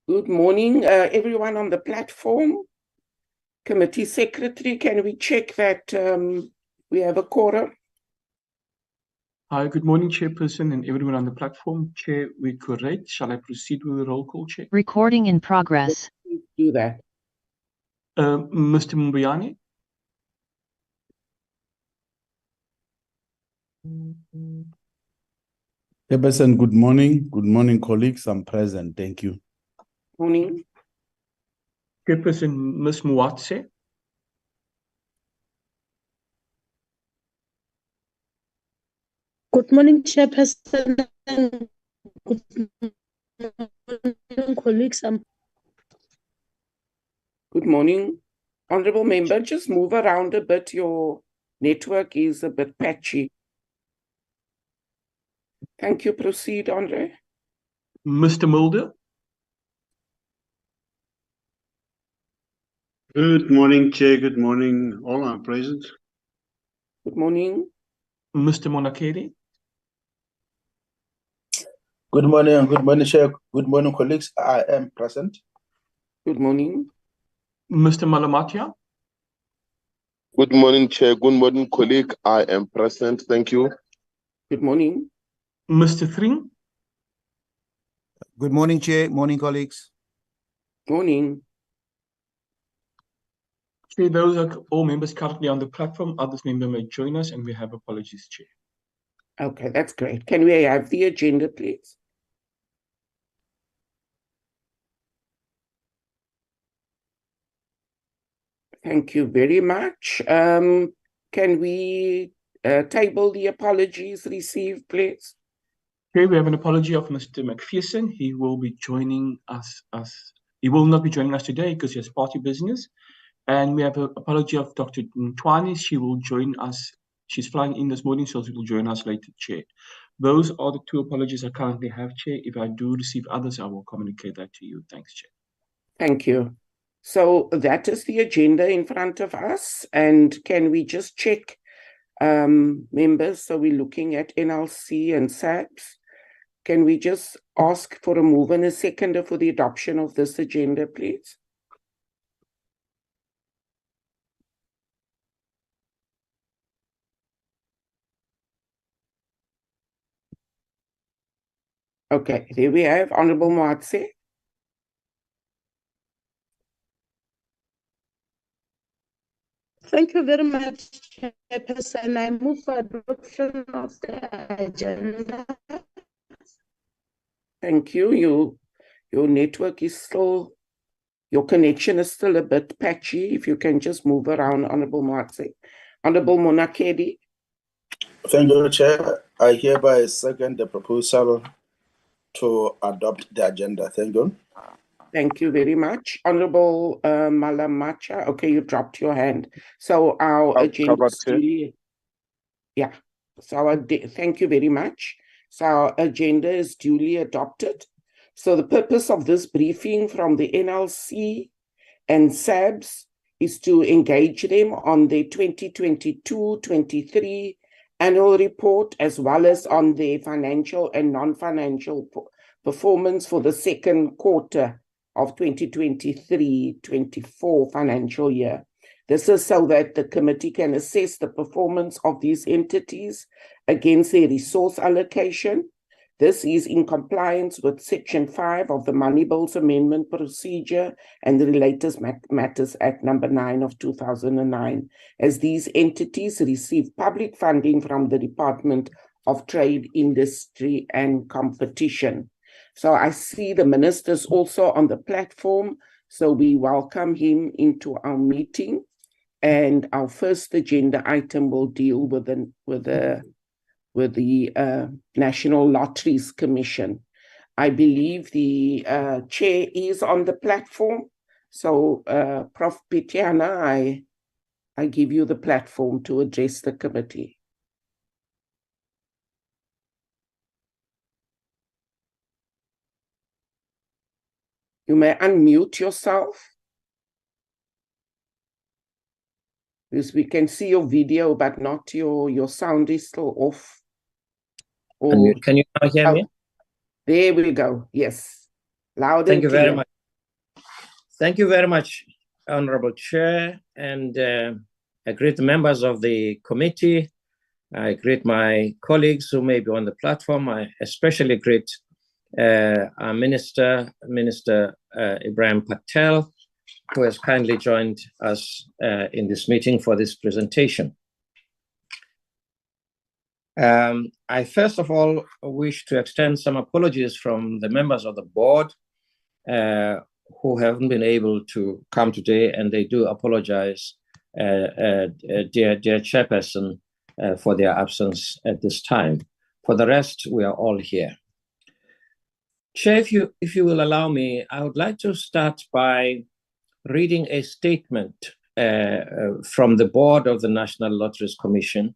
Good morning, everyone on the platform. Committee Secretary, can we check that we have a quorum? Hi, good morning, Chairperson and everyone on the platform. Chair, we're correct. Shall I proceed with the roll call, Chair? Recording in progress. Please do that. Mr. Mumbayani. Chairperson, good morning. Good morning, colleagues. I'm present. Thank you. Morning. Chairperson, Ms. Muatse. Good morning, Chairperson. Good morning, colleagues. Good morning. Honorable member, just move around a bit. Your network is a bit patchy. Thank you. Proceed, Andre. Mr. Mulder. Good morning, Chair. Good morning, all. I'm present. Good morning. Mr. Monakedi. Good morning, Chair. Good morning, colleagues. I am present. Good morning. Mr. Malamatia. Good morning, Chair. Good morning, colleague. I am present. Thank you. Good morning. Mr. Thring. Good morning, Chair. Morning, colleagues. Morning. Chair, those are all members currently on the platform. Others members may join us, and we have apologies, Chair. Okay, that's great. Can we have the agenda, please? Thank you very much. Can we table the apologies received, please? Okay, we have an apology of Mr. McPherson. He will be joining us. He will not be joining us today because he has party business. And we have an apology of Dr. Ntwani. She will join us. She's flying in this morning, so she will join us later, Chair. Those are the two apologies I currently have, Chair. If I do receive others, I will communicate that to you. Thanks, Chair. Thank you. So that is the agenda in front of us. And can we just check members? So we're looking at NLC and SABS. Can we just ask for a move and a seconder for the adoption of this agenda, please? Okay, there we have Honorable Moatse. Thank you very much, Chairperson. I move for adoption of the agenda. Thank you. Your network is still, your connection is still a bit patchy. If you can just move around, Honorable Moatse. Honorable Monakedi. Thank you, Chair. I hereby second the proposal to adopt the agenda. Thank you. Thank you very much. Honorable Malamacha. Okay, you dropped your hand. So our agenda is duly, yeah. So thank you very much. So our agenda is duly adopted. So the purpose of this briefing from the NLC and SABS is to engage them on the 2022-23 annual report, as well as on their financial and non-financial performance for the second quarter of 2023-24 financial year. This is so that the committee can assess the performance of these entities against their resource allocation. This is in compliance with Section 5 of the Money Bills Amendment Procedure and the Related Matters Act number 9 of 2009, as these entities receive public funding from the Department of Trade, Industry and Competition. So I see the ministers also on the platform, so we welcome him into our meeting. And our first agenda item will deal with the National Lotteries Commission. I believe the chair is on the platform. So, Prof. Pitiana, I give you the platform to address the committee. You may unmute yourself, because we can see your video, but not your sound is still off. Or, can you now hear me? There we go. Yes. Loud Thank and you very clear. much. Thank you very much, Honorable Chair, and I greet the members of the committee. I greet my colleagues who may be on the platform. I especially greet our Minister Ibrahim Patel, who has kindly joined us in this meeting for this presentation. I first of all wish to extend some apologies from the members of the board who haven't been able to come today, and they do apologize, dear Chairperson, for their absence at this time. For the rest, we are all here. Chair, if you will allow me, I would like to start by reading a statement from the board of the National Lotteries Commission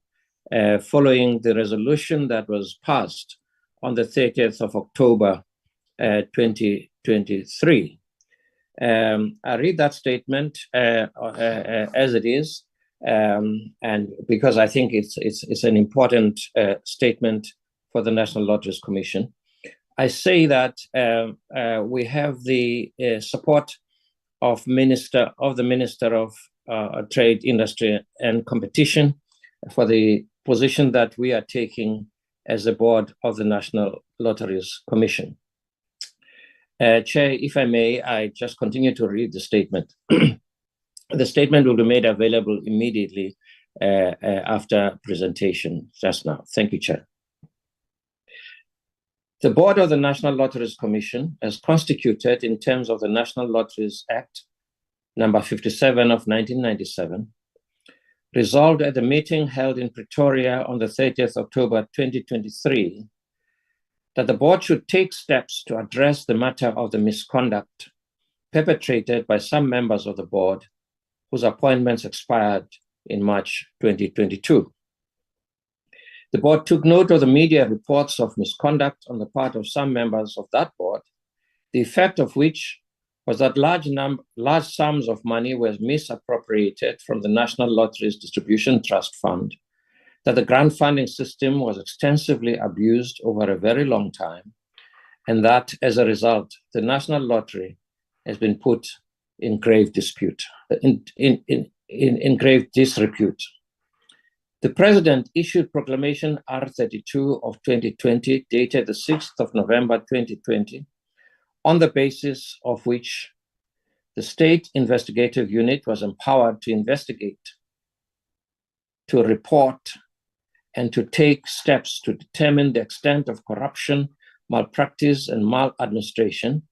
following the resolution that was passed on the 30th of October 2023. I read that statement as it is, and because I think it's an important statement for the National Lotteries Commission. I say that we have the support of the Minister of Trade, Industry and Competition for the position that we are taking as a board of the National Lotteries Commission. Chair, if I may, I just continue to read the statement. The statement will be made available immediately after presentation just now. Thank you, Chair. The board of the National Lotteries Commission, as constituted in terms of the National Lotteries Act, number 57 of 1997, resolved at the meeting held in Pretoria on the 30th October 2023 that the board should take steps to address the matter of the misconduct perpetrated by some members of the board whose appointments expired in March 2022. The board took note of the media reports of misconduct on the part of some members of that board, the effect of which was that large sums of money were misappropriated from the National Lotteries Distribution Trust Fund, that the grant funding system was extensively abused over a very long time, and that as a result, the National Lottery has been put in grave dispute, in grave disrepute. The President issued Proclamation R32 of 2020, dated the 6th of November 2020, on the basis of which the State Investigative Unit was empowered to investigate, to report, and to take steps to determine the extent of corruption, malpractice, and maladministration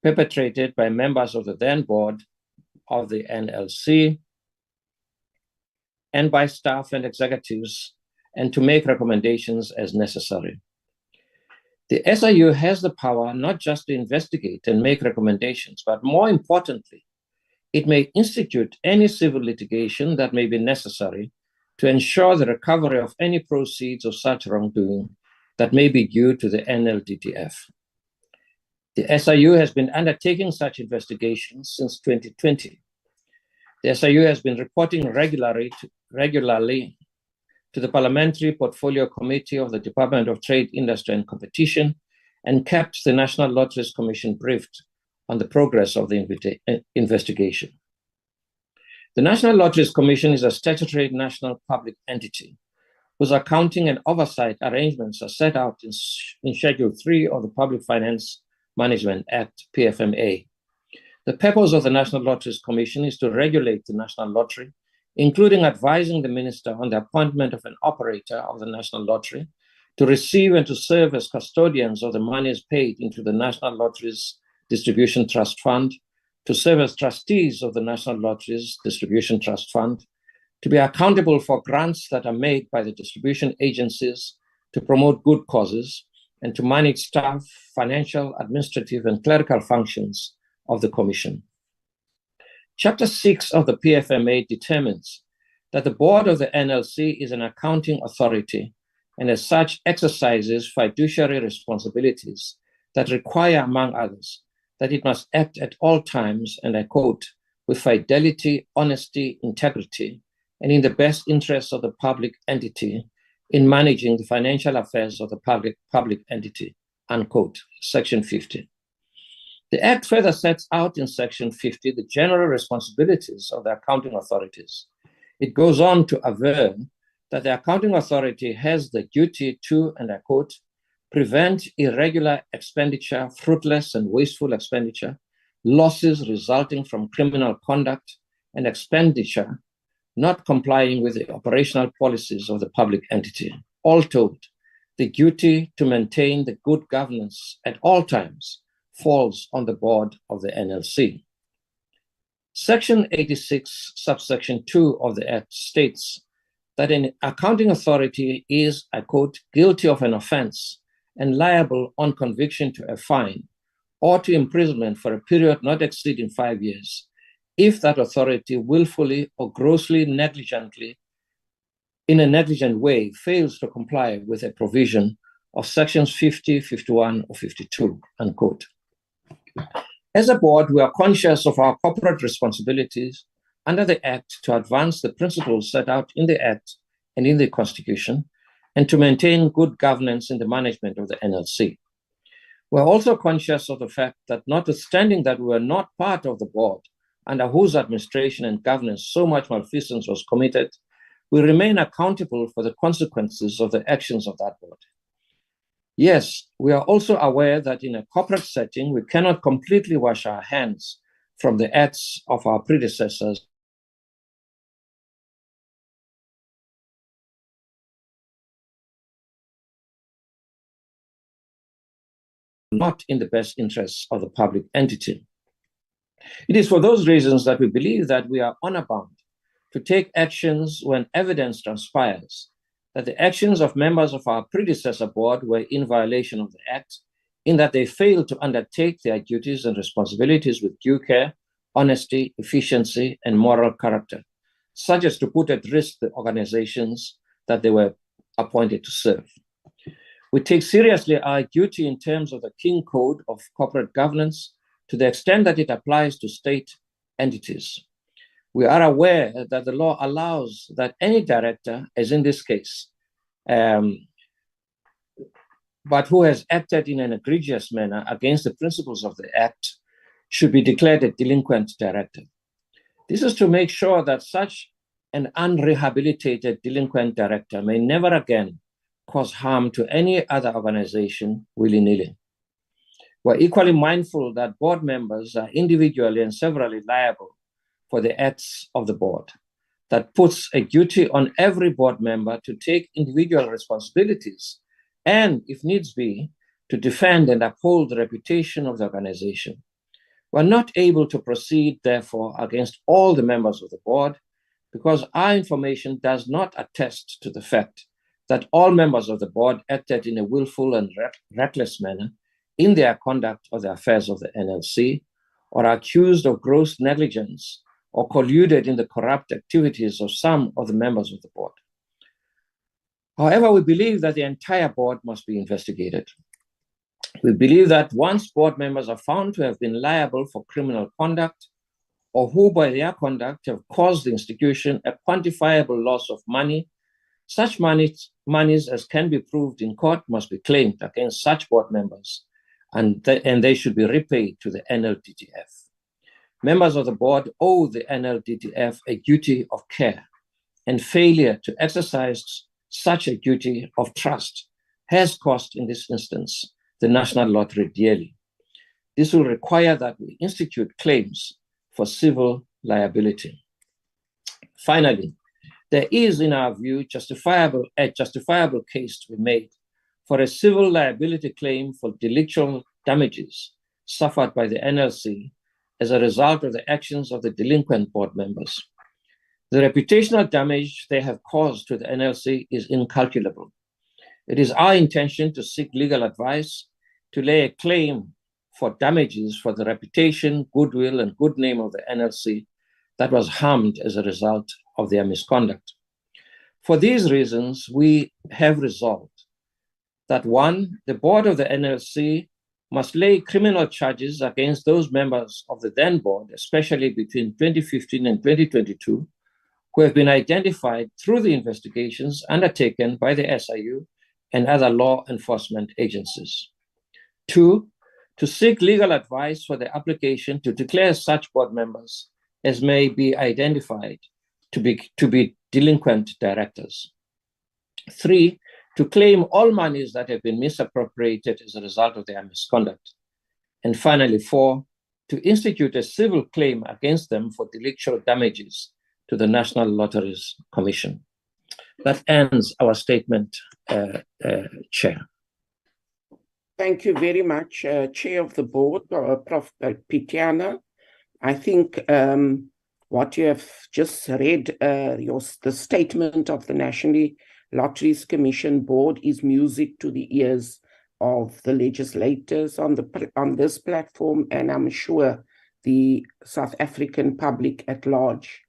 perpetrated by members of the then board of the NLC and by staff and executives, and to make recommendations as necessary. The SIU has the power not just to investigate and make recommendations, but more importantly, it may institute any civil litigation that may be necessary to ensure the recovery of any proceeds of such wrongdoing that may be due to the NLDTF. The SIU has been undertaking such investigations since 2020. The SIU has been reporting regularly to the Parliamentary Portfolio Committee of the Department of Trade, Industry and Competition, and kept the National Lotteries Commission briefed on the progress of the investigation. The National Lotteries Commission is a statutory national public entity whose accounting and oversight arrangements are set out in Schedule 3 of the Public Finance Management Act, PFMA. The purpose of the National Lotteries Commission is to regulate the National Lottery, including advising the Minister on the appointment of an operator of the National Lottery, to receive and to serve as custodians of the monies paid into the National Lotteries Distribution Trust Fund, to serve as trustees of the National Lotteries Distribution Trust Fund, to be accountable for grants that are made by the distribution agencies to promote good causes, and to manage staff, financial, administrative, and clerical functions of the Commission. Chapter 6 of the PFMA determines that the board of the NLC is an accounting authority and as such exercises fiduciary responsibilities that require, among others, that it must act at all times, and I quote, with fidelity, honesty, integrity, and in the best interests of the public entity in managing the financial affairs of the public entity, unquote, Section 50. The Act further sets out in Section 50 the general responsibilities of the accounting authorities. It goes on to aver that the accounting authority has the duty to, and I quote, prevent irregular expenditure, fruitless and wasteful expenditure, losses resulting from criminal conduct, and expenditure not complying with the operational policies of the public entity. All told, the duty to maintain the good governance at all times falls on the board of the NLC. Section 86, subsection 2 of the Act states that an accounting authority is, I quote, guilty of an offense and liable on conviction to a fine or to imprisonment for a period not exceeding 5 years if that authority willfully or grossly negligently, in a negligent way, fails to comply with a provision of sections 50, 51, or 52, unquote. As a board, we are conscious of our corporate responsibilities under the Act to advance the principles set out in the Act and in the Constitution, and to maintain good governance in the management of the NLC. We're also conscious of the fact that notwithstanding that we are not part of the board under whose administration and governance so much malfeasance was committed, we remain accountable for the consequences of the actions of that board. Yes, we are also aware that in a corporate setting, we cannot completely wash our hands from the acts of our predecessors not in the best interests of the public entity. It is for those reasons that we believe that we are honor-bound to take actions when evidence transpires that the actions of members of our predecessor board were in violation of the Act, in that they failed to undertake their duties and responsibilities with due care, honesty, efficiency, and moral character, such as to put at risk the organizations that they were appointed to serve. We take seriously our duty in terms of the King Code of Corporate Governance to the extent that it applies to state entities. We are aware that the law allows that any director, as in this case, but who has acted in an egregious manner against the principles of the Act, should be declared a delinquent director. This is to make sure that such an unrehabilitated delinquent director may never again cause harm to any other organization willy-nilly. We're equally mindful that board members are individually and severally liable for the acts of the board. That puts a duty on every board member to take individual responsibilities and, if needs be, to defend and uphold the reputation of the organization. We're not able to proceed, therefore, against all the members of the board because our information does not attest to the fact that all members of the board acted in a willful and reckless manner in their conduct of the affairs of the NLC, or are accused of gross negligence or colluded in the corrupt activities of some of the members of the board. However, we believe that the entire board must be investigated. We believe that once board members are found to have been liable for criminal conduct, or who by their conduct have caused the institution a quantifiable loss of money, such monies as can be proved in court must be claimed against such board members, and they should be repaid to the NLDTF. Members of the board owe the NLDTF a duty of care, and failure to exercise such a duty of trust has cost, in this instance, the National Lottery dearly. This will require that we institute claims for civil liability. Finally, there is, in our view, a justifiable case to be made for a civil liability claim for delictual damages suffered by the NLC as a result of the actions of the delinquent board members. The reputational damage they have caused to the NLC is incalculable. It is our intention to seek legal advice to lay a claim for damages for the reputation, goodwill, and good name of the NLC that was harmed as a result of their misconduct. For these reasons, we have resolved that 1, the board of the NLC must lay criminal charges against those members of the then board, especially between 2015 and 2022, who have been identified through the investigations undertaken by the SIU and other law enforcement agencies. 2, to seek legal advice for the application to declare such board members as may be identified to be delinquent directors. 3, to claim all monies that have been misappropriated as a result of their misconduct. And finally, 4, to institute a civil claim against them for delictual damages to the National Lotteries Commission. That ends our statement, Chair. Thank you very much, Chair of the Board, Prof. Pityana. I think what you have just read, the statement of the National Lotteries Commission Board is music to the ears of the legislators on this platform, and I'm sure the South African public at large.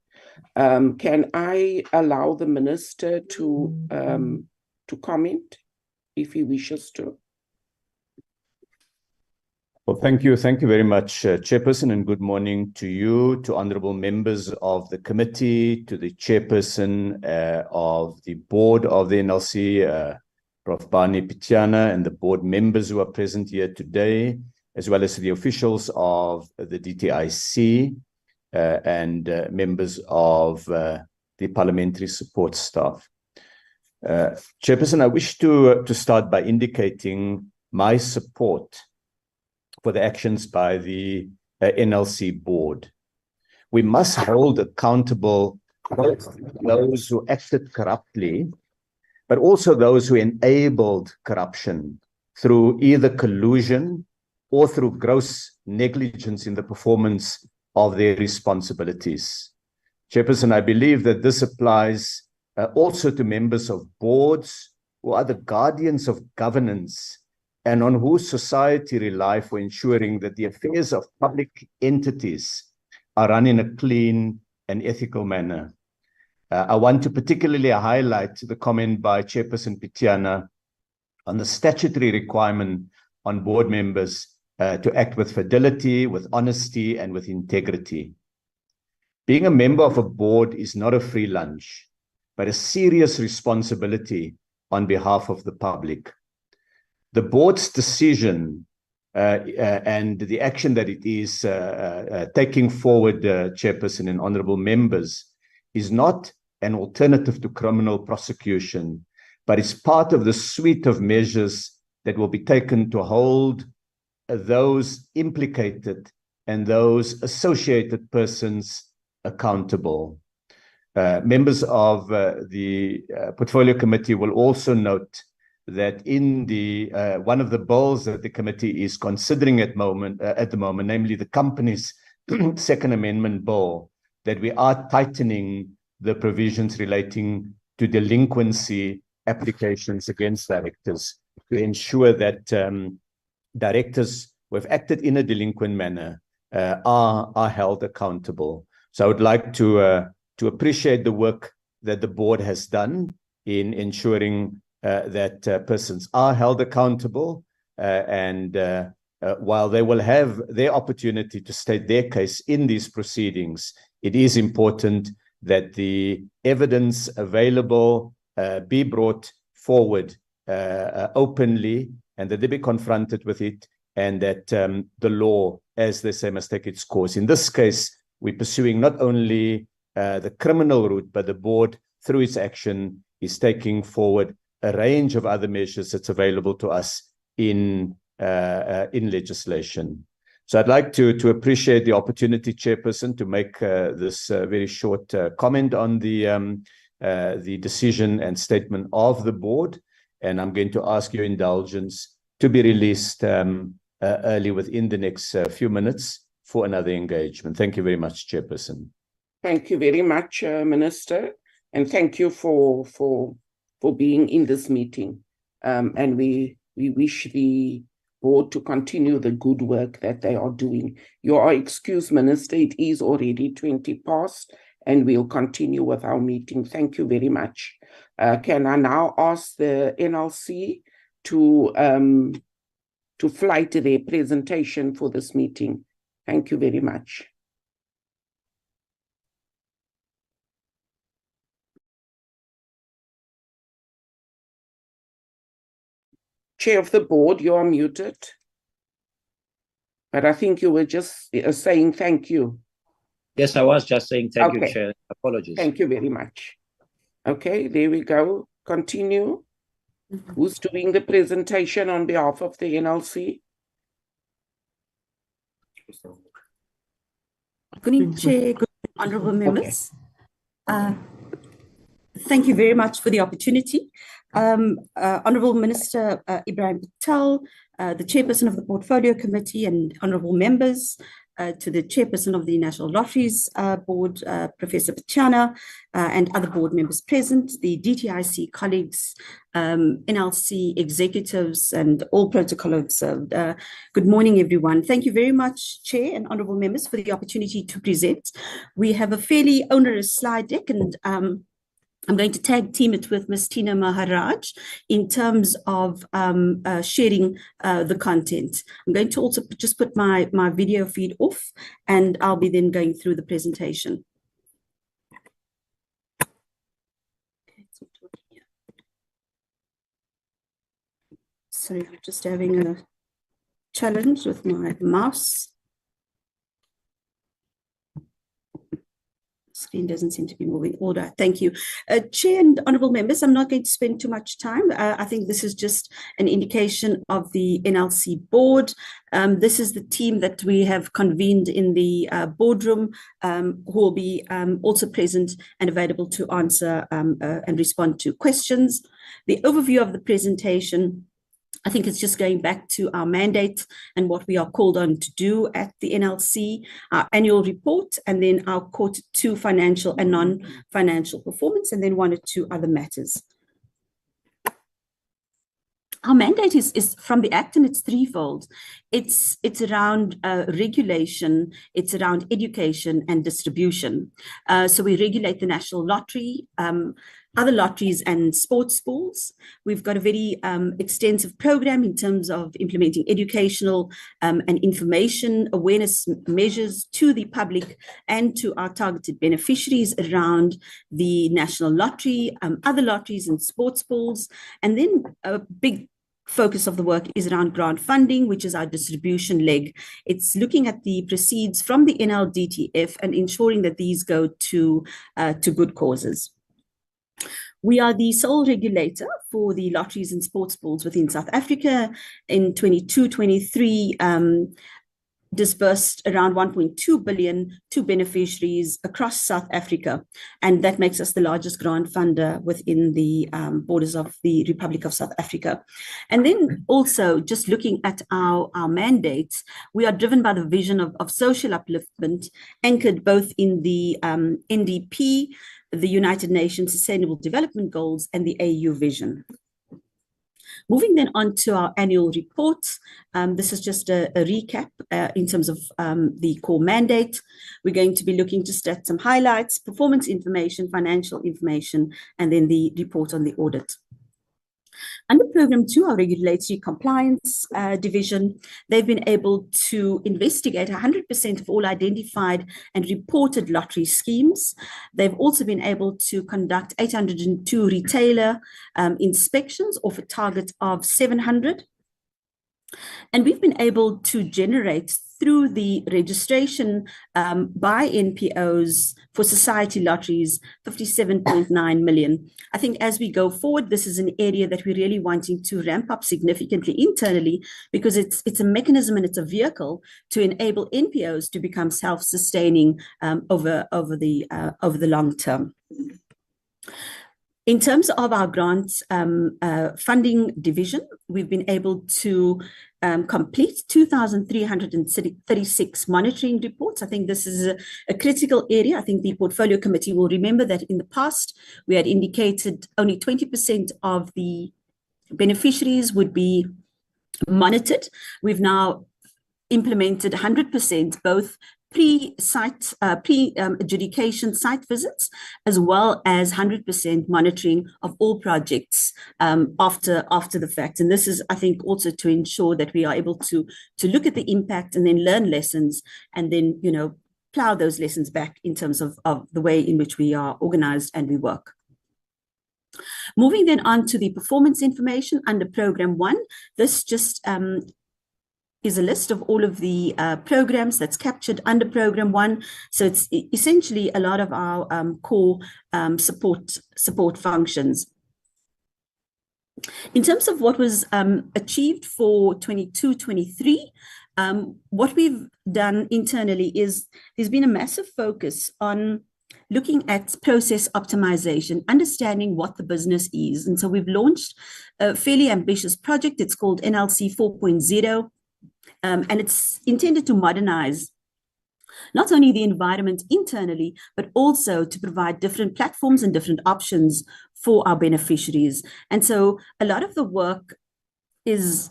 Can I allow the Minister to comment if he wishes to? Well, thank you. Thank you very much, Chairperson, and good morning to you, to honorable members of the committee, to the Chairperson of the board of the NLC, Prof. Bani Pityana, and the board members who are present here today, as well as to the officials of the DTIC and members of the parliamentary support staff. Chairperson, I wish to start by indicating my support for the actions by the NLC board. We must hold accountable those who acted corruptly, but also those who enabled corruption through either collusion or through gross negligence in the performance of their responsibilities. Chairperson, I believe that this applies also to members of boards who are the guardians of governance and on whose society rely for ensuring that the affairs of public entities are run in a clean and ethical manner. I want to particularly highlight the comment by Chairperson Pityana on the statutory requirement on board members to act with fidelity, with honesty, and with integrity. Being a member of a board is not a free lunch, but a serious responsibility on behalf of the public. The board's decision and the action that it is taking forward, Chairperson and honorable members, is not an alternative to criminal prosecution, but it's part of the suite of measures that will be taken to hold those implicated and those associated persons accountable. Members of the Portfolio Committee will also note that in the one of the bills that the committee is considering at the moment, namely the Companies Second Amendment Bill, that we are tightening the provisions relating to delinquency applications against directors to ensure that directors who have acted in a delinquent manner are held accountable. So I would like to appreciate the work that the board has done in ensuring that persons are held accountable, and while they will have their opportunity to state their case in these proceedings, it is important that the evidence available be brought forward openly, and that they be confronted with it, and that the law, as they say, must take its course. In this case, we're pursuing not only the criminal route, but the board, through its action, is taking forward a range of other measures that's available to us in legislation. So I'd like to appreciate the opportunity, Chairperson, to make this very short comment on the decision and statement of the board. And I'm going to ask your indulgence to be released early within the next few minutes for another engagement. Thank you very much, Chairperson. Thank you very much, Minister, and thank you for being in this meeting. And we wish the board to continue the good work that they are doing. You are excused, Minister. It is already 20 past, and we'll continue with our meeting. Thank you very much. Can I now ask the NLC to flight their presentation for this meeting? Thank you very much. Chair of the board, you are muted. But I think you were just saying thank you. Yes, I was just saying thank you, Chair. Apologies. Thank you very much. Okay, there we go. Continue. Who's doing the presentation on behalf of the NLC? Good evening, Chair. Good honourable members. Thank you very much for the opportunity. Honourable Minister Ibrahim Patel, the Chairperson of the Portfolio Committee, and honourable members, to the Chairperson of the National Lotteries Board, Professor Pachana, and other board members present, the DTIC colleagues, NLC executives, and all protocol observed. Good morning, everyone. Thank you very much, Chair and honourable members, for the opportunity to present. We have a fairly onerous slide deck, and I'm going to tag team it with Ms. Tina Maharaj in terms of sharing the content. I'm going to also just put my video feed off, and I'll be then going through the presentation. Sorry, I'm just having a challenge with my mouse. Screen doesn't seem to be moving. All right, thank you. Chair and honourable members, I'm not going to spend too much time. I think this is just an indication of the NLC board. This is the team that we have convened in the boardroom, who will be also present and available to answer and respond to questions. The overview of the presentation, I think it's just going back to our mandate and what we are called on to do at the NLC, our annual report, and then our quarter 2 financial and non-financial performance, and then 1 or 2 other matters. Our mandate is from the Act, and it's threefold. It's around regulation, it's around education and distribution. So we regulate the National Lottery, other lotteries and sports schools. We've got a very extensive program in terms of implementing educational and information awareness measures to the public and to our targeted beneficiaries around the National Lottery, other lotteries and sports schools. And then a big focus of the work is around grant funding, which is our distribution leg. It's looking at the proceeds from the NLDTF and ensuring that these go to good causes. We are the sole regulator for the lotteries and sports pools within South Africa. In 22-23, disbursed around 1.2 billion to beneficiaries across South Africa. And that makes us the largest grant funder within the borders of the Republic of South Africa. And then also just looking at our mandates, we are driven by the vision of social upliftment anchored both in the NDP, the United Nations Sustainable Development Goals, and the AU vision. Moving then on to our annual report, this is just a recap in terms of the core mandate. We're going to be looking just at some highlights, performance information, financial information, and then the report on the audit. Under Programme 2, our regulatory compliance division, they've been able to investigate 100% of all identified and reported lottery schemes. They've also been able to conduct 802 retailer inspections off a target of 700. And we've been able to generate through the registration by NPOs for society lotteries, 57.9 million. I think as we go forward, this is an area that we're really wanting to ramp up significantly internally, because it's a mechanism and it's a vehicle to enable NPOs to become self-sustaining over the long term. In terms of our grants funding division, we've been able to complete 2,336 monitoring reports. I think this is a critical area. I think the Portfolio Committee will remember that in the past, we had indicated only 20% of the beneficiaries would be monitored. We've now implemented 100%, both pre-adjudication site visits, as well as 100% monitoring of all projects after the fact. And this is, I think, also to ensure that we are able to look at the impact and then learn lessons, and then, you know, plow those lessons back in terms of the way in which we are organized and we work. Moving then on to the performance information under Programme 1, this just is a list of all of the programs that's captured under Programme 1. So it's essentially a lot of our core support functions. In terms of what was achieved for 22-23, What we've done internally is there's been a massive focus on looking at process optimization, understanding what the business is. And so we've launched a fairly ambitious project. It's called NLC 4.0, and it's intended to modernize not only the environment internally, but also to provide different platforms and different options for our beneficiaries. And so a lot of the work is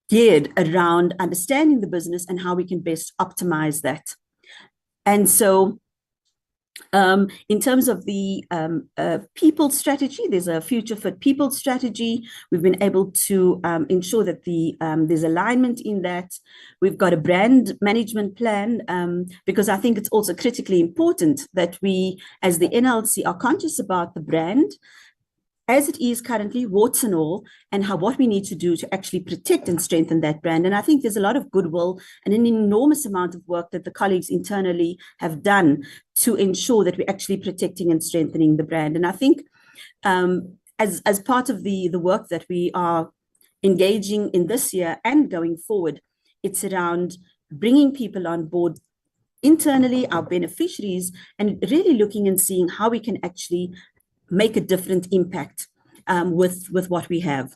geared around understanding the business and how we can best optimize that. And so in terms of the people strategy, there's a future fit people strategy. We've been able to ensure that there's alignment in that. We've got a brand management plan because I think it's also critically important that we, as the NLC, are conscious about the brand as it is currently, warts and all, and what we need to do to actually protect and strengthen that brand. And I think there's a lot of goodwill and an enormous amount of work that the colleagues internally have done to ensure that we're actually protecting and strengthening the brand. And I think as part of the work that we are engaging in this year and going forward, it's around bringing people on board internally, our beneficiaries, and really looking and seeing how we can actually make a different impact with what we have.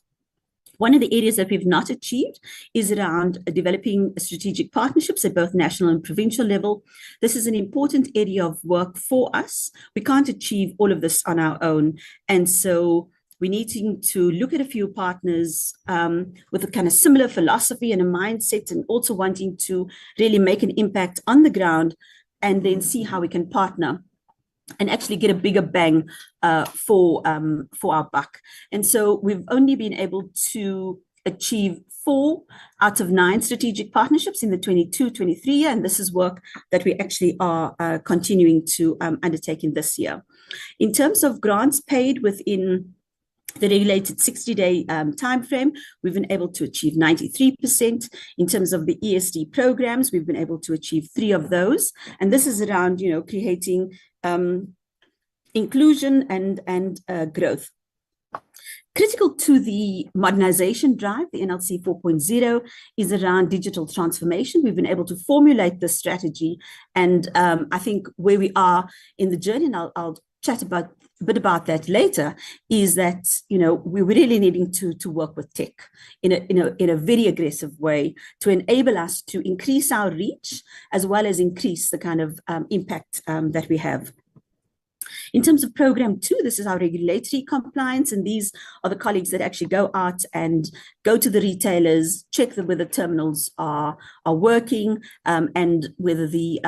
One of the areas that we've not achieved is around developing strategic partnerships at both national and provincial level. This is an important area of work for us. We can't achieve all of this on our own. And so we need to look at a few partners with a kind of similar philosophy and a mindset, and also wanting to really make an impact on the ground, and then see how we can partner and actually get a bigger bang for our buck. And so we've only been able to achieve 4 out of 9 strategic partnerships in the 22-23 year, and this is work that we actually are continuing to undertake in this year. In terms of grants paid within the regulated 60-day timeframe, we've been able to achieve 93%. In terms of the ESD programs, we've been able to achieve 3 of those. And this is around, creating inclusion and growth. Critical to the modernization drive, the NLC 4.0, is around digital transformation. We've been able to formulate this strategy. And I think where we are in the journey, and I'll chat a bit about that later, is that we're really needing to work with tech in a very aggressive way to enable us to increase our reach as well as increase the kind of impact that we have. In terms of program 2, this is our regulatory compliance, and these are the colleagues that actually go out and go to the retailers, check whether terminals are working, and whether the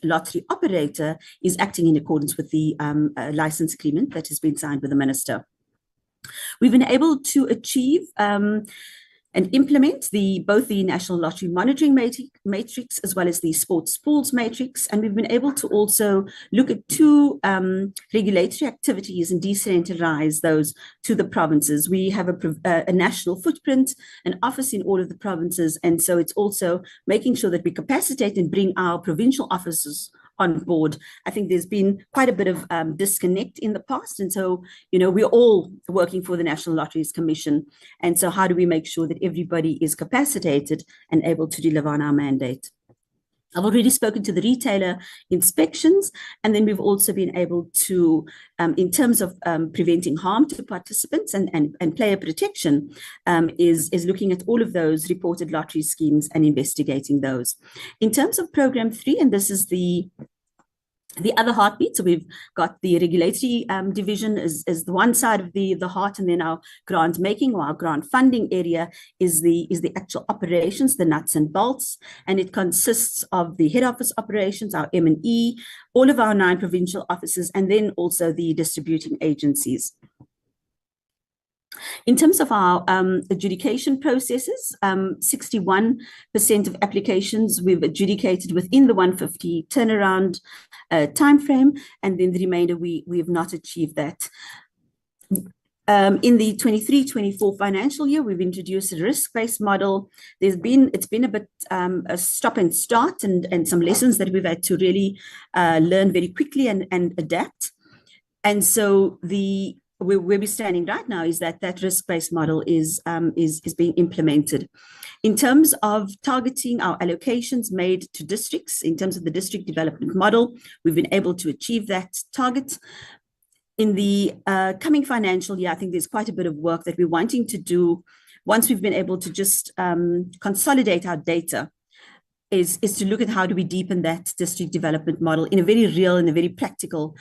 lottery operator is acting in accordance with the license agreement that has been signed with the minister. We've been able to achieve and implement both the National Lottery Monitoring Matrix as well as the Sports Pools Matrix. And we've been able to also look at 2 regulatory activities and decentralize those to the provinces. We have a national footprint, an office in all of the provinces. And so it's also making sure that we capacitate and bring our provincial offices on board. I think there's been quite a bit of disconnect in the past. And so, we're all working for the National Lotteries Commission. And so how do we make sure that everybody is capacitated and able to deliver on our mandate? I've already spoken to the retailer inspections, and then we've also been able to, in terms of preventing harm to participants and player protection, is looking at all of those reported lottery schemes and investigating those. In terms of program 3, and this is the other heartbeat, so we've got the regulatory division is the one side of the heart, and then our grant making or our grant funding area is the actual operations, the nuts and bolts, and it consists of the head office operations, our M&E, all of our 9 provincial offices, and then also the distributing agencies. In terms of our adjudication processes, 61% of applications we've adjudicated within the 150 turnaround timeframe, and then the remainder we have not achieved that. In the 23-24 financial year, we've introduced a risk-based model. It's been a bit a stop and start, and some lessons that we've had to really learn very quickly and adapt. And so where we're standing right now is that that risk-based model is being implemented. In terms of targeting our allocations made to districts, in terms of the district development model, we've been able to achieve that target. In the coming financial year, I think there's quite a bit of work that we're wanting to do once we've been able to just consolidate our data, is to look at how do we deepen that district development model in a very real and a very practical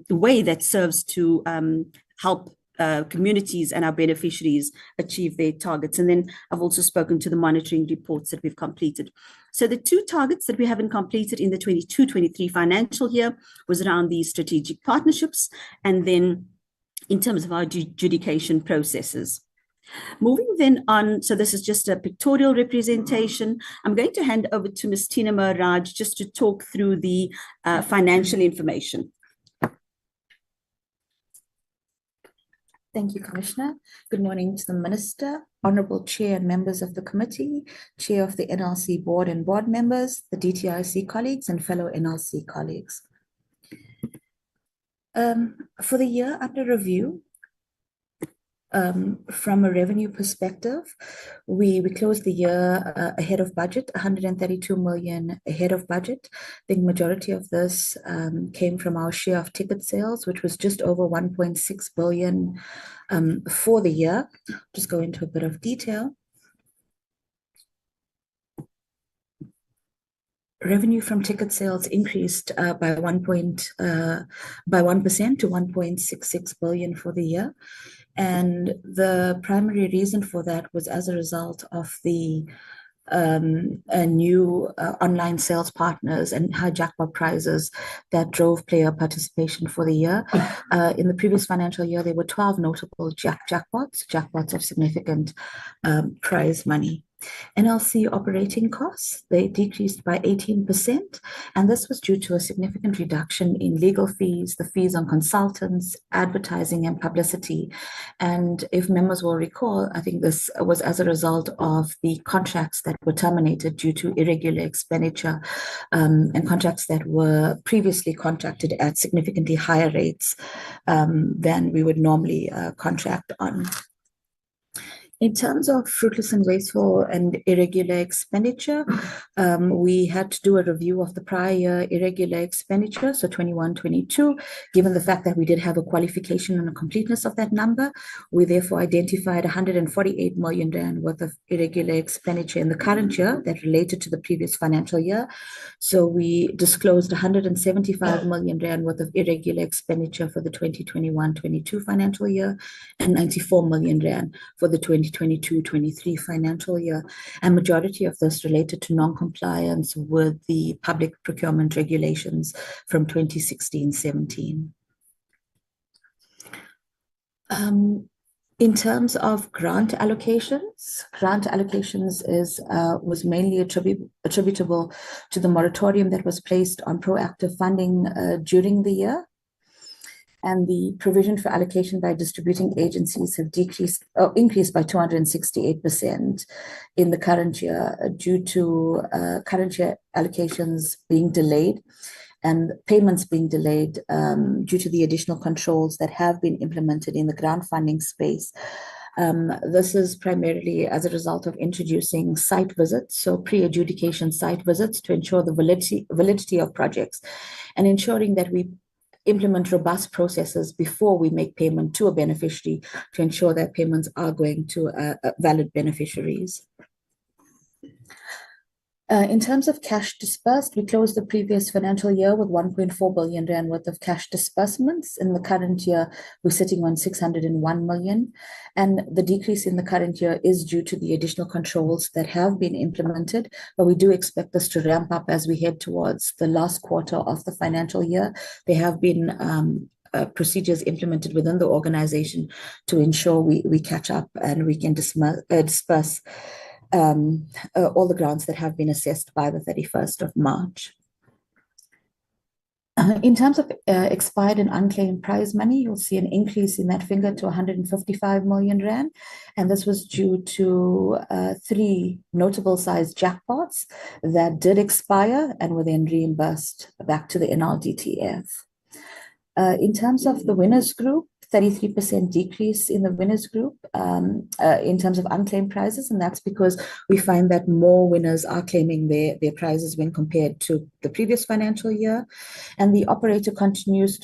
way that serves to help communities and our beneficiaries achieve their targets. And then I've also spoken to the monitoring reports that we've completed. So the two targets that we haven't completed in the 22-23 financial year was around these strategic partnerships, and then in terms of our adjudication processes. Moving then on, so this is just a pictorial representation. I'm going to hand over to Ms. Tina Maharaj just to talk through the financial information. Thank you, Commissioner. Good morning to the Minister, Honourable Chair and members of the committee, Chair of the NLC Board and board members, the DTIC colleagues and fellow NLC colleagues. For the year under review, from a revenue perspective, we closed the year ahead of budget, 132 million ahead of budget. The majority of this came from our share of ticket sales, which was just over 1.6 billion for the year. Just go into a bit of detail. Revenue from ticket sales increased by 1% to 1.66 billion for the year. And the primary reason for that was as a result of the new online sales partners and high jackpot prizes that drove player participation for the year. In the previous financial year, there were 12 notable jackpots of significant prize money. NLC operating costs, they decreased by 18%, and this was due to a significant reduction in legal fees, the fees on consultants, advertising and publicity. And if members will recall, I think this was as a result of the contracts that were terminated due to irregular expenditure and contracts that were previously contracted at significantly higher rates than we would normally contract on. In terms of fruitless and wasteful and irregular expenditure, we had to do a review of the prior year irregular expenditure, so 21-22. Given the fact that we did have a qualification and a completeness of that number, we therefore identified 148 million rand worth of irregular expenditure in the current year that related to the previous financial year. So we disclosed 175 million rand worth of irregular expenditure for the 2021-22 financial year and 94 million rand for the 2022-23 financial year, and majority of this related to non-compliance with the public procurement regulations from 2016-17. In terms of grant allocations was mainly attributable to the moratorium that was placed on proactive funding during the year. And the provision for allocation by distributing agencies have increased by 268% in the current year due to current year allocations being delayed and payments being delayed due to the additional controls that have been implemented in the grant funding space. This is primarily as a result of introducing site visits, so pre-adjudication site visits to ensure the validity of projects and ensuring that we implement robust processes before we make payment to a beneficiary to ensure that payments are going to valid beneficiaries. In terms of cash dispersed, we closed the previous financial year with 1.4 billion rand worth of cash disbursements. In the current year, we're sitting on 601 million. And the decrease in the current year is due to the additional controls that have been implemented, but we do expect this to ramp up as we head towards the last quarter of the financial year. There have been procedures implemented within the organization to ensure we catch up and we can disperse all the grants that have been assessed by the 31st of March. In terms of expired and unclaimed prize money, you'll see an increase in that figure to 155 million rand. And this was due to 3 notable sized jackpots that did expire and were then reimbursed back to the NLDTF. In terms of the winners group, 33% decrease in the winners group in terms of unclaimed prizes. And that's because we find that more winners are claiming their prizes when compared to the previous financial year. And the operator continues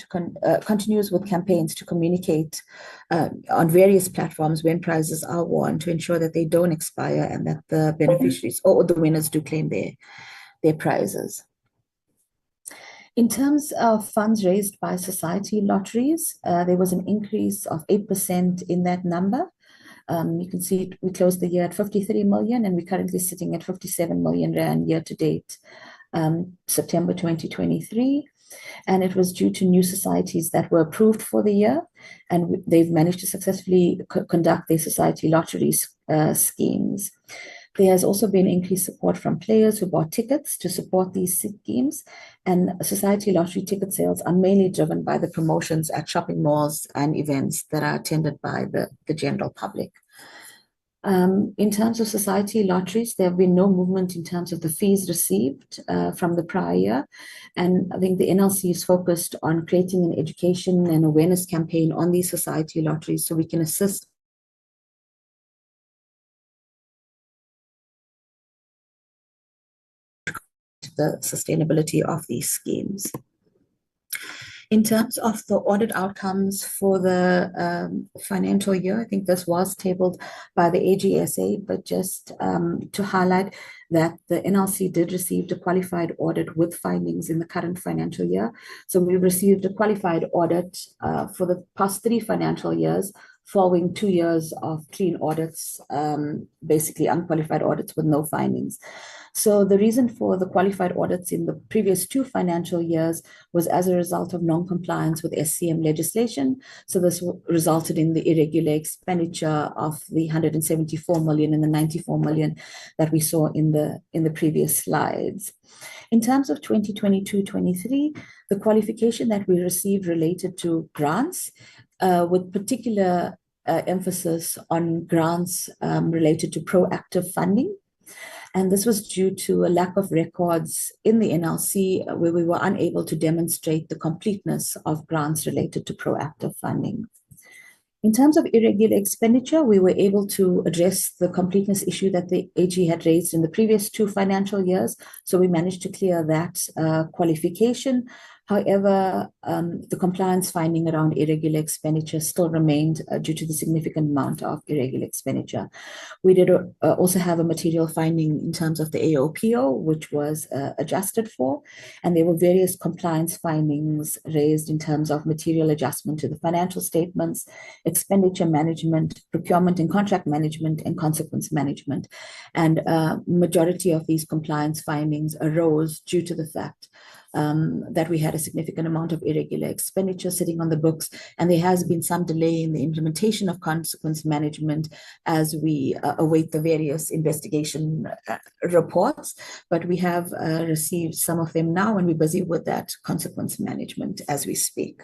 with campaigns to communicate on various platforms when prizes are won to ensure that they don't expire and that the beneficiaries or the winners do claim their prizes. In terms of funds raised by society lotteries, there was an increase of 8% in that number. You can see we closed the year at 53 million and we're currently sitting at 57 million rand year to date, September 2023. And it was due to new societies that were approved for the year, and they've managed to successfully conduct their society lotteries schemes. There has also been increased support from players who bought tickets to support these schemes, and society lottery ticket sales are mainly driven by the promotions at shopping malls and events that are attended by the general public. In terms of society lotteries, there have been no movement in terms of the fees received from the prior year. And I think the NLC is focused on creating an education and awareness campaign on these society lotteries so we can assist the sustainability of these schemes. In terms of the audit outcomes for the financial year, I think this was tabled by the AGSA, but just to highlight that the NLC did receive a qualified audit with findings in the current financial year. So we received a qualified audit for the past 3 financial years, following 2 years of clean audits, basically unqualified audits with no findings. So the reason for the qualified audits in the previous 2 financial years was as a result of non-compliance with SCM legislation. So this resulted in the irregular expenditure of the 174 million and the 94 million that we saw in the previous slides. In terms of 2022-23, the qualification that we received related to grants, with particular emphasis on grants related to proactive funding. And this was due to a lack of records in the NLC where we were unable to demonstrate the completeness of grants related to proactive funding. In terms of irregular expenditure, we were able to address the completeness issue that the AG had raised in the previous 2 financial years. So we managed to clear that qualification. However, the compliance finding around irregular expenditure still remained due to the significant amount of irregular expenditure. We did also have a material finding in terms of the AOPO, which was adjusted for, and there were various compliance findings raised in terms of material adjustment to the financial statements, expenditure management, procurement and contract management, and consequence management. And majority of these compliance findings arose due to the fact that we had a significant amount of irregular expenditure sitting on the books, and there has been some delay in the implementation of consequence management as we await the various investigation reports, but we have received some of them now, and we're busy with that consequence management as we speak.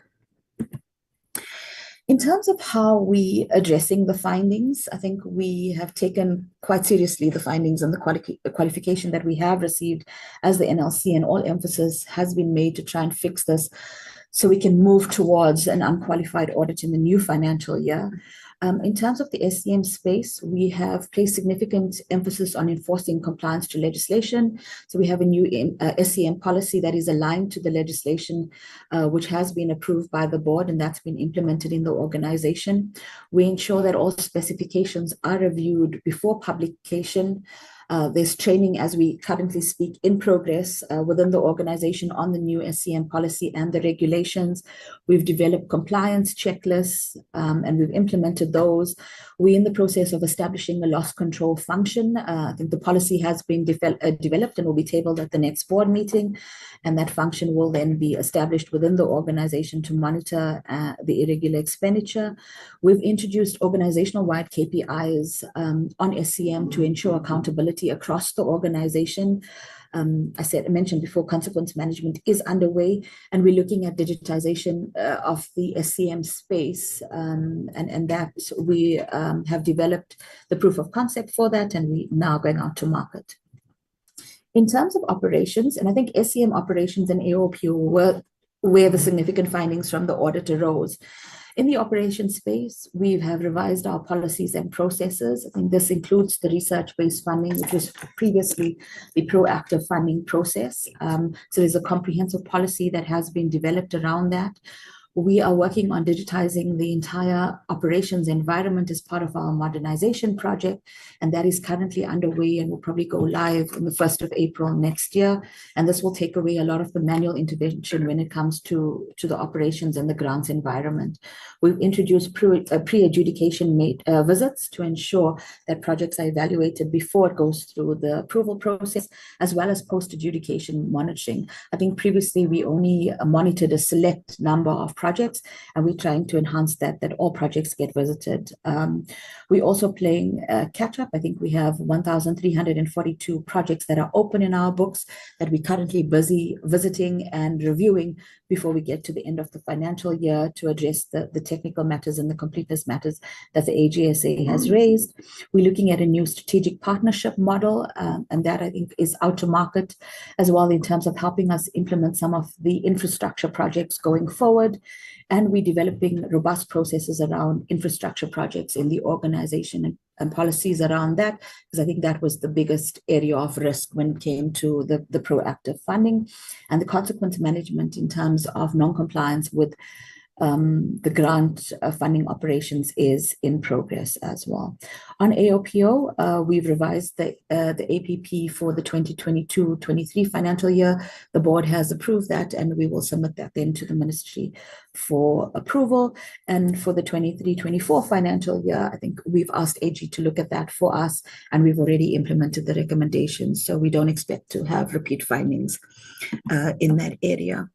In terms of how we addressing the findings, I think we have taken quite seriously the findings and the qualification that we have received as the NLC, and all emphasis has been made to try and fix this so we can move towards an unqualified audit in the new financial year. In terms of the SCM space, we have placed significant emphasis on enforcing compliance to legislation. So we have a new SCM policy that is aligned to the legislation, which has been approved by the board, and that's been implemented in the organization. We ensure that all specifications are reviewed before publication. There's training as we currently speak in progress within the organization on the new SCM policy and the regulations. We've developed compliance checklists and we've implemented those. We're in the process of establishing a loss control function. I think the policy has been developed and will be tabled at the next board meeting. And that function will then be established within the organization to monitor the irregular expenditure. We've introduced organizational-wide KPIs on SCM to ensure accountability across the organization. I mentioned before, consequence management is underway, and we're looking at digitization of the SCM space, and that we have developed the proof of concept for that, and we're now going out to market. In terms of operations, and I think SCM operations and AOPO were where the significant findings from the audit arose. In the operations space, we have revised our policies and processes. I think this includes the research-based funding, which was previously the proactive funding process. So there's a comprehensive policy that has been developed around that. We are working on digitizing the entire operations environment as part of our modernization project, and that is currently underway and will probably go live on the 1st of April next year. And this will take away a lot of the manual intervention when it comes to the operations and the grants environment. We've introduced pre-adjudication visits to ensure that projects are evaluated before it goes through the approval process, as well as post-adjudication monitoring. I think previously we only monitored a select number of projects, and we're trying to enhance that all projects get visited. We're also playing catch up. I think we have 1,342 projects that are open in our books that we're currently busy visiting and reviewing before we get to the end of the financial year to address the technical matters and the completeness matters that the AGSA has raised. We're looking at a new strategic partnership model, and that I think is out to market as well in terms of helping us implement some of the infrastructure projects going forward. And we're developing robust processes around infrastructure projects in the organization and policies around that, because I think that was the biggest area of risk when it came to the proactive funding, and the consequence management in terms of non-compliance with the grant funding operations is in progress as well. On AOPO, we've revised the APP for the 2022-23 financial year. The board has approved that, and we will submit that then to the ministry for approval. And for the 23-24 financial year, I think we've asked AG to look at that for us, and we've already implemented the recommendations. So we don't expect to have repeat findings in that area.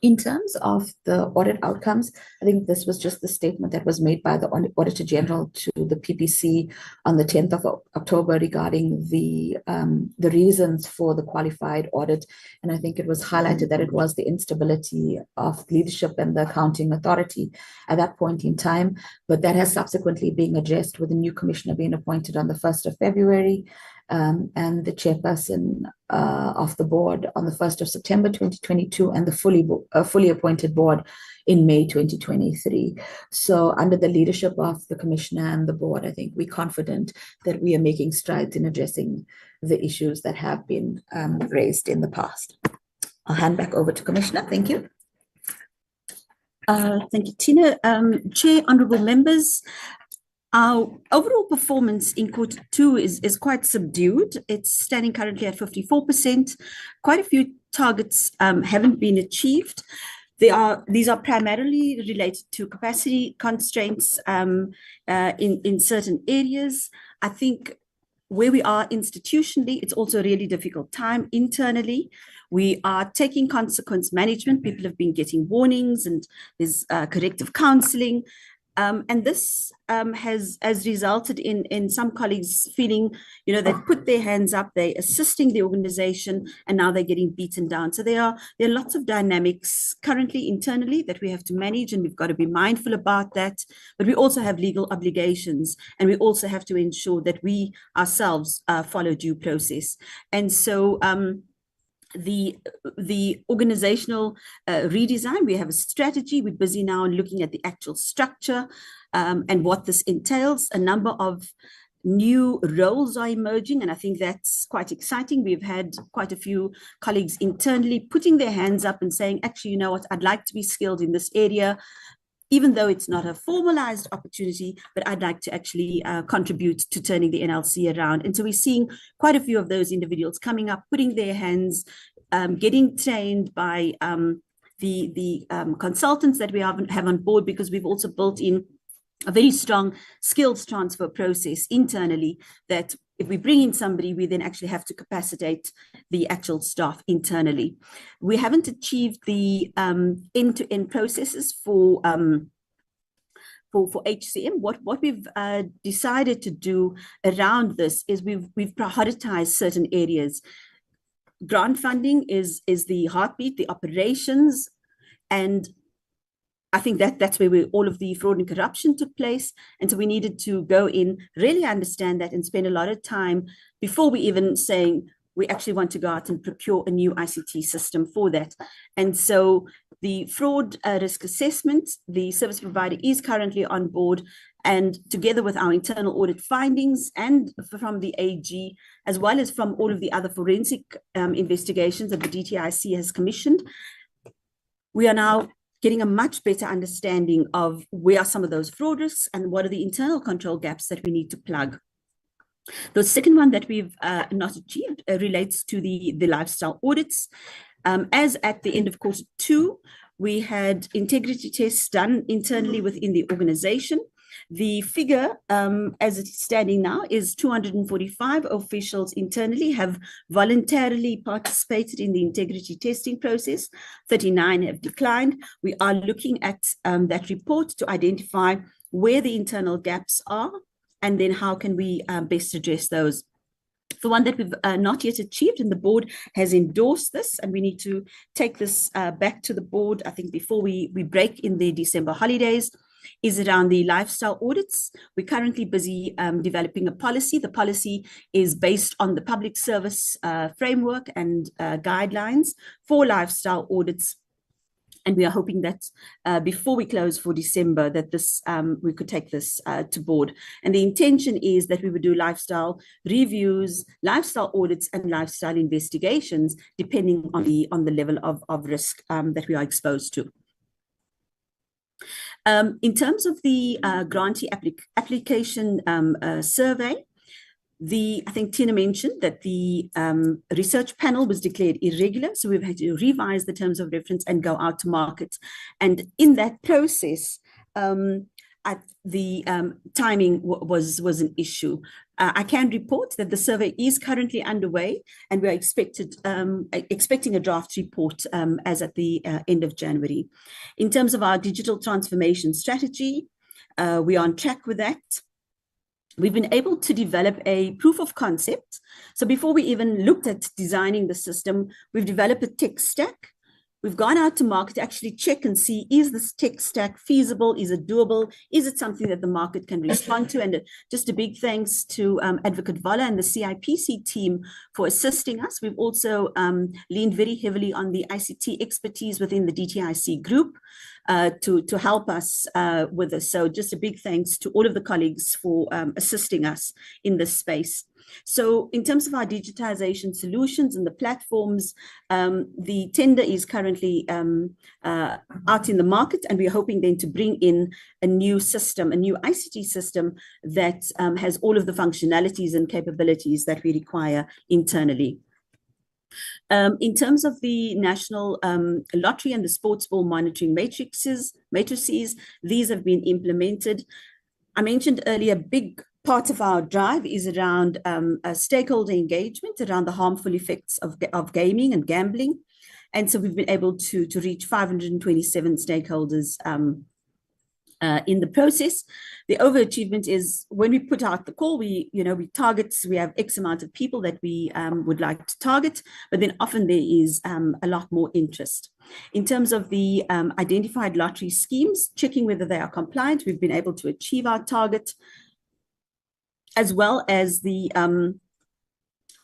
In terms of the audit outcomes, I think this was just the statement that was made by the Auditor General to the PPC on the 10th of October regarding the reasons for the qualified audit. And I think it was highlighted that it was the instability of leadership and the accounting authority at that point in time. But that has subsequently been addressed with a new commissioner being appointed on the 1st of February. And the chairperson of the board on the 1st of September 2022, and the fully appointed board in May 2023. So under the leadership of the commissioner and the board, I think we're confident that we are making strides in addressing the issues that have been raised in the past. I'll hand back over to Commissioner. Thank you. Thank you, Tina. Chair, honourable members, our overall performance in Q2 is quite subdued. It's standing currently at 54%. Quite a few targets haven't been achieved. These are primarily related to capacity constraints in certain areas. I think where we are institutionally, it's also a really difficult time internally. We are taking consequence management. People have been getting warnings, and there's corrective counselling. And this has resulted in some colleagues feeling, they've put their hands up, they're assisting the organization, and now they're getting beaten down. So there are lots of dynamics currently internally that we have to manage, and we've got to be mindful about that. But we also have legal obligations, and we also have to ensure that we ourselves follow due process. And so the organizational redesign, we have a strategy. We're busy now looking at the actual structure and what this entails. A number of new roles are emerging, and I think that's quite exciting. We've had quite a few colleagues internally putting their hands up and saying, actually, you know what, I'd like to be skilled in this area, even though it's not a formalized opportunity, but I'd like to actually contribute to turning the NLC around. And so we're seeing quite a few of those individuals coming up, putting their hands, getting trained by the consultants that we have on board, because we've also built in a very strong skills transfer process internally, that if we bring in somebody, we then actually have to capacitate the actual staff internally. We haven't achieved the end-to-end processes for HCM. What we've decided to do around this is we've prioritized certain areas. Grant funding is the heartbeat, the operations, and I think that's where all of the fraud and corruption took place. And so we needed to go in, really understand that, and spend a lot of time before we even saying, we actually want to go out and procure a new ICT system for that. And so the fraud risk assessment, the service provider is currently on board, and together with our internal audit findings and from the AG, as well as from all of the other forensic investigations that the DTIC has commissioned, we are now getting a much better understanding of where are some of those fraud risks and what are the internal control gaps that we need to plug. The second one that we've not achieved relates to the lifestyle audits. As at the end of Q2, we had integrity tests done internally within the organization. The figure, as it's standing now, is 245 officials internally have voluntarily participated in the integrity testing process. 39 have declined. We are looking at that report to identify where the internal gaps are, and then how can we best address those. The one that we've not yet achieved, and the board has endorsed this, and we need to take this back to the board, I think, before we break in the December holidays, is around the lifestyle audits. We're currently busy developing a policy. The policy is based on the public service framework and guidelines for lifestyle audits. And we are hoping that before we close for December, that this we could take this to board. And the intention is that we would do lifestyle reviews, lifestyle audits, and lifestyle investigations, depending on the level of risk that we are exposed to. In terms of the grantee application survey, I think Tina mentioned that the research panel was declared irregular, so we've had to revise the terms of reference and go out to market. And in that process, the timing was an issue. I can report that the survey is currently underway, and we are expecting a draft report as at the end of January. In terms of our digital transformation strategy, we are on track with that. We've been able to develop a proof of concept. So before we even looked at designing the system, we've developed a tech stack. We've gone out to market to actually check and see, is this tech stack feasible? Is it doable? Is it something that the market can respond to? And just a big thanks to Advocate Vala and the CIPC team for assisting us. We've also leaned very heavily on the ICT expertise within the DTIC group to help us with this. So just a big thanks to all of the colleagues for assisting us in this space. So in terms of our digitization solutions and the platforms, the tender is currently out in the market, and we're hoping then to bring in a new system, a new ICT system that has all of the functionalities and capabilities that we require internally. In terms of the national lottery and the sports ball monitoring matrices, these have been implemented. I mentioned earlier, big part of our drive is around stakeholder engagement, around the harmful effects of gaming and gambling. And so we've been able to reach 527 stakeholders in the process. The overachievement is when we put out the call, we have X amount of people that we would like to target, but then often there is a lot more interest. In terms of the identified lottery schemes, checking whether they are compliant, we've been able to achieve our target, as well as the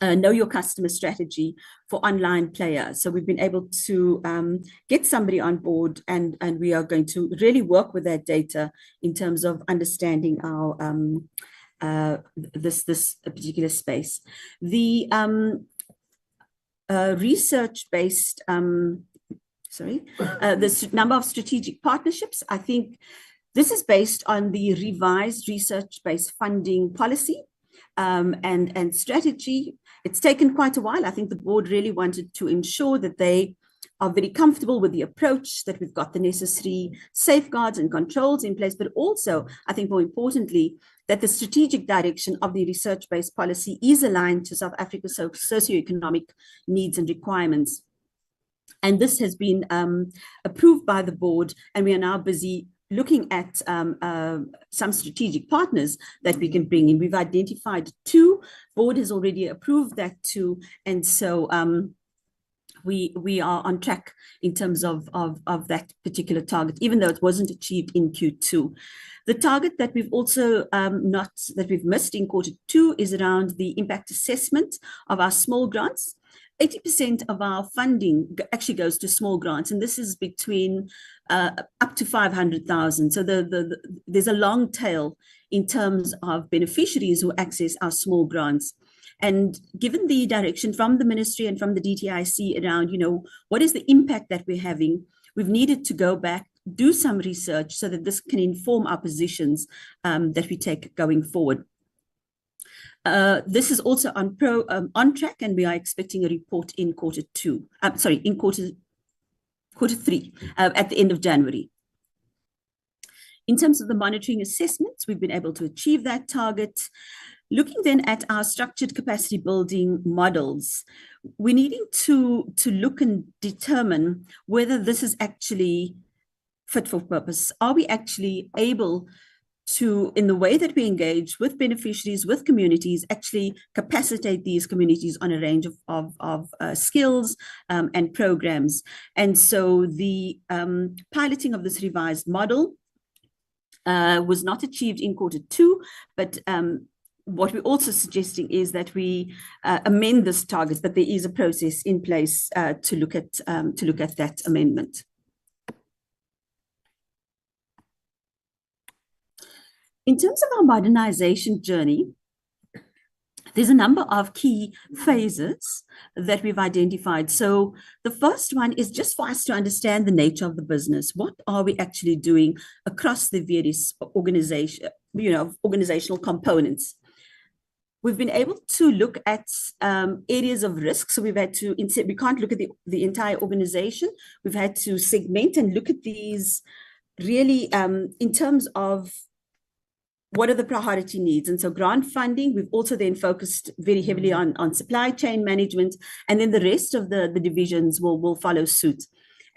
know your customer strategy for online players. So we've been able to get somebody on board, and we are going to really work with that data in terms of understanding our this particular space. The research-based, the number of strategic partnerships, I think this is based on the revised research-based funding policy and strategy. It's taken quite a while. I think the board really wanted to ensure that they are very comfortable with the approach, that we've got the necessary safeguards and controls in place, but also, I think more importantly, that the strategic direction of the research-based policy is aligned to South Africa's socioeconomic needs and requirements. And this has been approved by the board, and we are now busy looking at some strategic partners that we can bring in. We've identified 2. Board has already approved that 2. And so we are on track in terms of that particular target, even though it wasn't achieved in Q2. The target that we've also we've missed in Q2 is around the impact assessment of our small grants. 80% of our funding actually goes to small grants, and this is between up to 500,000. So there's a long tail in terms of beneficiaries who access our small grants. And given the direction from the ministry and from the DTIC around, what is the impact that we're having, we've needed to go back, do some research so that this can inform our positions that we take going forward. This is also on track, and we are expecting a report in Q3 at the end of January. In terms of the monitoring assessments, we've been able to achieve that target. Looking then at our structured capacity building models, we're needing to look and determine whether this is actually fit for purpose. Are we actually able to, in the way that we engage with beneficiaries, with communities, actually capacitate these communities on a range of skills and programs? And so the piloting of this revised model was not achieved in Q2, but what we're also suggesting is that we amend this target, that there is a process in place to look at that amendment. In terms of our modernization journey, there's a number of key phases that we've identified. So the first one is just for us to understand the nature of the business. What are we actually doing across the various organizational components? We've been able to look at areas of risk. So we've had to, we can't look at the entire organization. We've had to segment and look at these really in terms of what are the priority needs. And so grant funding, we've also then focused very heavily on supply chain management, and then the rest of the divisions will follow suit.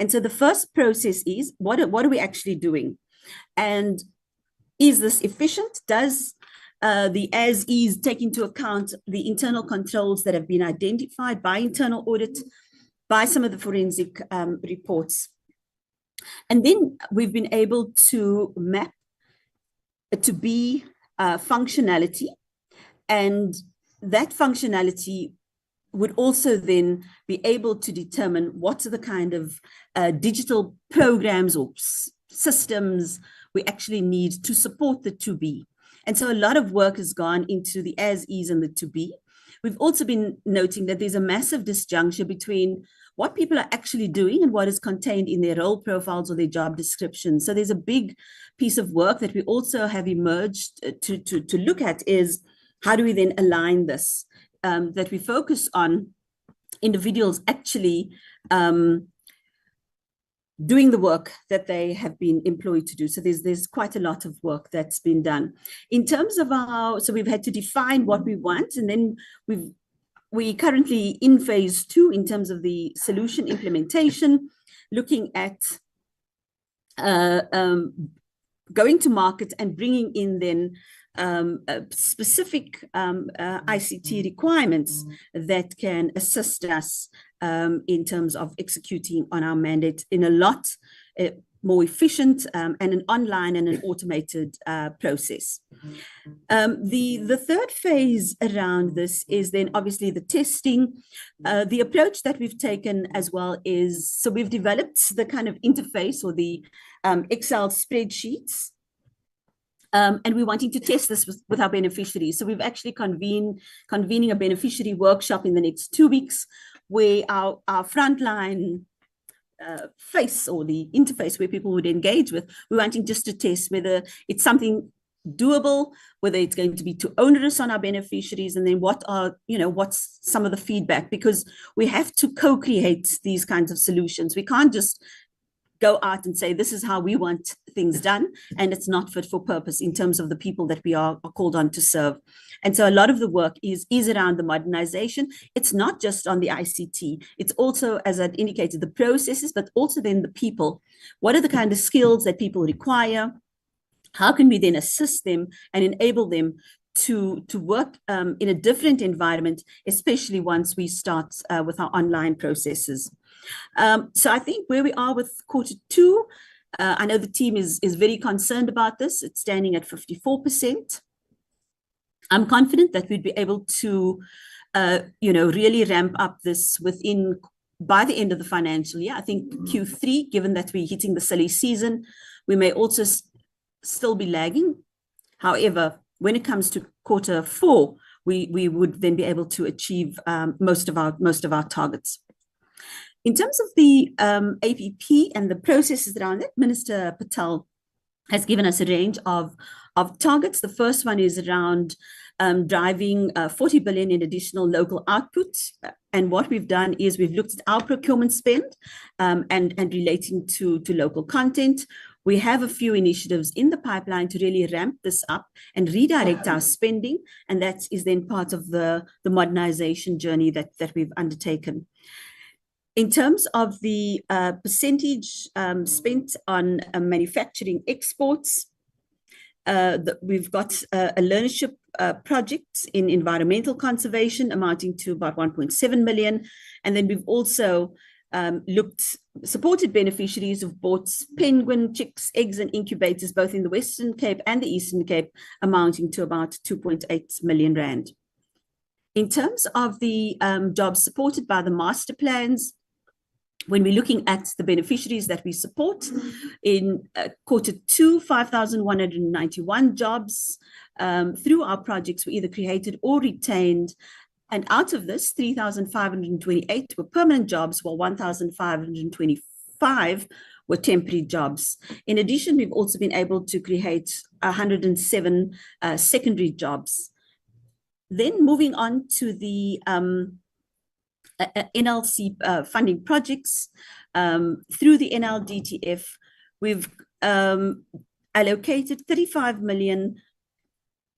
And so the first process is, what are we actually doing? And is this efficient? Does the as-is take into account the internal controls that have been identified by internal audit, by some of the forensic reports? And then we've been able to map to be functionality, and that functionality would also then be able to determine what are the kind of digital programs or systems we actually need to support the to-be. And so a lot of work has gone into the as-is and the to-be. We've also been noting that there's a massive disjuncture between what people are actually doing and what is contained in their role profiles or their job descriptions. So there's a big piece of work that we also have emerged to look at is, how do we then align this, that we focus on individuals actually doing the work that they have been employed to do. So there's quite a lot of work that's been done. In terms of so we've had to define what we want, and then we're currently in phase 2 in terms of the solution implementation, looking at going to market and bringing in then specific ICT requirements that can assist us in terms of executing on our mandate in a lot more efficient and an online and an automated process. The third phase around this is then obviously the testing. The approach that we've taken as well is, so we've developed the kind of interface or the Excel spreadsheets, and we're wanting to test this with our beneficiaries. So we've actually convening a beneficiary workshop in the next 2 weeks, where our frontline face or the interface where people would engage with, we're wanting just to test whether it's something doable, whether it's going to be too onerous on our beneficiaries, and then what's some of the feedback, because we have to co-create these kinds of solutions. We can't just go out and say, this is how we want things done, and it's not fit for purpose in terms of the people that we are called on to serve. And so a lot of the work is around the modernization. It's not just on the ICT. It's also, as I've indicated, the processes, but also then the people. What are the kind of skills that people require? How can we then assist them and enable them to work in a different environment, especially once we start with our online processes. So I think where we are with Q2, I know the team is very concerned about this. It's standing at 54%. I'm confident that we'd be able to, really ramp up this by the end of the financial year. I think Q3, given that we're hitting the silly season, we may also still be lagging. However, when it comes to Q4, we would then be able to achieve most of our targets. In terms of the APP and the processes around it, Minister Patel has given us a range of targets. The first one is around driving 40 billion in additional local output. And what we've done is we've looked at our procurement spend and relating to local content. We have a few initiatives in the pipeline to really ramp this up and redirect our spending. And that is then part of the modernization journey that we've undertaken. In terms of the percentage spent on manufacturing exports, we've got a learnership project in environmental conservation amounting to about 1.7 million. And then we've also supported beneficiaries who've bought penguin chicks, eggs and incubators, both in the Western Cape and the Eastern Cape, amounting to about 2.8 million rand. In terms of the jobs supported by the master plans, when we're looking at the beneficiaries that we support, in Q2, 5,191 jobs through our projects were either created or retained. And out of this, 3,528 were permanent jobs, while 1,525 were temporary jobs. In addition, we've also been able to create 107 secondary jobs. Then moving on to the NLC funding projects, through the NLDTF, we've allocated 35 million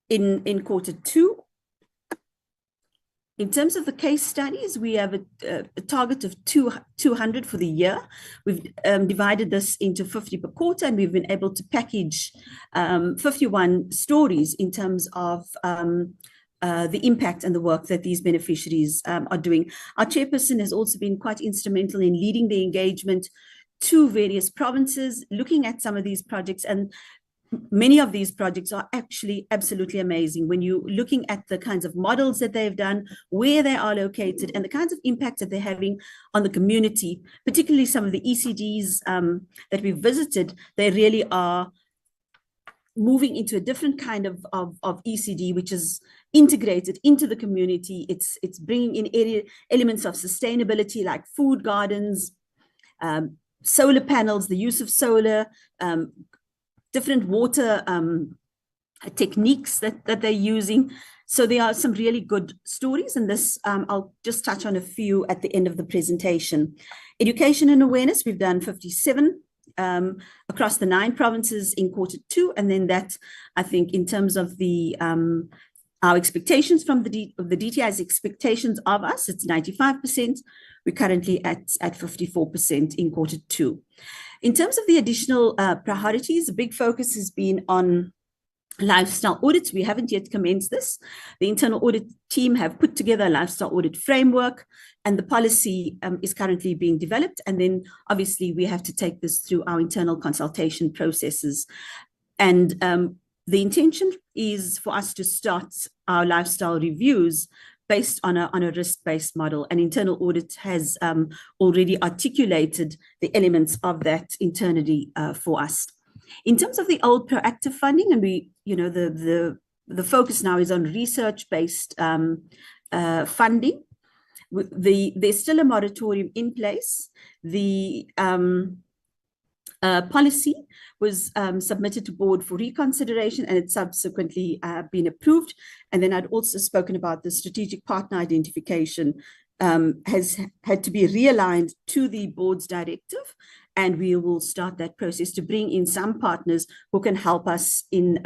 in Q2. In terms of the case studies, we have a target of 200 for the year. We've divided this into 50 per quarter, and we've been able to package 51 stories in terms of the impact and the work that these beneficiaries are doing. Our chairperson has also been quite instrumental in leading the engagement to various provinces, looking at some of these projects, and many of these projects are actually absolutely amazing. When you're looking at the kinds of models that they've done, where they are located, and the kinds of impact that they're having on the community, particularly some of the ECDs that we've visited, they really are moving into a different kind of ECD, which is integrated into the community. It's bringing in elements of sustainability like food gardens, solar panels, the use of solar, different water techniques that they're using. So there are some really good stories, and this I'll just touch on a few at the end of the presentation. Education and awareness, we've done 57 across the 9 provinces in Q2, and then that, I think, in terms of the our expectations from the DTI's expectations of us, it's 95%. We're currently at 54% in Q2. In terms of the additional priorities, the big focus has been on lifestyle audits. We haven't yet commenced this. The internal audit team have put together a lifestyle audit framework, and the policy is currently being developed. And then obviously we have to take this through our internal consultation processes. And the intention is for us to start our lifestyle reviews based on a risk-based model. An internal audit has already articulated the elements of that internally for us. In terms of the old proactive funding, and the focus now is on research-based funding. There's still a moratorium in place. The policy was submitted to board for reconsideration, and it's subsequently been approved. And then I'd also spoken about the strategic partner identification has had to be realigned to the board's directive, and we will start that process to bring in some partners who can help us in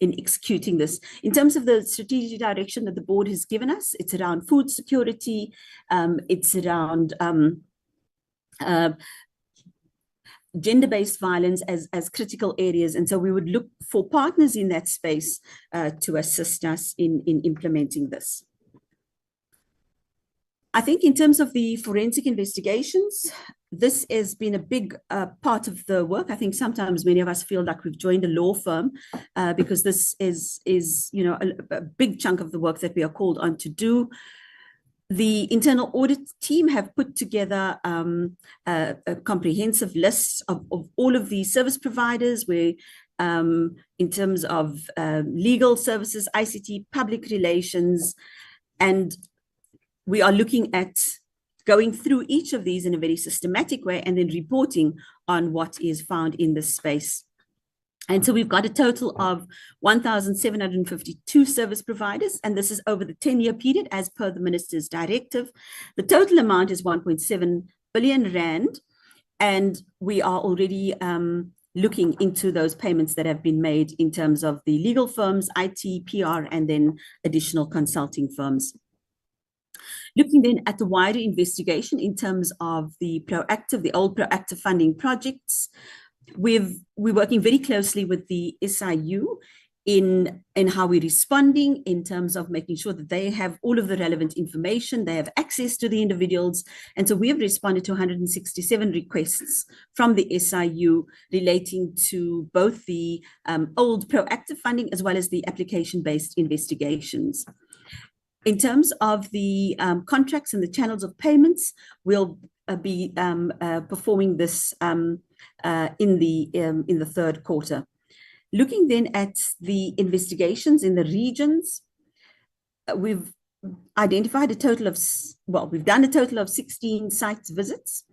executing this. In terms of the strategic direction that the board has given us, it's around food security, it's around gender-based violence as critical areas. And so we would look for partners in that space to assist us in implementing this. I think in terms of the forensic investigations, this has been a big part of the work. I think sometimes many of us feel like we've joined a law firm because this is you know, a big chunk of the work that we are called on to do. The internal audit team have put together a comprehensive list of all of the service providers where in terms of legal services, ICT, public relations, and we are looking at going through each of these in a very systematic way and then reporting on what is found in this space. And so we've got a total of 1,752 service providers, and this is over the 10-year period as per the Minister's directive. The total amount is 1.7 billion rand, and we are already looking into those payments that have been made in terms of the legal firms, IT, PR, and then additional consulting firms. Looking then at the wider investigation in terms of the old proactive funding projects, we're working very closely with the SIU in how we're responding in terms of making sure that they have all of the relevant information, they have access to the individuals. And so we have responded to 167 requests from the SIU relating to both the old proactive funding as well as the application-based investigations. In terms of the contracts and the channels of payments, we'll be performing this in the third quarter. Looking then at the investigations in the regions, we've identified a total of, we've done a total of 16 site visits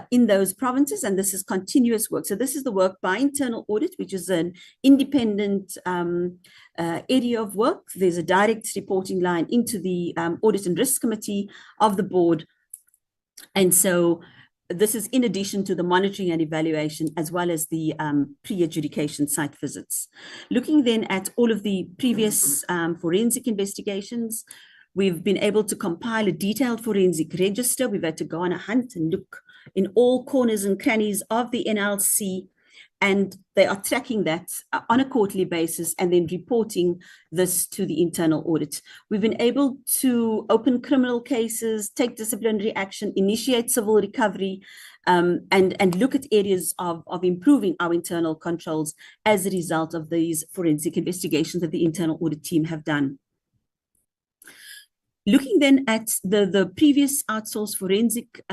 in those provinces, and this is continuous work. So this is the work by internal audit, which is an independent area of work. There's a direct reporting line into the Audit and Risk Committee of the board. And so this is in addition to the monitoring and evaluation, as well as the pre-adjudication site visits. Looking then at all of the previous forensic investigations, we've been able to compile a detailed forensic register. We've had to go on a hunt and look in all corners and crannies of the NLC, and they are tracking that on a quarterly basis and then reporting this to the internal audit. We've been able to open criminal cases, take disciplinary action, initiate civil recovery, and look at areas of improving our internal controls as a result of these forensic investigations that the internal audit team have done. Looking then at the previous outsourced forensic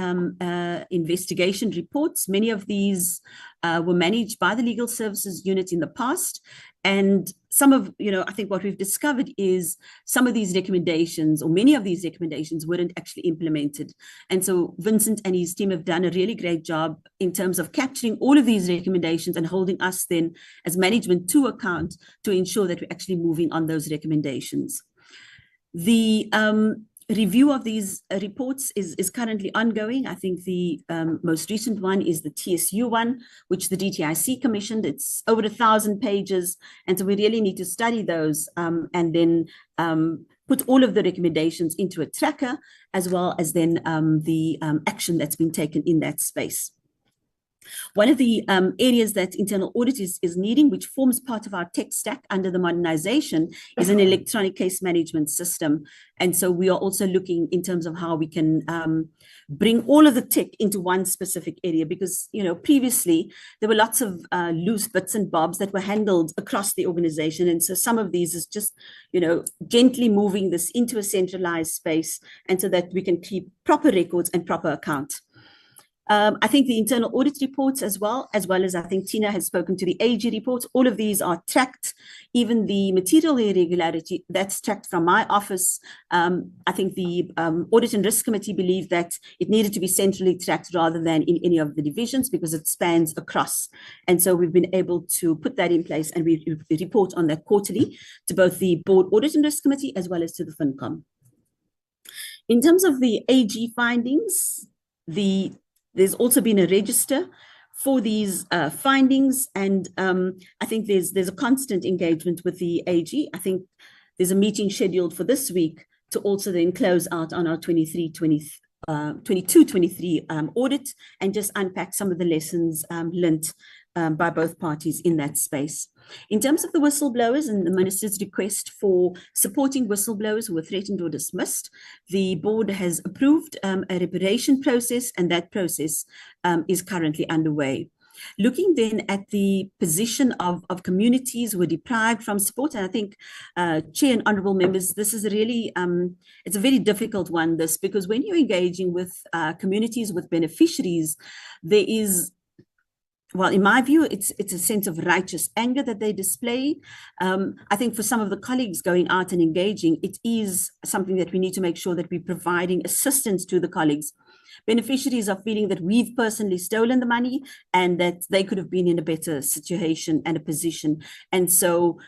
investigation reports, many of these were managed by the Legal Services Unit in the past. And some of, I think what we've discovered is some of these recommendations, or many of these recommendations, weren't actually implemented. And so Vincent and his team have done a really great job in terms of capturing all of these recommendations and holding us then as management to account to ensure that we're actually moving on those recommendations. The review of these reports is currently ongoing. I think the most recent one is the TSU one, which the DTIC commissioned. It's over 1,000 pages. And so we really need to study those and then put all of the recommendations into a tracker, as well as then the action that's been taken in that space. One of the areas that internal audit is needing, which forms part of our tech stack under the modernization, is an electronic case management system. And so we are also looking in terms of how we can bring all of the tech into one specific area, because, previously there were lots of loose bits and bobs that were handled across the organization. And so some of these is just, gently moving this into a centralized space, and so that we can keep proper records and proper account. I think the internal audit reports as well as I think Tina has spoken to the AG reports, all of these are tracked. Even the material irregularity, that's tracked from my office. I think the Audit and Risk Committee believed that it needed to be centrally tracked rather than in any of the divisions, because it spans across. And so we've been able to put that in place, and we report on that quarterly to both the Board Audit and Risk Committee as well as to the FinCom. In terms of the AG findings, there's also been a register for these findings, and I think there's a constant engagement with the AG. I think there's a meeting scheduled for this week to also then close out on our 23-24 22-23 audit, and just unpack some of the lessons learnt by both parties in that space. In terms of the whistleblowers and the Minister's request for supporting whistleblowers who were threatened or dismissed, the board has approved a reparation process, and that process is currently underway. Looking then at the position of communities who were deprived from support, and I think, Chair and honourable members, this is really, it's a very difficult one, this, because when you're engaging with communities, with beneficiaries, there is, well, in my view, it's a sense of righteous anger that they display. I think for some of the colleagues going out and engaging, it is something that we need to make sure that we're providing assistance to the colleagues. Beneficiaries are feeling that we've personally stolen the money and that they could have been in a better situation and a position. And so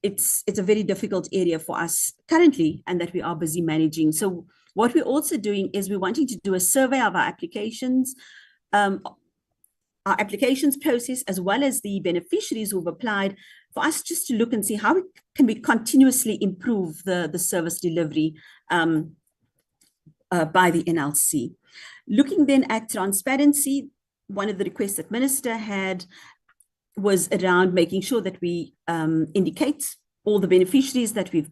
it's a very difficult area for us currently, and that we are busy managing. So what we're also doing is we're wanting to do a survey of our applications process, as well as the beneficiaries who've applied, for us just to look and see how can we continuously improve the service delivery by the NLC. Looking then at transparency, one of the requests that Minister had was around making sure that we indicate all the beneficiaries that we've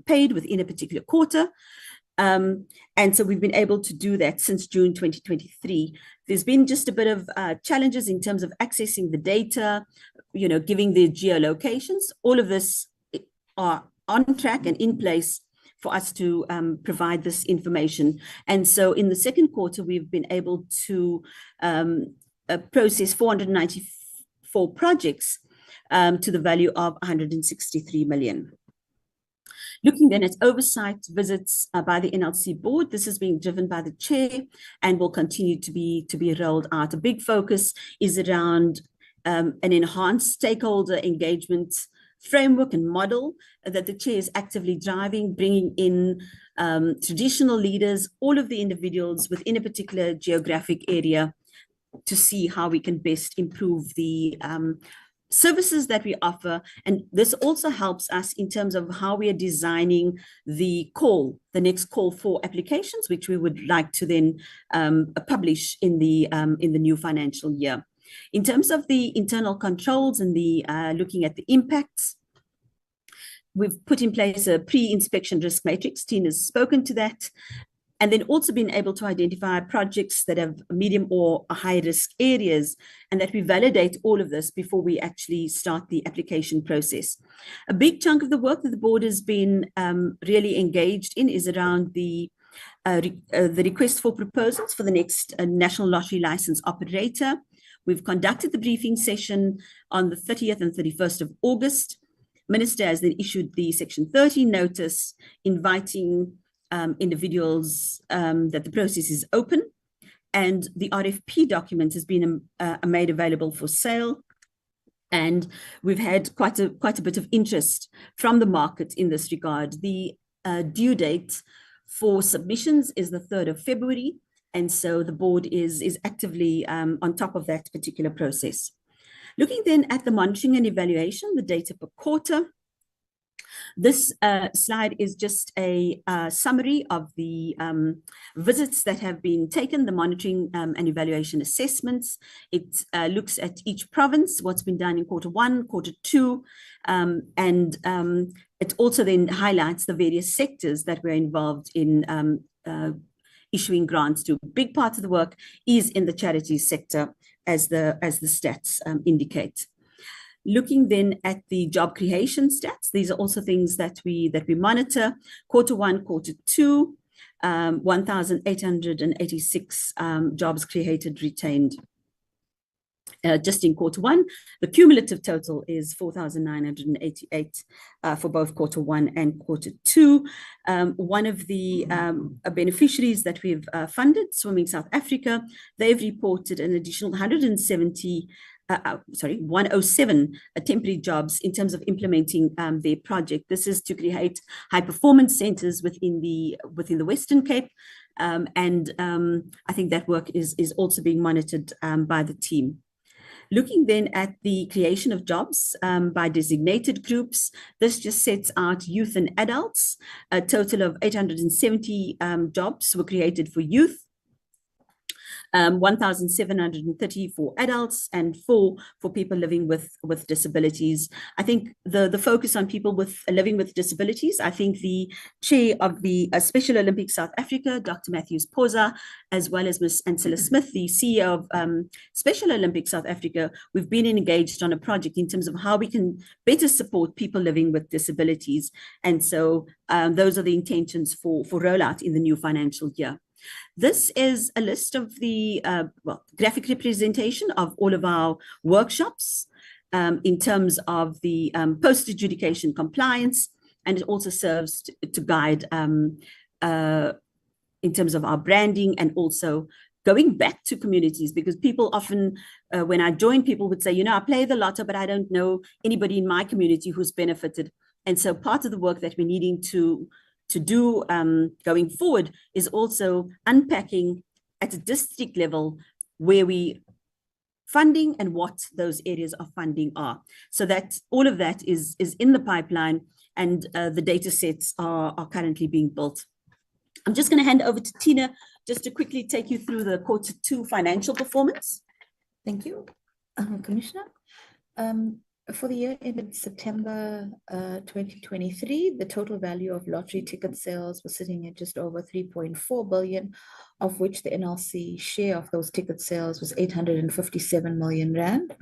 paid within a particular quarter. And so we've been able to do that since June 2023. There's been just a bit of challenges in terms of accessing the data, giving the geolocations. All of this are on track and in place for us to provide this information. And so in the second quarter, we've been able to process 494 projects to the value of 163 million. Looking then at oversight visits by the NLC board, this is being driven by the chair and will continue to be rolled out. A big focus is around an enhanced stakeholder engagement framework and model that the chair is actively driving, bringing in traditional leaders, all of the individuals within a particular geographic area, to see how we can best improve the services that we offer. And this also helps us in terms of how we are designing the next call for applications, which we would like to then publish in the new financial year. In terms of the internal controls and the looking at the impacts, we've put in place a pre-inspection risk matrix. Tina's spoken to that. And then also been able to identify projects that have medium or high risk areas, and that we validate all of this before we actually start the application process. A big chunk of the work that the board has been really engaged in is around the request for proposals for the next National Lottery License operator. We've conducted the briefing session on the 30th and 31st of August. Minister has then issued the Section 30 notice inviting individuals that the process is open, and the RFP document has been made available for sale. And we've had quite a bit of interest from the market in this regard. The due date for submissions is the 3rd of February. And so the board is actively on top of that particular process. Looking then at the monitoring and evaluation, the data per quarter. This slide is just a summary of the visits that have been taken, the monitoring and evaluation assessments. It looks at each province, what's been done in Q1, Q2, and it also then highlights the various sectors that were involved in issuing grants to. A big part of the work is in the charities sector, as the stats indicate. Looking then at the job creation stats, these are also things that we monitor. Q1, Q2, 1,886 jobs created, retained. Just in Q1, the cumulative total is 4,988 for both Q1 and Q2. One of the beneficiaries that we've funded, Swimming South Africa, they've reported an additional 107 temporary jobs in terms of implementing their project. This is to create high performance centers within the Western Cape. I think that work is also being monitored by the team. Looking then at the creation of jobs by designated groups, this just sets out youth and adults. A total of 870 jobs were created for youth, 1,730 for adults, and 4 for people living with disabilities. I think the focus on people living with disabilities, I think the chair of the Special Olympics South Africa, Dr. Matthews Poza, as well as Ms. Ancilla Smith, the CEO of Special Olympics South Africa, we've been engaged on a project in terms of how we can better support people living with disabilities. And so those are the intentions for rollout in the new financial year. This is a list of the graphic representation of all of our workshops in terms of the post-adjudication compliance, and it also serves to guide in terms of our branding and also going back to communities, because people often, when I join, people would say, you know, I play the lotto, but I don't know anybody in my community who's benefited. And so part of the work that we're needing to do going forward is also unpacking at a district level where we funding and what those areas of funding are. So that all of that is in the pipeline, and the data sets are currently being built. I'm just going to hand over to Tina just to quickly take you through the Q2 financial performance. Thank you, Commissioner. For the year ended September 2023, the total value of lottery ticket sales was sitting at just over 3.4 billion, of which the NLC share of those ticket sales was 857 million rand.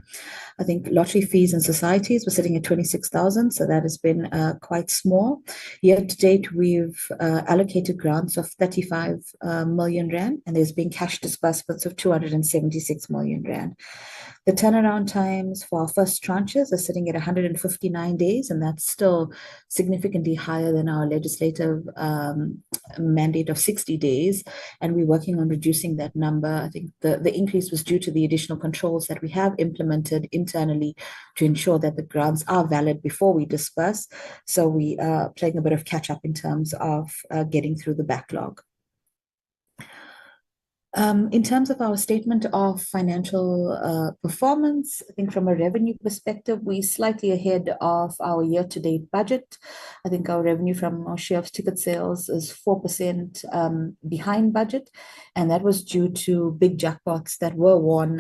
I think lottery fees and societies were sitting at 26,000, so that has been quite small. Year to date, we've allocated grants of 35 million rand, and there's been cash disbursements of 276 million rand. The turnaround times for our first tranches are sitting at 159 days, and that's still significantly higher than our legislative mandate of 60 days. And we're working on reducing that number. I think the increase was due to the additional controls that we have implemented internally to ensure that the grants are valid before we disperse. So we are playing a bit of catch up in terms of getting through the backlog. In terms of our statement of financial performance, I think from a revenue perspective, we're slightly ahead of our year-to-date budget. I think our revenue from our share of ticket sales is 4% behind budget, and that was due to big jackpots that were won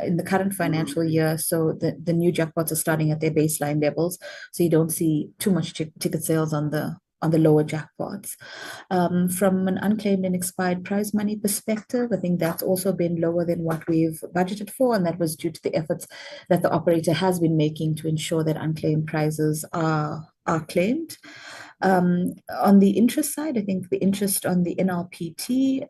in the current financial year. So the new jackpots are starting at their baseline levels, so you don't see too much ticket sales on the lower jackpots. From an unclaimed and expired prize money perspective, I think that's also been lower than what we've budgeted for, and that was due to the efforts that the operator has been making to ensure that unclaimed prizes are claimed. On the interest side, I think the interest on the NLPT,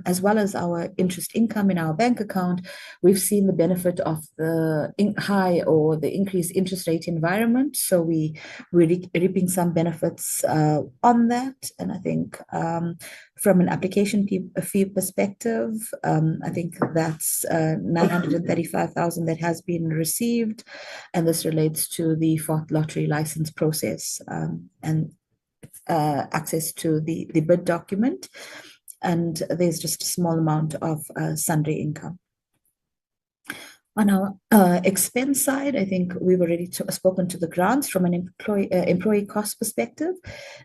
as well as our interest income in our bank account, we've seen the benefit of the high or the increased interest rate environment. So we're reaping some benefits on that. And I think from an application fee perspective, I think that's 935,000 that has been received. And this relates to the fourth lottery license process and access to the bid document, and there's just a small amount of sundry income. On our expense side, I think we've already spoken to the grants. From an employee cost perspective,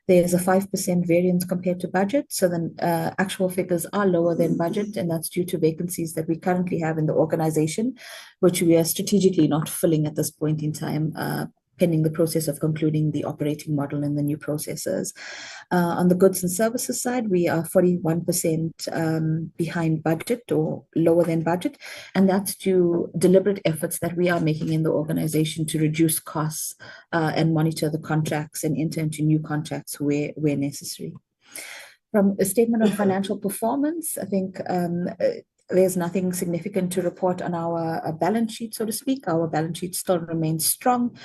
there's a 5% variance compared to budget. So then actual figures are lower than budget, and that's due to vacancies that we currently have in the organization, which we are strategically not filling at this point in time, pending the process of concluding the operating model and the new processes. On the goods and services side, we are 41% behind budget or lower than budget, and that's due deliberate efforts that we are making in the organization to reduce costs and monitor the contracts and enter into new contracts where necessary. From a statement of financial performance, I think there's nothing significant to report on our balance sheet, so to speak. Our balance sheet still remains strong.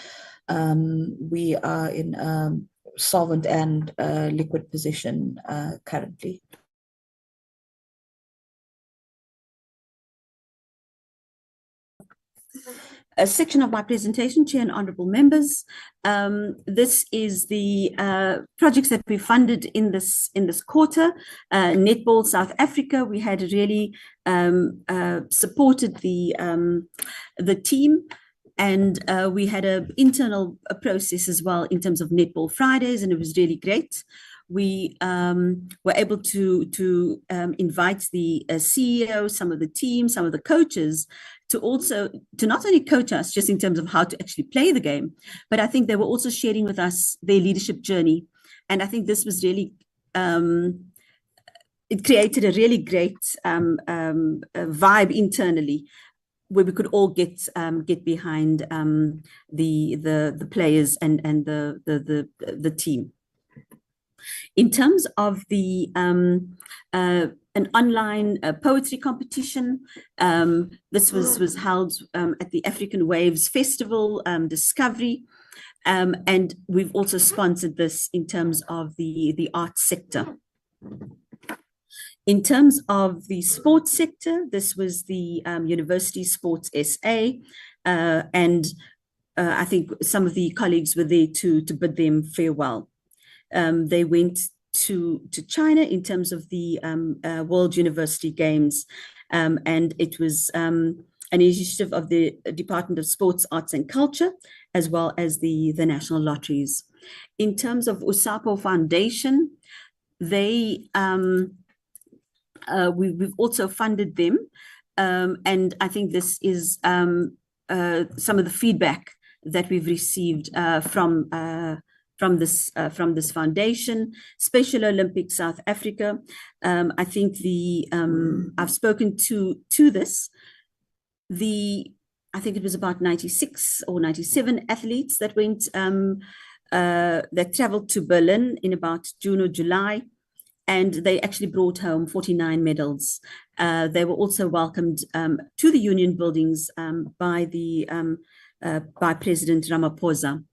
We are in a solvent and liquid position currently. A section of my presentation, Chair and honourable members. This is the projects that we funded in this quarter. Netball South Africa, we had really supported the team, and we had an internal process as well in terms of Netball Fridays, and it was really great. We were able to invite the CEO, some of the team, some of the coaches to not only coach us just in terms of how to actually play the game, but I think they were also sharing with us their leadership journey. And I think this was really, it created a really great vibe internally, where we could all get behind the players and the team. In terms of the an online poetry competition, this was held at the African Waves Festival Discovery, and we've also sponsored this in terms of the arts sector. In terms of the sports sector, this was the University Sports SA, and I think some of the colleagues were there to bid them farewell. They went to China in terms of the World University Games, and it was an initiative of the Department of Sports, Arts and Culture, as well as the National Lotteries. In terms of USAPO Foundation, they we've also funded them, and I think this is some of the feedback that we've received from this foundation. Special Olympics South Africa, I think I've spoken to this. I think it was about 96 or 97 athletes that went that traveled to Berlin in about June or July, and they actually brought home 49 medals. They were also welcomed to the union buildings by President Ramaphosa.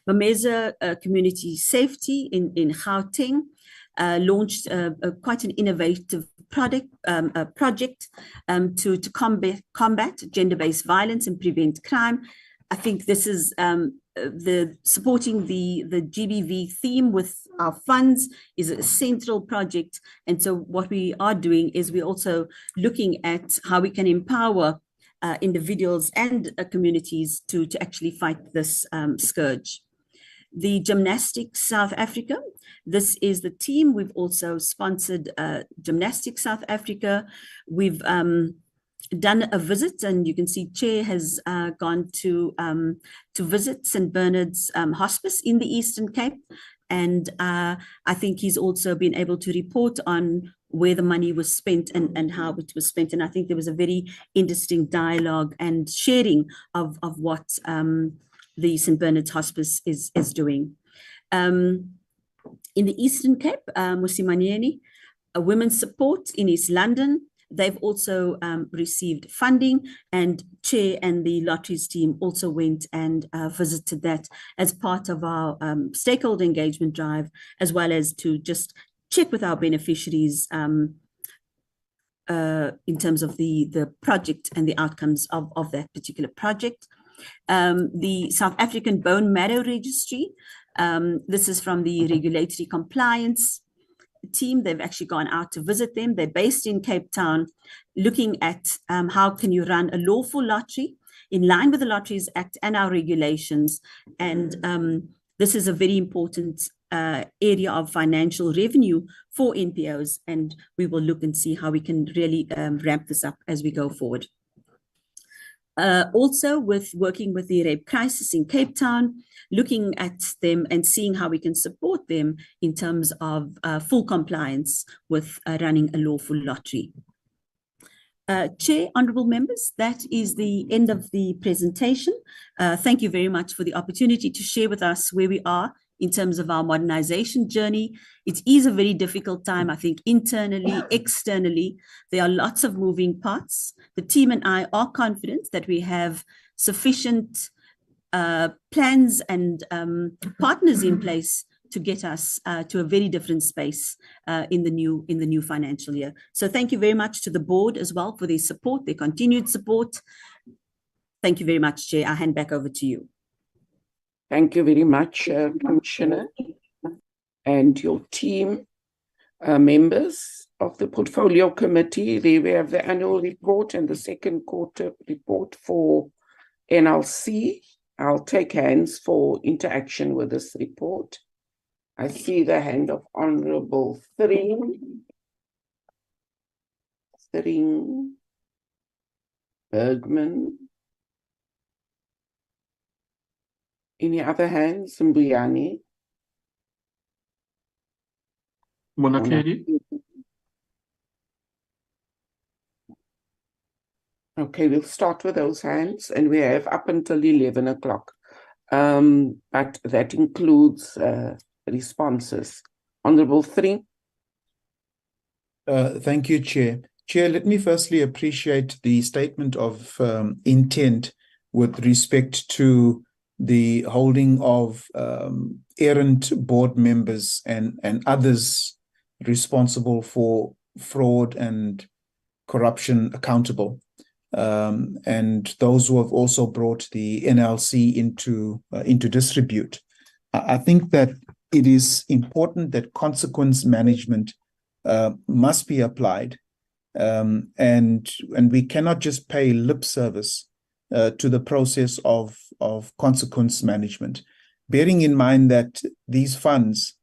Mameza Community Safety in Gauteng launched quite an innovative project to combat gender-based violence and prevent crime. I think this is supporting the GBV theme with our funds is a central project. And so what we are doing is we're also looking at how we can empower individuals and communities to actually fight this scourge. The Gymnastics South Africa, this is the team. We've also sponsored Gymnastics South Africa. We've done a visit, and you can see Chair has gone to visit St. Bernard's Hospice in the Eastern Cape, and I think he's also been able to report on where the money was spent and how it was spent. And I think there was a very interesting dialogue and sharing of what the St. Bernard's Hospice is doing. In the Eastern Cape, Musimanyeni, Women's Support in East London, they've also received funding, and Chair and the lotteries team also went and visited that as part of our stakeholder engagement drive, as well as to just check with our beneficiaries in terms of the project and the outcomes of that particular project. The South African Bone Marrow Registry, this is from the regulatory compliance team. They've actually gone out to visit them. They're based in Cape Town, looking at how can you run a lawful lottery in line with the Lotteries Act and our regulations. And this is a very important area of financial revenue for NPOs, and we will look and see how we can really ramp this up as we go forward. Also working with the rape crisis in Cape Town, looking at them and seeing how we can support them in terms of full compliance with running a lawful lottery. Chair, honourable members, that is the end of the presentation. Thank you very much for the opportunity to share with us where we are in terms of our modernization journey. It is a very difficult time, I think, internally, externally. There are lots of moving parts. The team and I are confident that we have sufficient plans and partners in place to get us to a very different space in the new financial year. So thank you very much to the board as well for their support, their continued support. Thank you very much, Chair. I hand back over to you. Thank you very much, Commissioner, and your team, members of the Portfolio Committee. There we have the annual report and the second quarter report for NLC. I'll take hands for interaction with this report. I see the hand of Honourable Thring Bergman. Any other hands? Mbuyani? Monakedi. Okay, we'll start with those hands, and we have up until 11 o'clock. But that includes responses. Honourable Thring. Thank you, Chair. Chair, let me firstly appreciate the statement of intent with respect to the holding of errant board members and others responsible for fraud and corruption accountable, and those who have also brought the NLC into disrepute. I think that it is important that consequence management must be applied, and we cannot just pay lip service to the process of consequence management, bearing in mind that these funds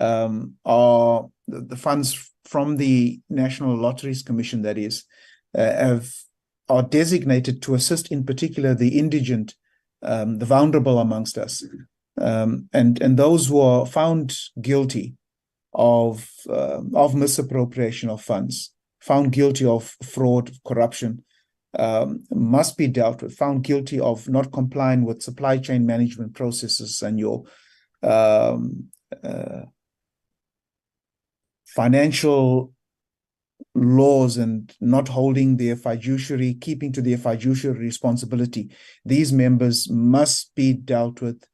are the funds from the National Lotteries Commission, that is, are designated to assist in particular the indigent, the vulnerable amongst us, and those who are found guilty of misappropriation of funds, found guilty of fraud, corruption, must be dealt with, found guilty of not complying with supply chain management processes and your financial laws and not holding their fiduciary, keeping to their fiduciary responsibility. These members must be dealt with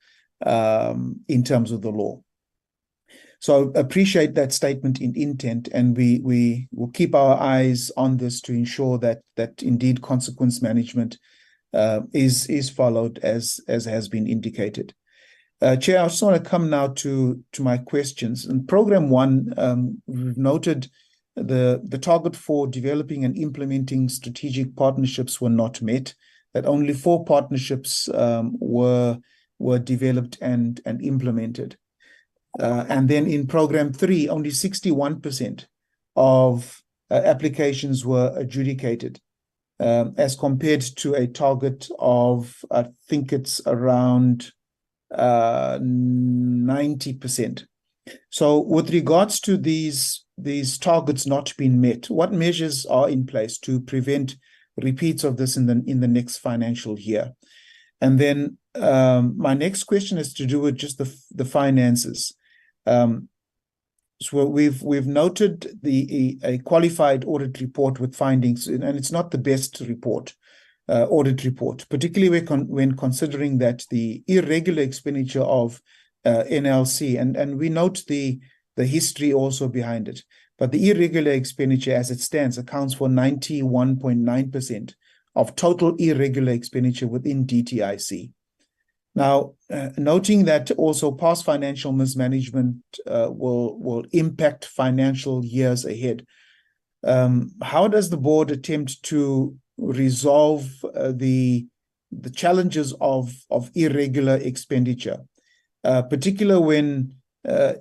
in terms of the law. So appreciate that statement in intent, and we will keep our eyes on this to ensure that indeed consequence management is followed as has been indicated. Chair, I just want to come now to my questions. In Program 1, we've noted the target for developing and implementing strategic partnerships were not met, that only 4 partnerships were developed and implemented. And then in Program 3, only 61% of applications were adjudicated, as compared to a target of, I think it's around 90%. So with regards to these targets not being met, what measures are in place to prevent repeats of this in the next financial year? And then my next question is to do with just the finances. So we've noted a qualified audit report with findings, and it's not the best audit report, particularly when considering that the irregular expenditure of NLC, and we note the history also behind it, but the irregular expenditure as it stands accounts for 91.9% of total irregular expenditure within DTIC. Now, noting that also past financial mismanagement will impact financial years ahead, how does the board attempt to resolve the challenges of irregular expenditure, particularly when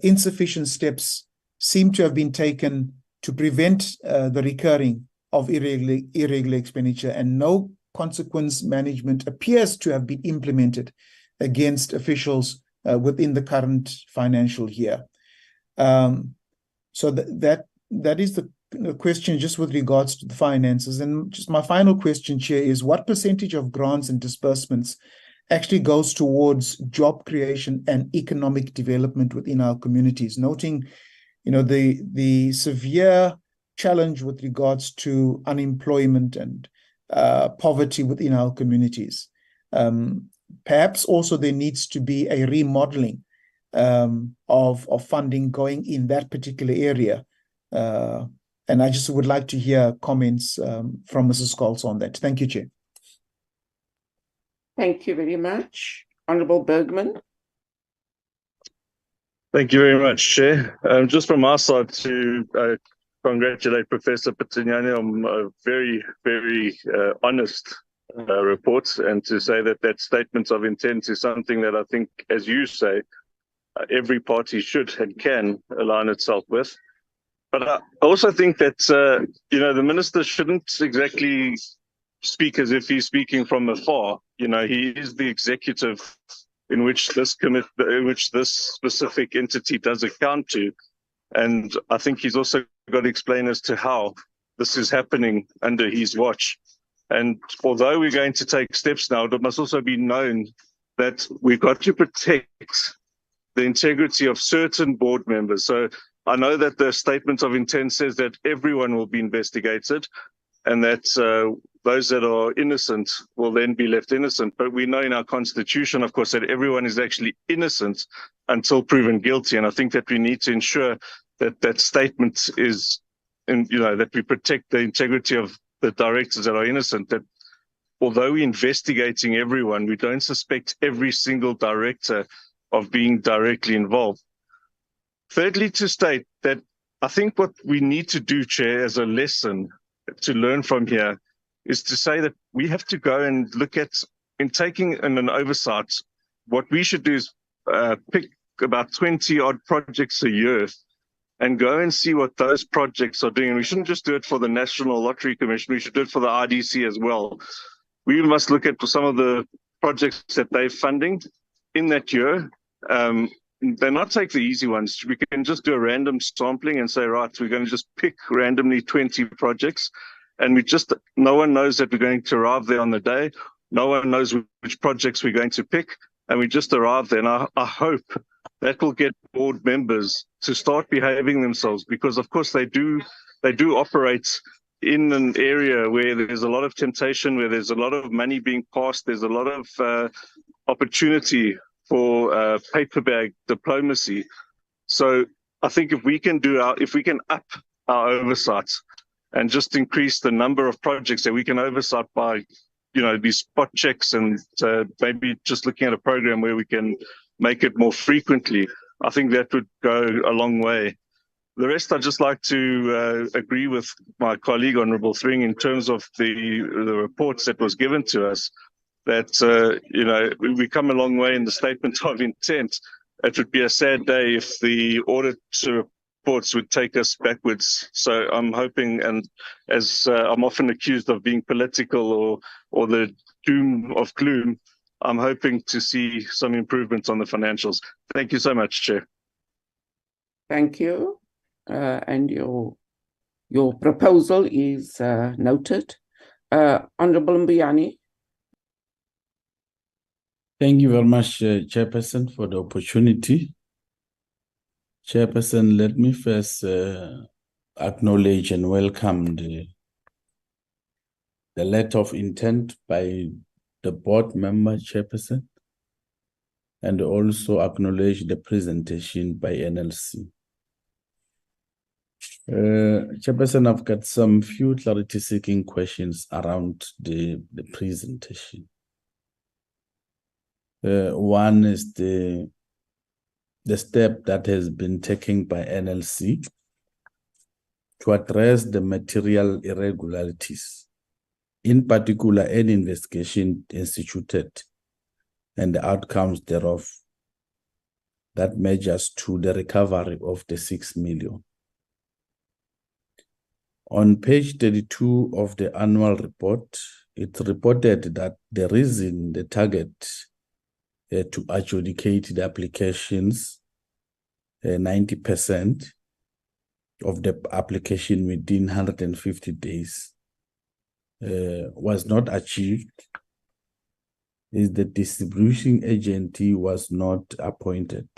insufficient steps seem to have been taken to prevent the recurring of irregular expenditure, and no consequence management appears to have been implemented against officials within the current financial year? So that is the question just with regards to the finances. And just my final question, Chair, is what percentage of grants and disbursements actually goes towards job creation and economic development within our communities, noting, the severe challenge with regards to unemployment and poverty within our communities. Perhaps also there needs to be a remodeling of funding going in that particular area. And I just would like to hear comments from Mrs. Scholz on that. Thank you, Chair. Thank you very much. Honourable Bergman. Thank you very much, Chair. Just from our side to congratulate Professor Patignani on a very, very honest report, and to say that that statement of intent is something that I think, as you say, every party should and can align itself with. But I also think that, the minister shouldn't exactly speak as if he's speaking from afar. He is the executive in which this specific entity does account to. And I think he's also got to explain as to how this is happening under his watch. And although we're going to take steps now, it must also be known that we've got to protect the integrity of certain board members. So I know that the statement of intent says that everyone will be investigated, and that those that are innocent will then be left innocent. But we know in our constitution, of course, that everyone is actually innocent until proven guilty. And I think that we need to ensure that that statement is, that we protect the integrity of the directors that are innocent, that although we're investigating everyone, we don't suspect every single director of being directly involved. Thirdly, to state that I think what we need to do, Chair, as a lesson to learn from here, is to say that we have to go and look at, in taking an oversight, what we should do is pick about 20 odd projects a year and go and see what those projects are doing. And we shouldn't just do it for the National Lottery Commission, we should do it for the IDC as well. We must look at some of the projects that they're funding in that year. They're not take the easy ones. We can just do a random sampling and say, right, we're going to just pick randomly 20 projects. And no one knows that we're going to arrive there on the day. No one knows which projects we're going to pick. And we just arrive there. And I hope that will get board members to start behaving themselves, because of course they do operate in an area where there's a lot of temptation, where there's a lot of money being passed, there's a lot of opportunity for paper bag diplomacy. So I think if we can up our oversight and just increase the number of projects that we can oversight by, these spot checks, and maybe just looking at a program where we can make it more frequently, I think that would go a long way. The rest, I'd just like to agree with my colleague, Honourable Thring, in terms of the reports that was given to us, that, we come a long way in the statement of intent. It would be a sad day if the audit reports would take us backwards. So I'm hoping, and as I'm often accused of being political or the doom of gloom, I'm hoping to see some improvements on the financials. Thank you so much, Chair. Thank you. And your proposal is noted. Honourable Mbuyane. Thank you very much, Chairperson, for the opportunity. Chairperson, let me first acknowledge and welcome the letter of intent by the board member, Chairperson, and also acknowledge the presentation by NLC. Chairperson, I've got some few clarity-seeking questions around the presentation. One is the step that has been taken by NLC to address the material irregularities, in particular an investigation instituted and the outcomes thereof that measures to the recovery of the 6 million. On page 32 of the annual report, it reported that the reason the target to adjudicate the applications, 90% of the application within 150 days was not achieved, is the distribution agency was not appointed.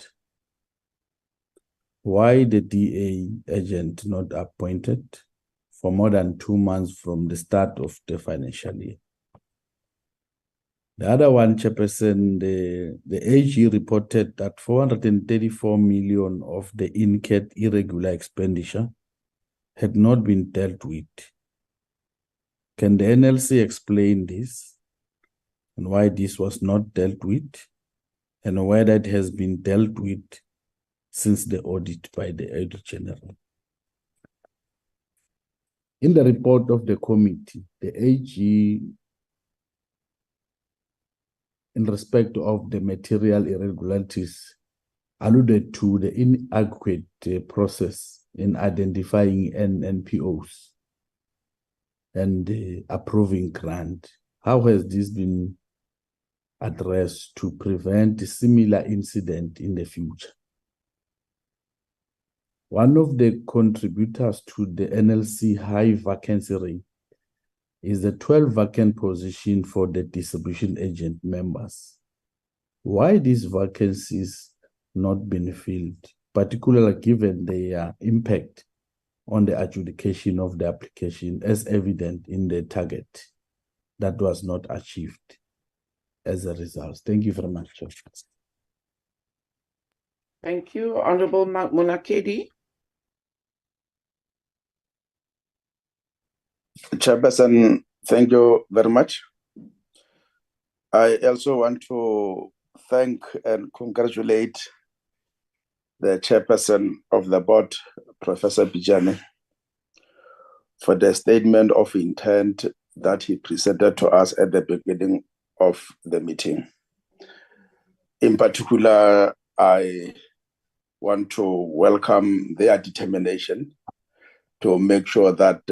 Why the DA agent not appointed for more than 2 months from the start of the financial year? The other one, Chairperson, the AG reported that 434 million of the incurred irregular expenditure had not been dealt with. Can the NLC explain this and why this was not dealt with and whether it has been dealt with since the audit by the Auditor General? In the report of the committee, the AG, in respect of the material irregularities, alluded to the inadequate process in identifying NPOs and approving grant. How has this been addressed to prevent a similar incident in the future? One of the contributors to the NLC high vacancy rate is the 12 vacant position for the distribution agent members. Why these vacancies not been filled, particularly given their impact on the adjudication of the application as evident in the target that was not achieved as a result? Thank you very much. Thank you. Honorable Munakedi. Chairperson, thank you very much. I also want to thank and congratulate the chairperson of the board, Professor Bijane, for the statement of intent that he presented to us at the beginning of the meeting. In particular, I want to welcome their determination to make sure that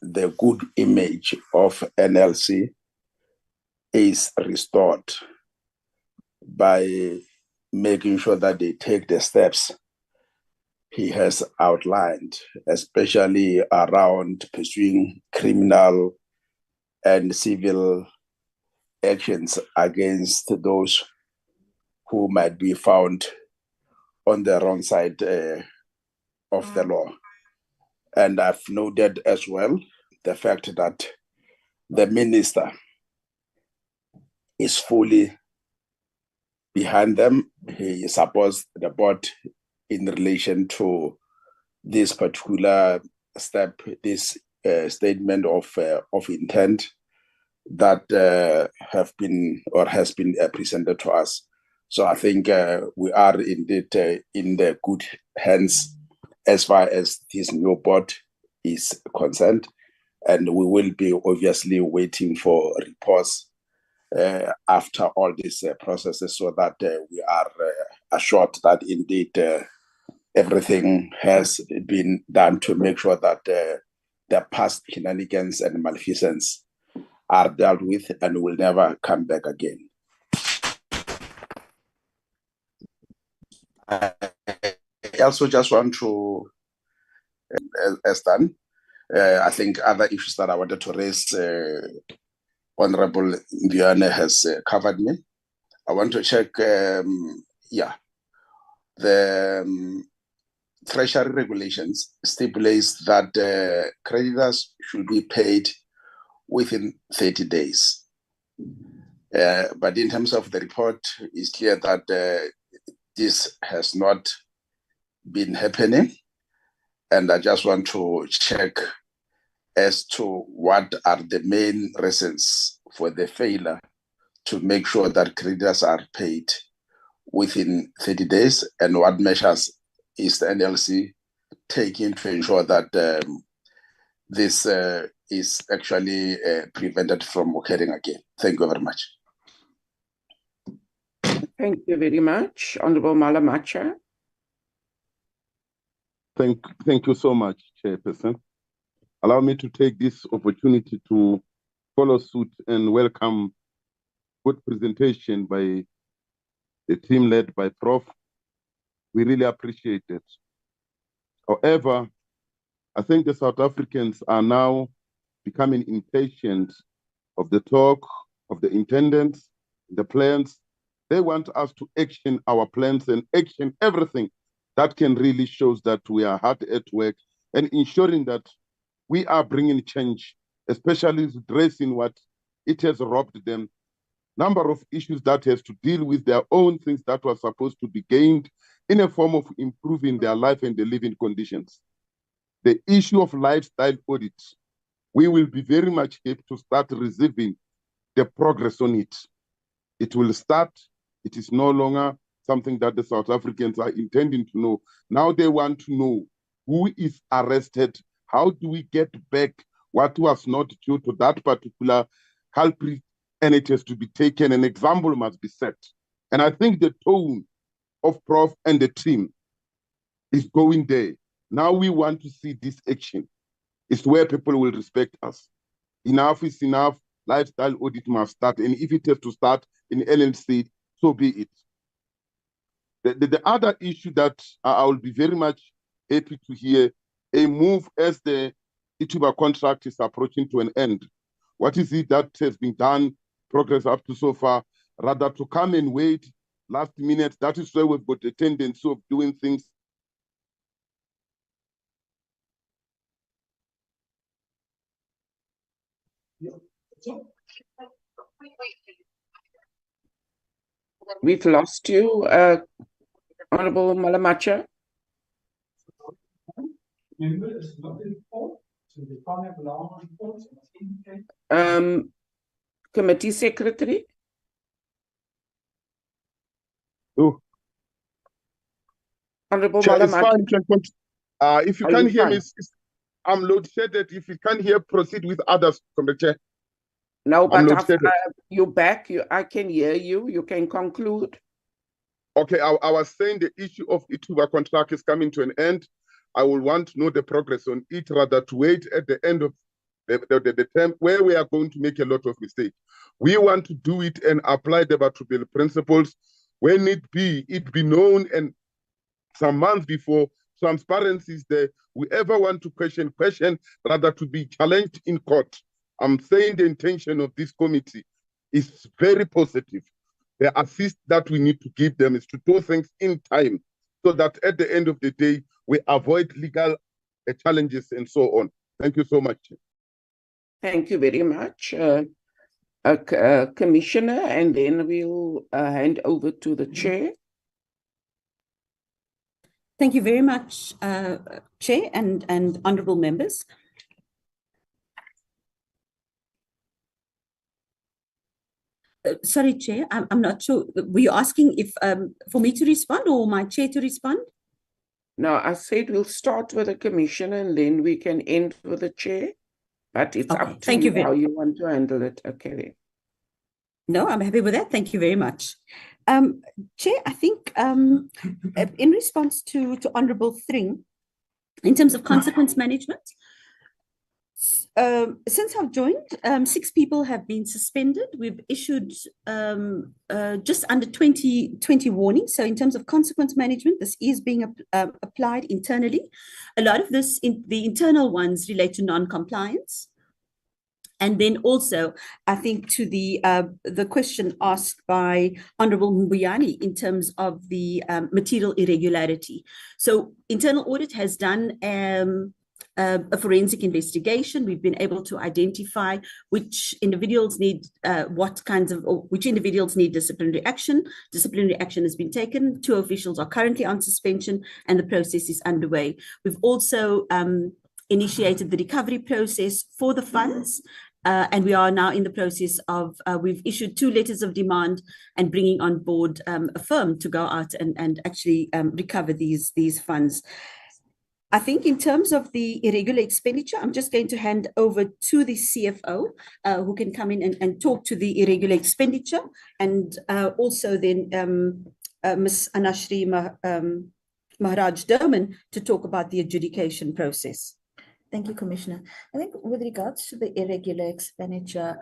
the good image of NLC is restored by making sure that they take the steps he has outlined, especially around pursuing criminal and civil actions against those who might be found on the wrong side of the law. And I've noted as well the fact that the minister is fully behind them. He supports the board in relation to this particular step, this statement of intent that have been or has been presented to us. So I think we are indeed in the good hands as far as this new board is concerned. And we will be obviously waiting for reports after all these processes so that we are assured that indeed everything has been done to make sure that the past shenanigans and malfeasance are dealt with and will never come back again. I also just want to, as done, I think other issues that I wanted to raise, Honorable Mbiane has covered me. I want to check, the Treasury regulations stipulates that creditors should be paid within 30 days. But in terms of the report, it's clear that this has not been happening. And I just want to check as to what are the main reasons for the failure to make sure that creditors are paid within 30 days, and what measures is the NLC taking to ensure that this is actually prevented from occurring again. Thank you very much. Thank you very much. Honorable Malamacha. Thank you so much, Chairperson. Allow me to take this opportunity to follow suit and welcome good presentation by the team led by Prof. We really appreciate it. However, I think the South Africans are now becoming impatient of the talk, of the intendants, the plans. They want us to action our plans and action everything that can really show that we are hard at work and ensuring that we are bringing change, especially addressing what it has robbed them number of issues that has to deal with their own things that were supposed to be gained in a form of improving their life and their living conditions. The issue of lifestyle audits, we will be very much happy to start receiving the progress on it. It will start. It is no longer something that the South Africans are intending to know. Now they want to know who is arrested, how do we get back what was not due to that particular culprit, and it has to be taken, an example must be set. And I think the tone of Prof and the team is going there. Now we want to see this action. It's where people will respect us. Enough is enough. Lifestyle audit must start. And if it has to start in LNC, so be it. The other issue that I will be very much happy to hear, a move as the Ituba contract is approaching to an end. What is it that has been done, progress up to so far, rather to come and wait last minute? That is where we've got a tendency of doing things. We've lost you, Honorable Malamacha. Committee Secretary. Oh. Honorable Chair, it's Malamacha. fine. If you Are can't you hear me, fine? I'm load shedded. If you can't hear, proceed with others, Chair. No, but load-shedded. you're back. I can hear you. You can conclude. Okay, I was saying the issue of Ituba contract is coming to an end. I will want to know the progress on it rather to wait at the end of the term where we are going to make a lot of mistakes. We want to do it and apply the Batubel principles. When it be known, and some months before, transparency is there. Whoever want to question, rather to be challenged in court. I'm saying the intention of this committee is very positive. The assist that we need to give them is to do things in time so that at the end of the day, we avoid legal challenges and so on. Thank you so much. Thank you very much, Commissioner, and then we'll hand over to the Chair. Thank you very much, Chair and honourable members. Sorry, Chair, I'm not sure. Were you asking if for me to respond or my Chair to respond? No, I said we'll start with the Commissioner and then we can end with the Chair. But it's up to you how you want to handle it. Okay, then. No, I'm happy with that. Thank you very much. Chair, I think in response to Honourable Thring, in terms of consequence management, since I've joined, 6 people have been suspended. We've issued just under 20 warnings. So in terms of consequence management, this is being applied internally. A lot of this, the internal ones relate to non-compliance. And then also, I think to the question asked by Honourable Mbuyani in terms of the material irregularity. So internal audit has done a forensic investigation. We've been able to identify which individuals need which individuals need disciplinary action. Disciplinary action has been taken. 2 officials are currently on suspension, and the process is underway. We've also initiated the recovery process for the funds, and we are now in the process of, we've issued 2 letters of demand and bringing on board a firm to go out and actually recover these funds. I think in terms of the irregular expenditure, I'm just going to hand over to the CFO, who can come in and talk to the irregular expenditure, and also then Ms. Anashri Maharaj Derman to talk about the adjudication process. Thank you, Commissioner. I think with regards to the irregular expenditure,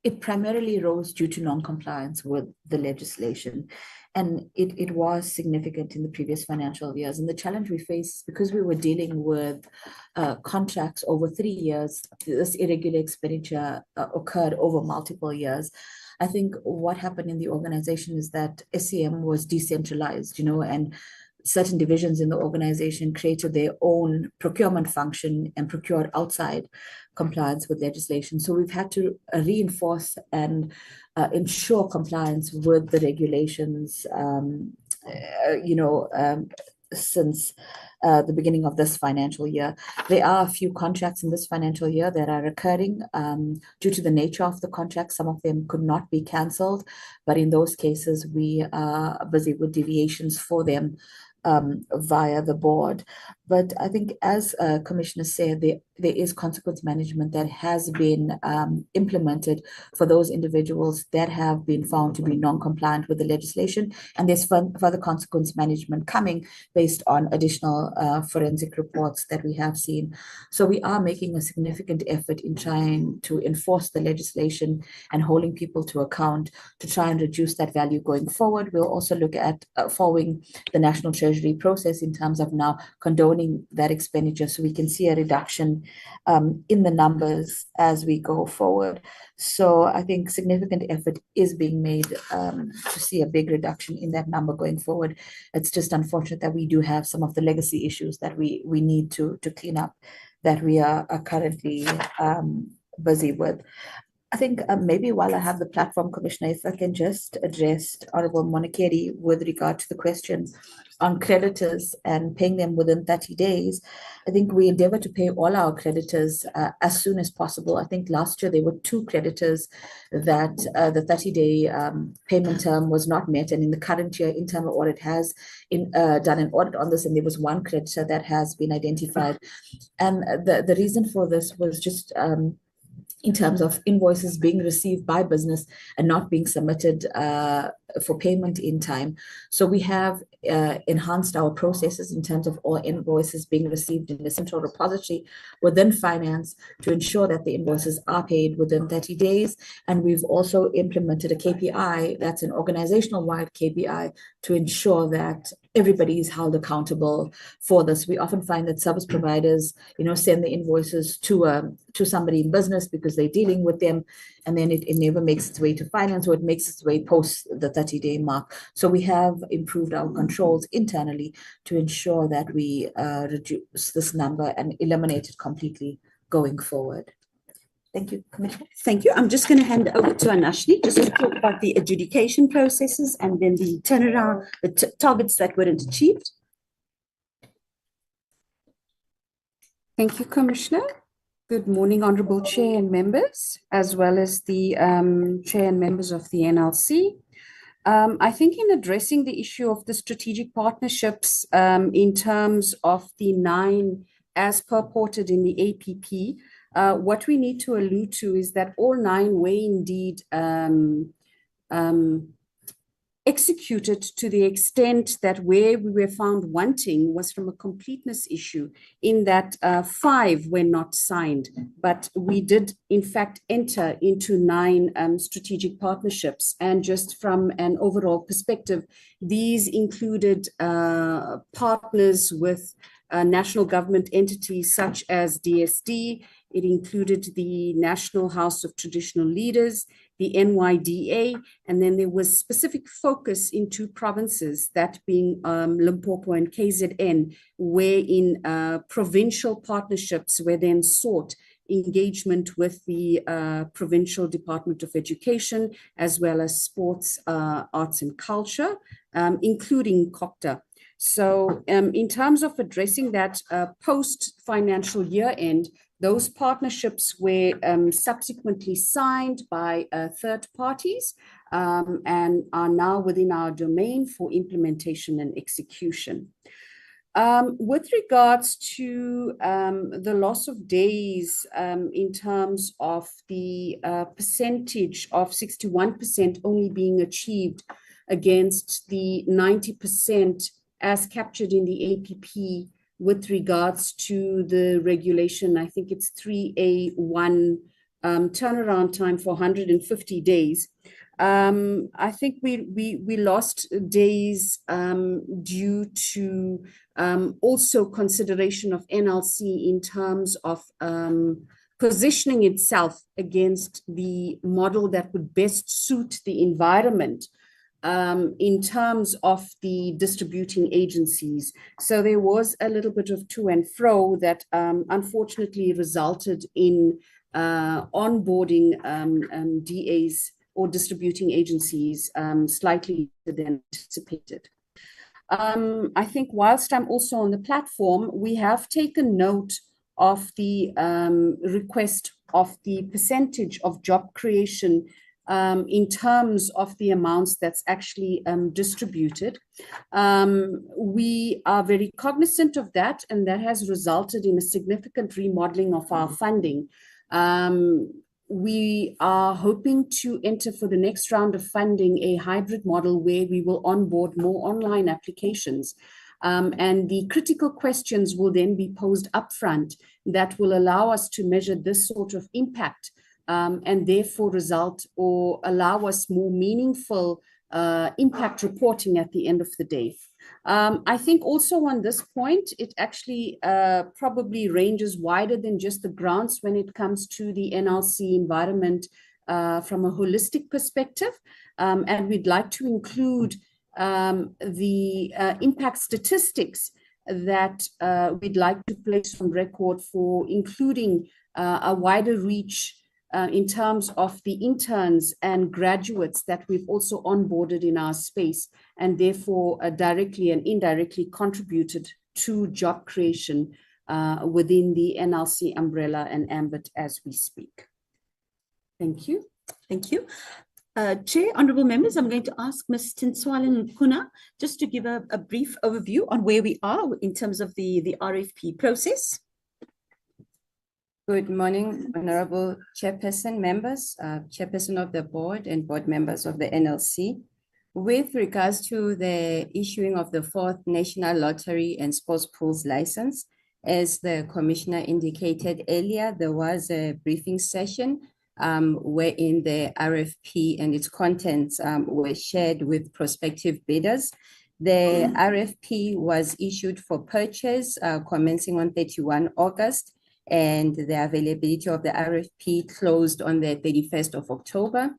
it primarily rose due to non-compliance with the legislation. And it was significant in the previous financial years. And the challenge we face, because we were dealing with contracts over 3 years, this irregular expenditure occurred over multiple years. I think what happened in the organization is that SCM was decentralized, and certain divisions in the organization created their own procurement function and procured outside compliance with legislation. So we've had to reinforce and ensure compliance with the regulations, since the beginning of this financial year. There are a few contracts in this financial year that are recurring due to the nature of the contract. Some of them could not be cancelled, but in those cases, we are busy with deviations for them via the board. But I think, as Commissioner said, there is consequence management that has been implemented for those individuals that have been found to be non-compliant with the legislation, and there's further consequence management coming based on additional forensic reports that we have seen. So we are making a significant effort in trying to enforce the legislation and holding people to account to try and reduce that value going forward. We'll also look at following the National Treasury process in terms of now condoning that expenditure, so we can see a reduction in the numbers as we go forward. So I think significant effort is being made to see a big reduction in that number going forward. It's just unfortunate that we do have some of the legacy issues that we need to clean up, that we are currently busy with. I think maybe while I have the platform, Commissioner, if I can just address Honourable Monekeri with regard to the question on creditors and paying them within 30 days. I think we endeavour to pay all our creditors as soon as possible. I think last year there were 2 creditors that the 30-day payment term was not met, and in the current year, internal audit has done an audit on this, and there was 1 creditor that has been identified. And the reason for this was just in terms of invoices being received by business and not being submitted for payment in time. So we have enhanced our processes in terms of all invoices being received in the central repository within finance to ensure that the invoices are paid within 30 days. And we've also implemented a KPI, that's an organizational-wide KPI, to ensure that everybody is held accountable for this. We often find that service providers, send the invoices to somebody in business because they're dealing with them, and then it never makes its way to finance, or it makes its way post the 30-day mark. So we have improved our controls internally to ensure that we reduce this number and eliminate it completely going forward. Thank you, Commissioner. Thank you. I'm just going to hand it over to Anashni just to talk about the adjudication processes and then the turnaround, the targets that weren't achieved. Thank you, Commissioner. Good morning, Honourable Chair and members, as well as the Chair and members of the NLC. I think in addressing the issue of the strategic partnerships in terms of the 9 as purported in the APP, what we need to allude to is that all 9 were indeed executed to the extent that where we were found wanting was from a completeness issue, in that 5 were not signed, but we did in fact enter into 9 strategic partnerships. And just from an overall perspective, these included partners with national government entities such as DSD. It included the National House of Traditional Leaders, the NYDA, and then there was specific focus in 2 provinces, that being Limpopo and KZN, wherein provincial partnerships were then sought engagement with the Provincial Department of Education, as well as Sports, Arts and Culture, including COCTA. So in terms of addressing that post-financial year end, those partnerships were subsequently signed by third parties and are now within our domain for implementation and execution. With regards to the loss of days in terms of the percentage of 61% only being achieved against the 90% as captured in the APP with regards to the regulation, I think it's 3A1 turnaround time for 150 days. I think we lost days due to also consideration of NLC in terms of positioning itself against the model that would best suit the environment in terms of the distributing agencies. So there was a little bit of to and fro that unfortunately resulted in onboarding DAs or distributing agencies slightly later than anticipated. I think whilst I'm also on the platform, we have taken note of the request of the percentage of job creation in terms of the amounts that's actually distributed. We are very cognizant of that, and that has resulted in a significant remodeling of our funding. We are hoping to enter for the next round of funding a hybrid model where we will onboard more online applications. And the critical questions will then be posed upfront that will allow us to measure this sort of impact and therefore result or allow us more meaningful impact reporting at the end of the day. I think also on this point, it actually probably ranges wider than just the grants when it comes to the NLC environment from a holistic perspective. And we'd like to include the impact statistics that we'd like to place on record for including a wider reach in terms of the interns and graduates that we've also onboarded in our space and therefore directly and indirectly contributed to job creation within the NLC umbrella and ambit as we speak. Thank you. Thank you. Chair, honourable members, I'm going to ask Ms. Tinswala Nkuna just to give a brief overview on where we are in terms of the RFP process. Good morning, Honourable Chairperson, members, Chairperson of the board and board members of the NLC. With regards to the issuing of the 4th National Lottery and Sports Pools license, as the Commissioner indicated earlier, there was a briefing session wherein the RFP and its contents were shared with prospective bidders. The RFP was issued for purchase commencing on 31 August. And the availability of the RFP closed on the 31st of October.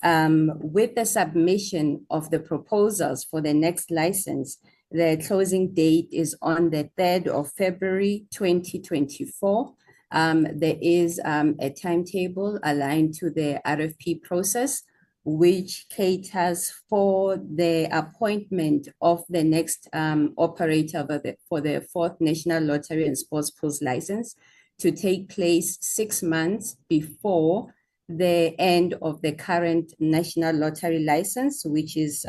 With the submission of the proposals for the next license, the closing date is on the 3rd of February 2024. There is a timetable aligned to the RFP process, which caters for the appointment of the next operator for the 4th National Lottery and Sports Pools license to take place 6 months before the end of the current National Lottery license, which is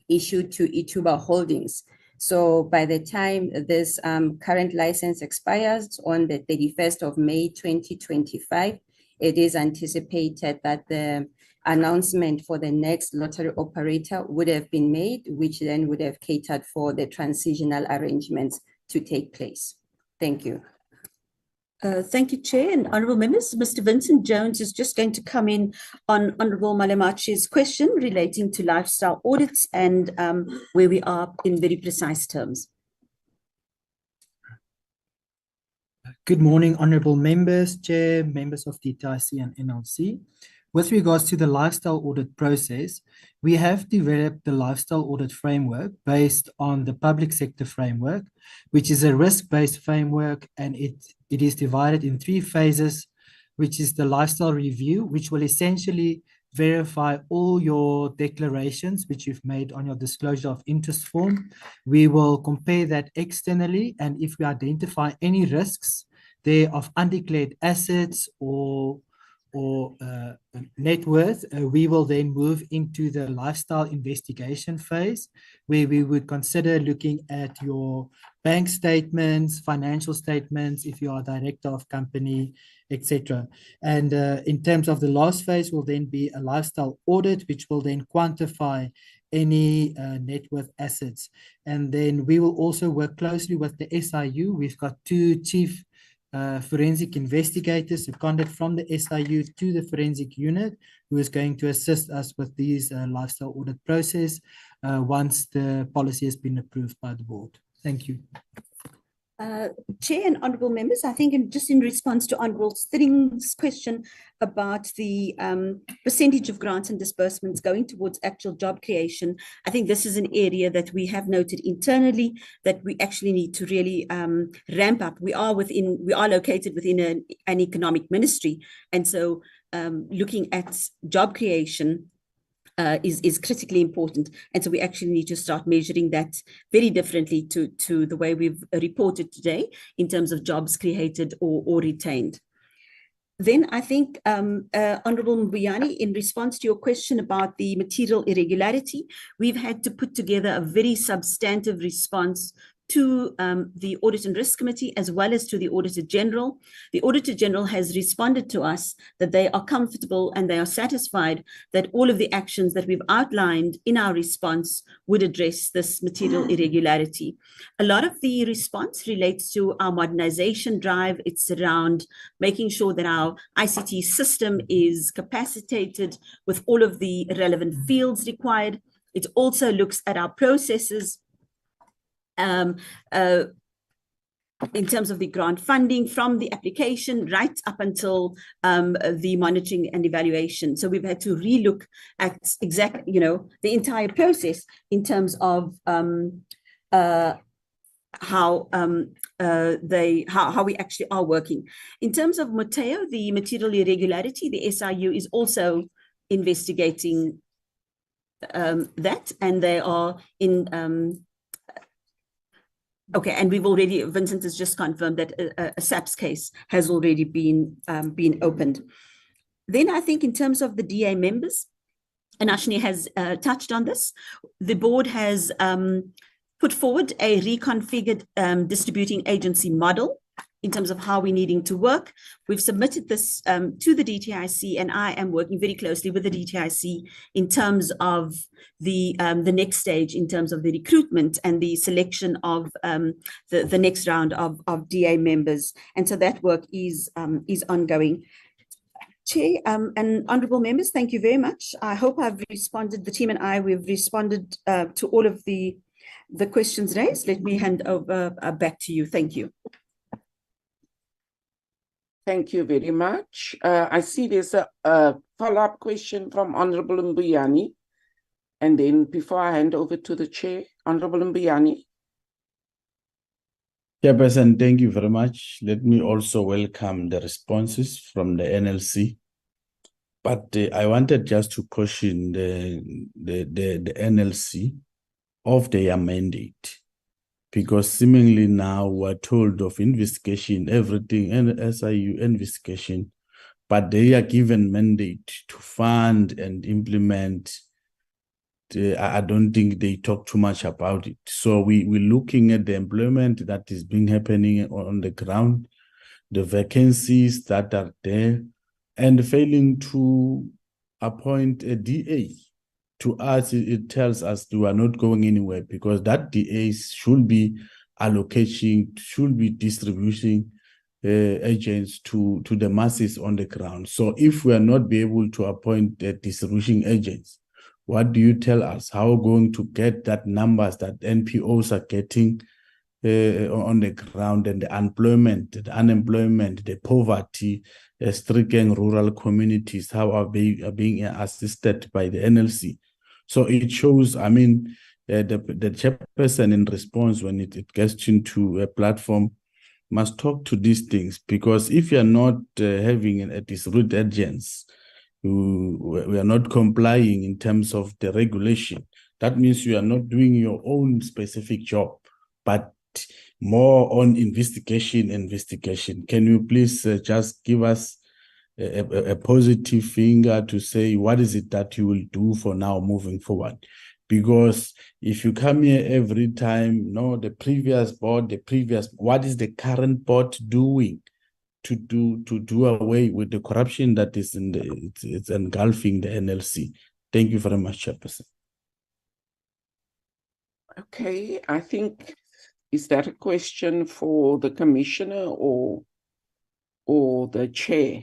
issued to Ituba Holdings. So by the time this current license expires on the 31st of May 2025, it is anticipated that the announcement for the next lottery operator would have been made, which then would have catered for the transitional arrangements to take place. Thank you. Thank you, Chair and honourable members. Mr. Vincent Jones is just going to come in on Honourable Malemachi's question relating to lifestyle audits and where we are in very precise terms. Good morning, honourable members, Chair, members of the TIC and NLC. With regards to the lifestyle audit process, we have developed the lifestyle audit framework based on the public sector framework, which is a risk-based framework, and it is divided in 3 phases, which is the lifestyle review, which will essentially verify all your declarations which you've made on your disclosure of interest form. We will compare that externally, and if we identify any risks there of undeclared assets or net worth, we will then move into the lifestyle investigation phase, where we would consider looking at your bank statements, financial statements, if you are a director of company, etc. And in terms of the last phase will then be a lifestyle audit, which will then quantify any net worth assets. And then we will also work closely with the SIU. We've got 2 chief forensic investigators seconded from the SIU to the forensic unit, who is going to assist us with these lifestyle audit process once the policy has been approved by the board. Thank you. Chair and honourable members, I think just in response to Honourable String's question about the percentage of grants and disbursements going towards actual job creation, I think this is an area that we have noted internally that we actually need to really ramp up. We are located within an economic ministry, and so looking at job creation is critically important. And so we actually need to start measuring that very differently to the way we've reported today in terms of jobs created or retained. Then I think, Honourable Mbuyane, in response to your question about the material irregularity, we've had to put together a very substantive response to the Audit and Risk Committee, as well as to the Auditor General. The Auditor General has responded to us that they are comfortable and they are satisfied that all of the actions that we've outlined in our response would address this material irregularity. A lot of the response relates to our modernization drive. It's around making sure that our ICT system is capacitated with all of the relevant fields required. It also looks at our processes in terms of the grant funding from the application right up until the monitoring and evaluation. So we've had to relook at the entire process in terms of how we actually are working. In terms of Mateo, the material irregularity, the SIU is also investigating that, and they are in okay, and Vincent has just confirmed that a SABS case has already been opened. Then I think in terms of the DA members, and Ashni has touched on this, the board has put forward a reconfigured distributing agency model in terms of how we're needing to work. We've submitted this to the DTIC, and I am working very closely with the DTIC in terms of the next stage, in terms of the recruitment and the selection of the next round of DA members. And so that work is ongoing. Chair and honourable members, thank you very much. I hope I've responded, the team and I, we've responded to all of the questions raised. Let me hand over back to you. Thank you. Thank you very much. I see there's a follow-up question from Honourable Mbuyane. And then before I hand over to the Chair, Honourable Mbuyane. Chairperson, thank you very much. Let me also welcome the responses from the NLC. But I wanted just to caution the NLC of their mandate, because seemingly now we're told of investigation, everything, and SIU investigation, but they are given mandate to fund and implement. I don't think they talk too much about it. So we're looking at the employment that is happening on the ground, the vacancies that are there, and failing to appoint a DA. To us, it tells us we are not going anywhere, because that DA should be allocating, should be distributing agents to the masses on the ground. So if we are not be able to appoint distribution agents, what do you tell us? How are we going to get that numbers that NPOs are getting on the ground, and the unemployment, the poverty, stricken rural communities, how are being assisted by the NLC? So it shows, I mean, the chairperson in response, when it gets into a platform, must talk to these things, because if you're not having a distributed agents, we are not complying in terms of the regulation, that means you are not doing your own specific job, but more on investigation. Can you please just give us a positive finger to say what is it that you will do for now moving forward? Because if you come here every time, the previous board, what is the current board doing to do away with the corruption that is it's engulfing the NLC? Thank you very much, Chairperson. Okay, I think, is that a question for the Commissioner or the Chair?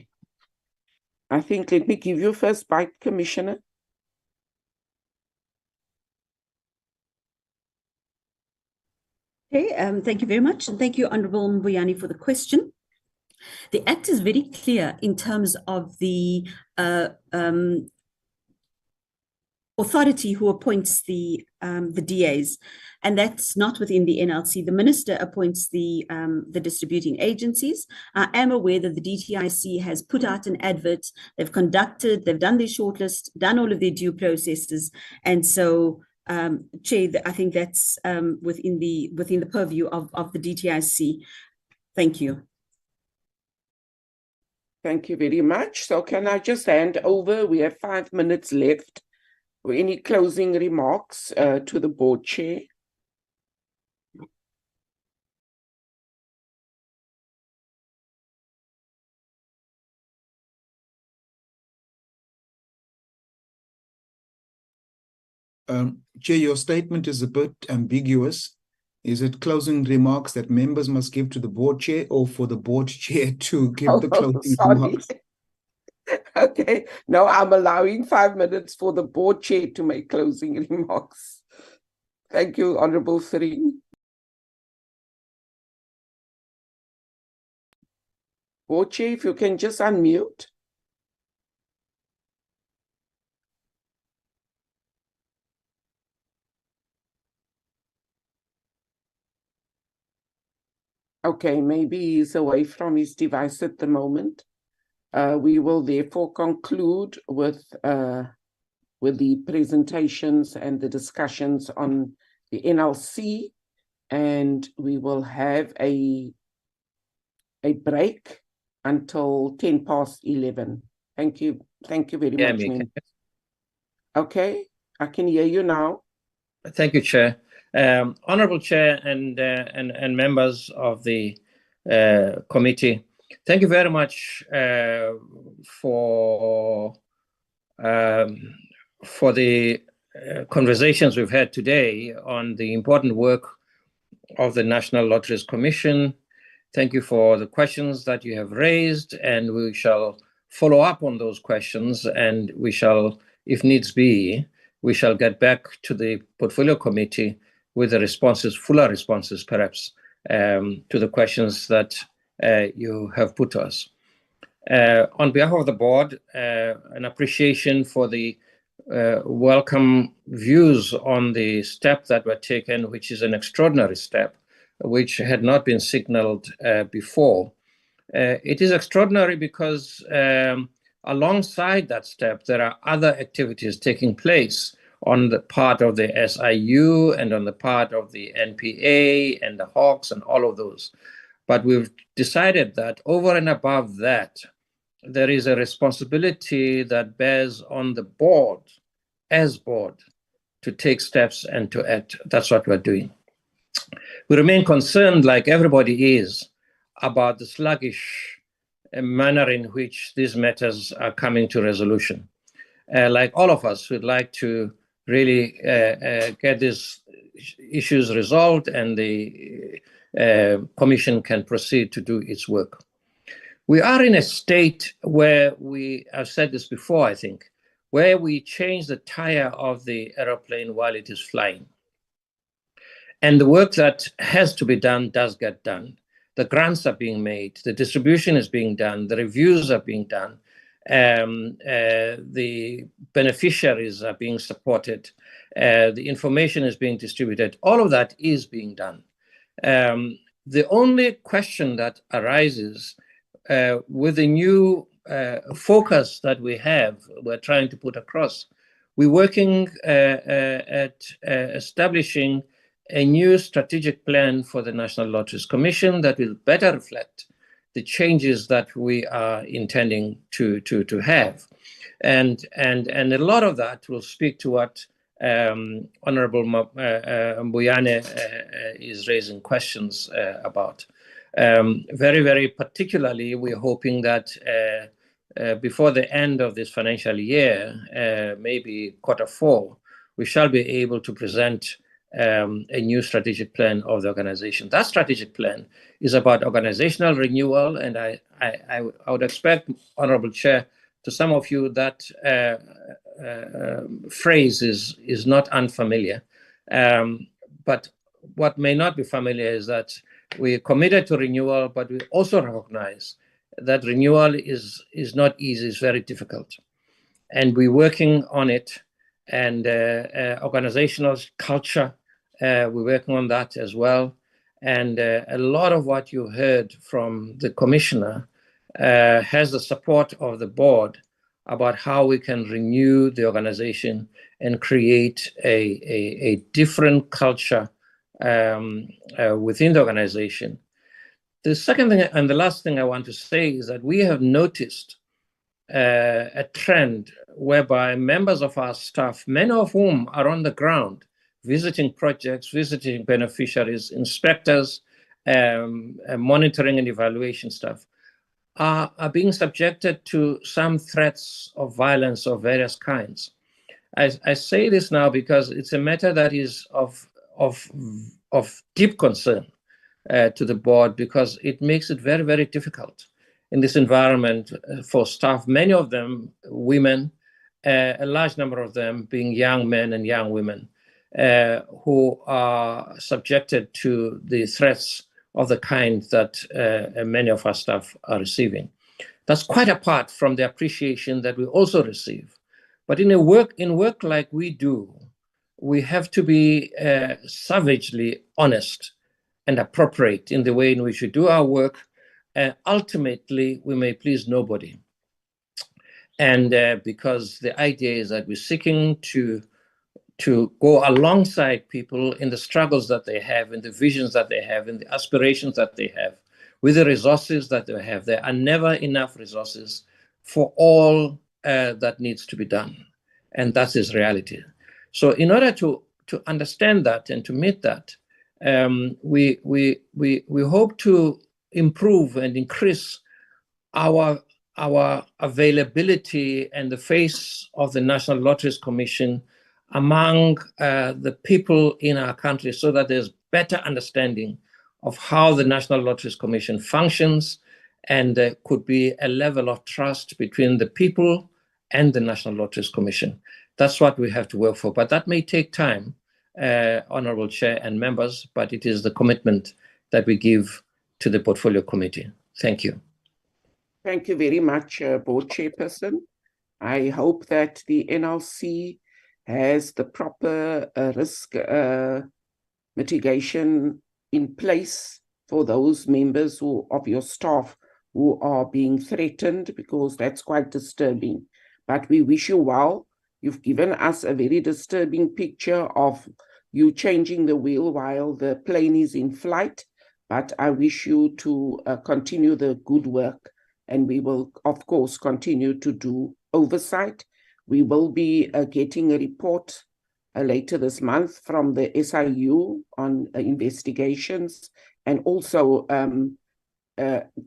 I think, let me give you first bite, Commissioner. Okay, thank you very much. And thank you, Honorable Mbuyane, for the question. The Act is very clear in terms of the authority who appoints the DAs, and that's not within the NLC. The minister appoints the distributing agencies. I am aware that the DTIC has put out an advert. They've done their shortlist, done all of their due processes, and so Chair, I think that's within the purview of the DTIC. Thank you. Thank you very much. So can I just hand over? We have 5 minutes left. Any closing remarks to the board chair? Chair, your statement is a bit ambiguous. Is it closing remarks that members must give to the board chair, or for the board chair to give the closing remarks? Okay, no, I'm allowing 5 minutes for the board chair to make closing remarks. Thank you, Honorable Serene. Board chair, if you can just unmute. Okay, maybe he's away from his device at the moment. We will therefore conclude with the presentations and the discussions on the NLC, and we will have a break until 11:10. Thank you. Thank you very much, ma'am. Okay, I can hear you now. Thank you, Chair. Honorable Chair and members of the committee, thank you very much for the conversations we've had today on the important work of the National Lotteries Commission. Thank you for the questions that you have raised, and we shall follow up on those questions, and we shall, if needs be, we shall get back to the Portfolio Committee with the responses, fuller responses perhaps, to the questions that you have put to us. On behalf of the board, an appreciation for the welcome views on the step that were taken, which is an extraordinary step, which had not been signaled before. It is extraordinary because alongside that step, there are other activities taking place on the part of the SIU and on the part of the NPA and the Hawks and all of those. But we've decided that over and above that, there is a responsibility that bears on the board, as board, to take steps and to act. That's what we're doing. We remain concerned, like everybody is, about the sluggish manner in which these matters are coming to resolution. Like all of us, we'd like to really get these issues resolved and the Commission can proceed to do its work. We are in a state where I've said this before, I think, where we change the tire of the aeroplane while it is flying. And the work that has to be done does get done. The grants are being made, the distribution is being done, the reviews are being done, the beneficiaries are being supported, the information is being distributed. All of that is being done. The only question that arises with the new focus that we're trying to put across, we're working at establishing a new strategic plan for the National Lotteries Commission that will better reflect the changes that we are intending to have. And a lot of that will speak to what Honorable Mbuyane is raising questions about. Very, very particularly, we're hoping that before the end of this financial year, maybe Q4, we shall be able to present a new strategic plan of the organization. That strategic plan is about organizational renewal, and I would expect, Honorable Chair, to some of you that phrase is not unfamiliar. But what may not be familiar is that we're committed to renewal, but we also recognize that renewal is not easy, it's very difficult. And we're working on it. And organizational culture, we're working on that as well. And a lot of what you heard from the commissioner has the support of the board about how we can renew the organization and create a different culture within the organization. The second thing and the last thing I want to say is that we have noticed a trend whereby members of our staff, many of whom are on the ground, visiting projects, visiting beneficiaries, inspectors, monitoring and evaluation staff, are being subjected to some threats of violence of various kinds. I say this now because it's a matter that is of deep concern to the board, because it makes it very, very difficult in this environment for staff, many of them women, a large number of them being young men and young women who are subjected to the threats of the kind that many of our staff are receiving. That's quite apart from the appreciation that we also receive. But in work like we do, we have to be savagely honest and appropriate in the way in which we do our work. Ultimately, we may please nobody. And because the idea is that we're seeking to go alongside people in the struggles that they have, in the visions that they have, in the aspirations that they have, with the resources that they have. There are never enough resources for all that needs to be done. And that is reality. So in order to understand that and to meet that, we hope to improve and increase our availability and the face of the National Lotteries Commission among the people in our country, so that there's better understanding of how the National Lotteries Commission functions, and there could be a level of trust between the people and the National Lotteries Commission. That's what we have to work for, but that may take time, Honorable Chair and members, but it is the commitment that we give to the Portfolio Committee. Thank you. Thank you very much, Board Chairperson. I hope that the NLC has the proper risk mitigation in place for those members of your staff who are being threatened, because that's quite disturbing. But we wish you well. You've given us a very disturbing picture of you changing the wheel while the plane is in flight. But I wish you to continue the good work, and we will, of course, continue to do oversight. We will be getting a report later this month from the SIU on investigations, and also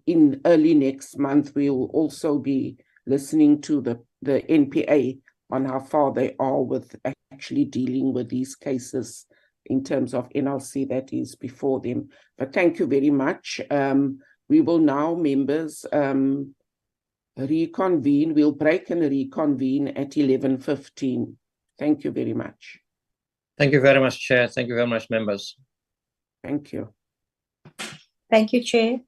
in early next month, we will also be listening to the NPA on how far they are with actually dealing with these cases in terms of NLC that is before them. But thank you very much. We will now, members, reconvene. We'll break and reconvene at 11:15. Thank you very much. Thank you very much, Chair. Thank you very much, members. Thank you. Thank you, Chair.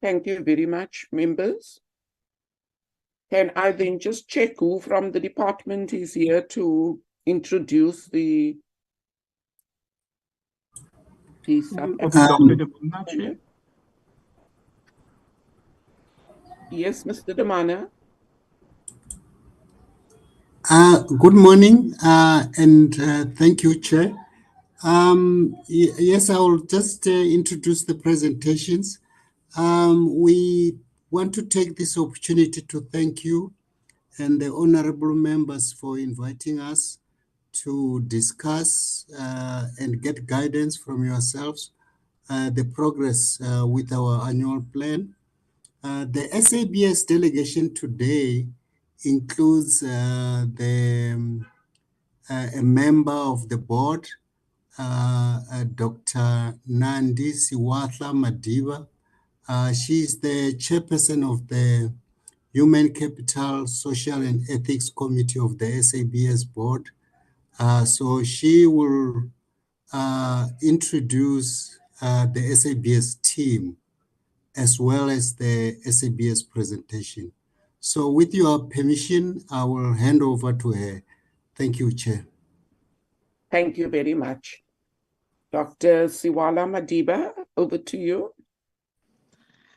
Thank you very much, members. Can I then just check who from the department is here to introduce the Yes, Mr. Damana. Good morning, and thank you, Chair. Yes, I will just introduce the presentations. We want to take this opportunity to thank you and the honorable members for inviting us to discuss and get guidance from yourselves the progress with our annual plan. The SABS delegation today includes a member of the board, Dr. Nandi Siwatla Madiba. She's the chairperson of the Human Capital, Social and Ethics Committee of the SABS board. So she will introduce the SABS team as well as the SABS presentation. So with your permission, I will hand over to her. Thank you, Chair. Thank you very much. Dr. Siwala Madiba, over to you.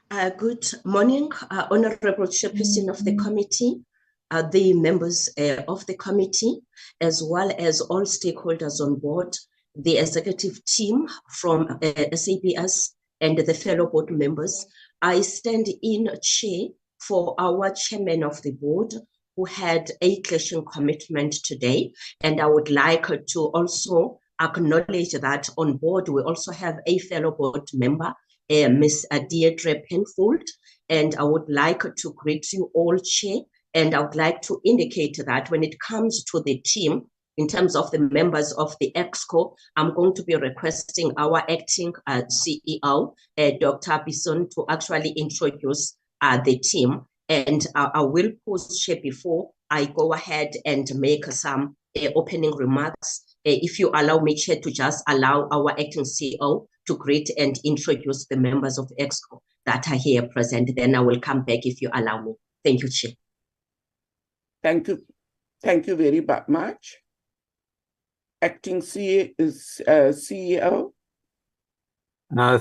Good morning, Honorable Chairperson of the committee, the members of the committee, as well as all stakeholders on board, the executive team from SABS, and the fellow board members. I stand in chair for our chairman of the board, who had a clashing commitment today, and I would like to also acknowledge that on board we also have a fellow board member, Ms. Deirdre Penfold, and I would like to greet you all, Chair, and I would like to indicate that when it comes to the team, in terms of the members of the EXCO, I'm going to be requesting our acting CEO, Dr. Bison, to actually introduce the team, and I will pause, Chair, before I go ahead and make some opening remarks. If you allow me, Chair, to just allow our acting CEO to greet and introduce the members of the EXCO that are here present. Then I will come back if you allow me. Thank you, Chair. Thank you. Thank you very much. Acting CEO.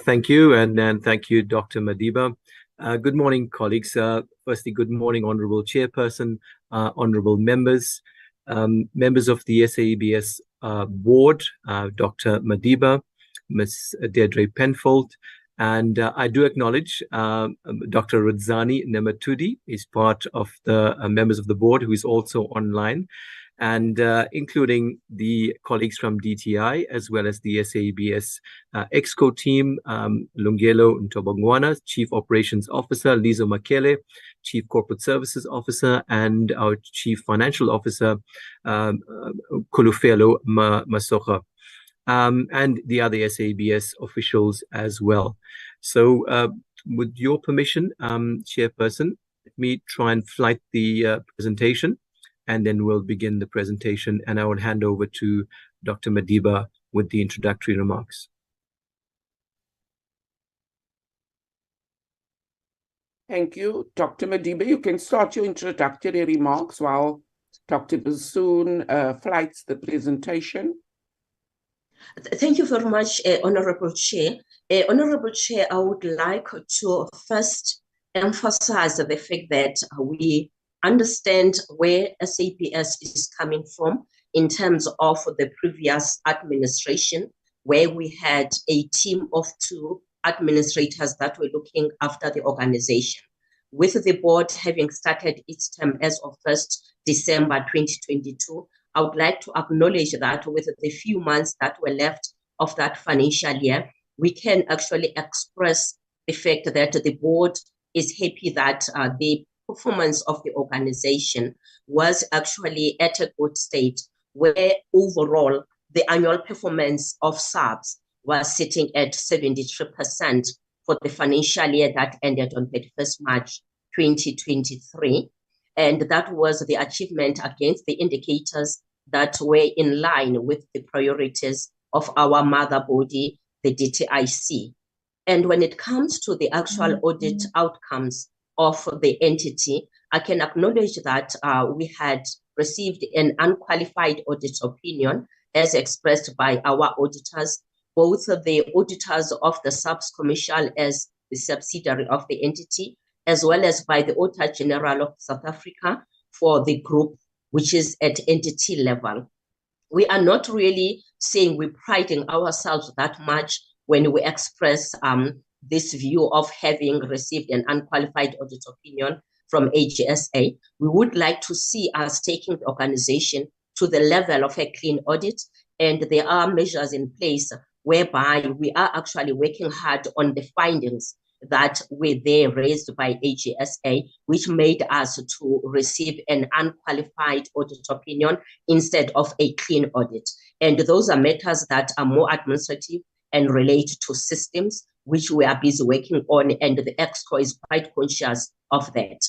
Thank you, and thank you, Dr. Madiba. Good morning, colleagues. Firstly, good morning, Honorable Chairperson, Honorable members, members of the SABS board, Dr. Madiba, Ms. Deirdre Penfold, and I do acknowledge Dr. Radzani Nematudi is part of the members of the board who is also online, and including the colleagues from DTI as well as the SABS EXCO team, Lungelo Ntobongwana, Chief Operations Officer, Lizo Makele, Chief Corporate Services Officer, and our Chief Financial Officer, Kulufelo Masocha, and the other SABS officials as well. So with your permission, Chairperson, let me try and flight the presentation, and then we'll begin the presentation, and I will hand over to Dr. Madiba with the introductory remarks. Thank you, Dr. Madiba. You can start your introductory remarks while Dr. Bassoon flights the presentation. Thank you very much, Honorable Chair. Honorable Chair, I would like to first emphasize the fact that we understand where SABS is coming from in terms of the previous administration, where we had a team of 2 administrators that were looking after the organization. With the board having started its term as of 1st December 2022, I would like to acknowledge that with the few months that were left of that financial year, we can actually express the fact that the board is happy that the performance of the organization was actually at a good state, where overall the annual performance of SABS was sitting at 73% for the financial year that ended on 31st March 2023. And that was the achievement against the indicators that were in line with the priorities of our mother body, the DTIC. And when it comes to the actual audit outcomes of the entity, I can acknowledge that we had received an unqualified audit opinion as expressed by our auditors, both the auditors of the SABS commercial as the subsidiary of the entity, as well as by the Auditor General of South Africa for the group, which is at entity level. We are not really saying we're priding ourselves that much when we express this view of having received an unqualified audit opinion from AGSA. We would like to see us taking the organization to the level of a clean audit, and there are measures in place whereby we are actually working hard on the findings that were there raised by AGSA, which made us to receive an unqualified audit opinion instead of a clean audit. And those are matters that are more administrative and relate to systems, which we are busy working on, and the EXCO is quite conscious of that.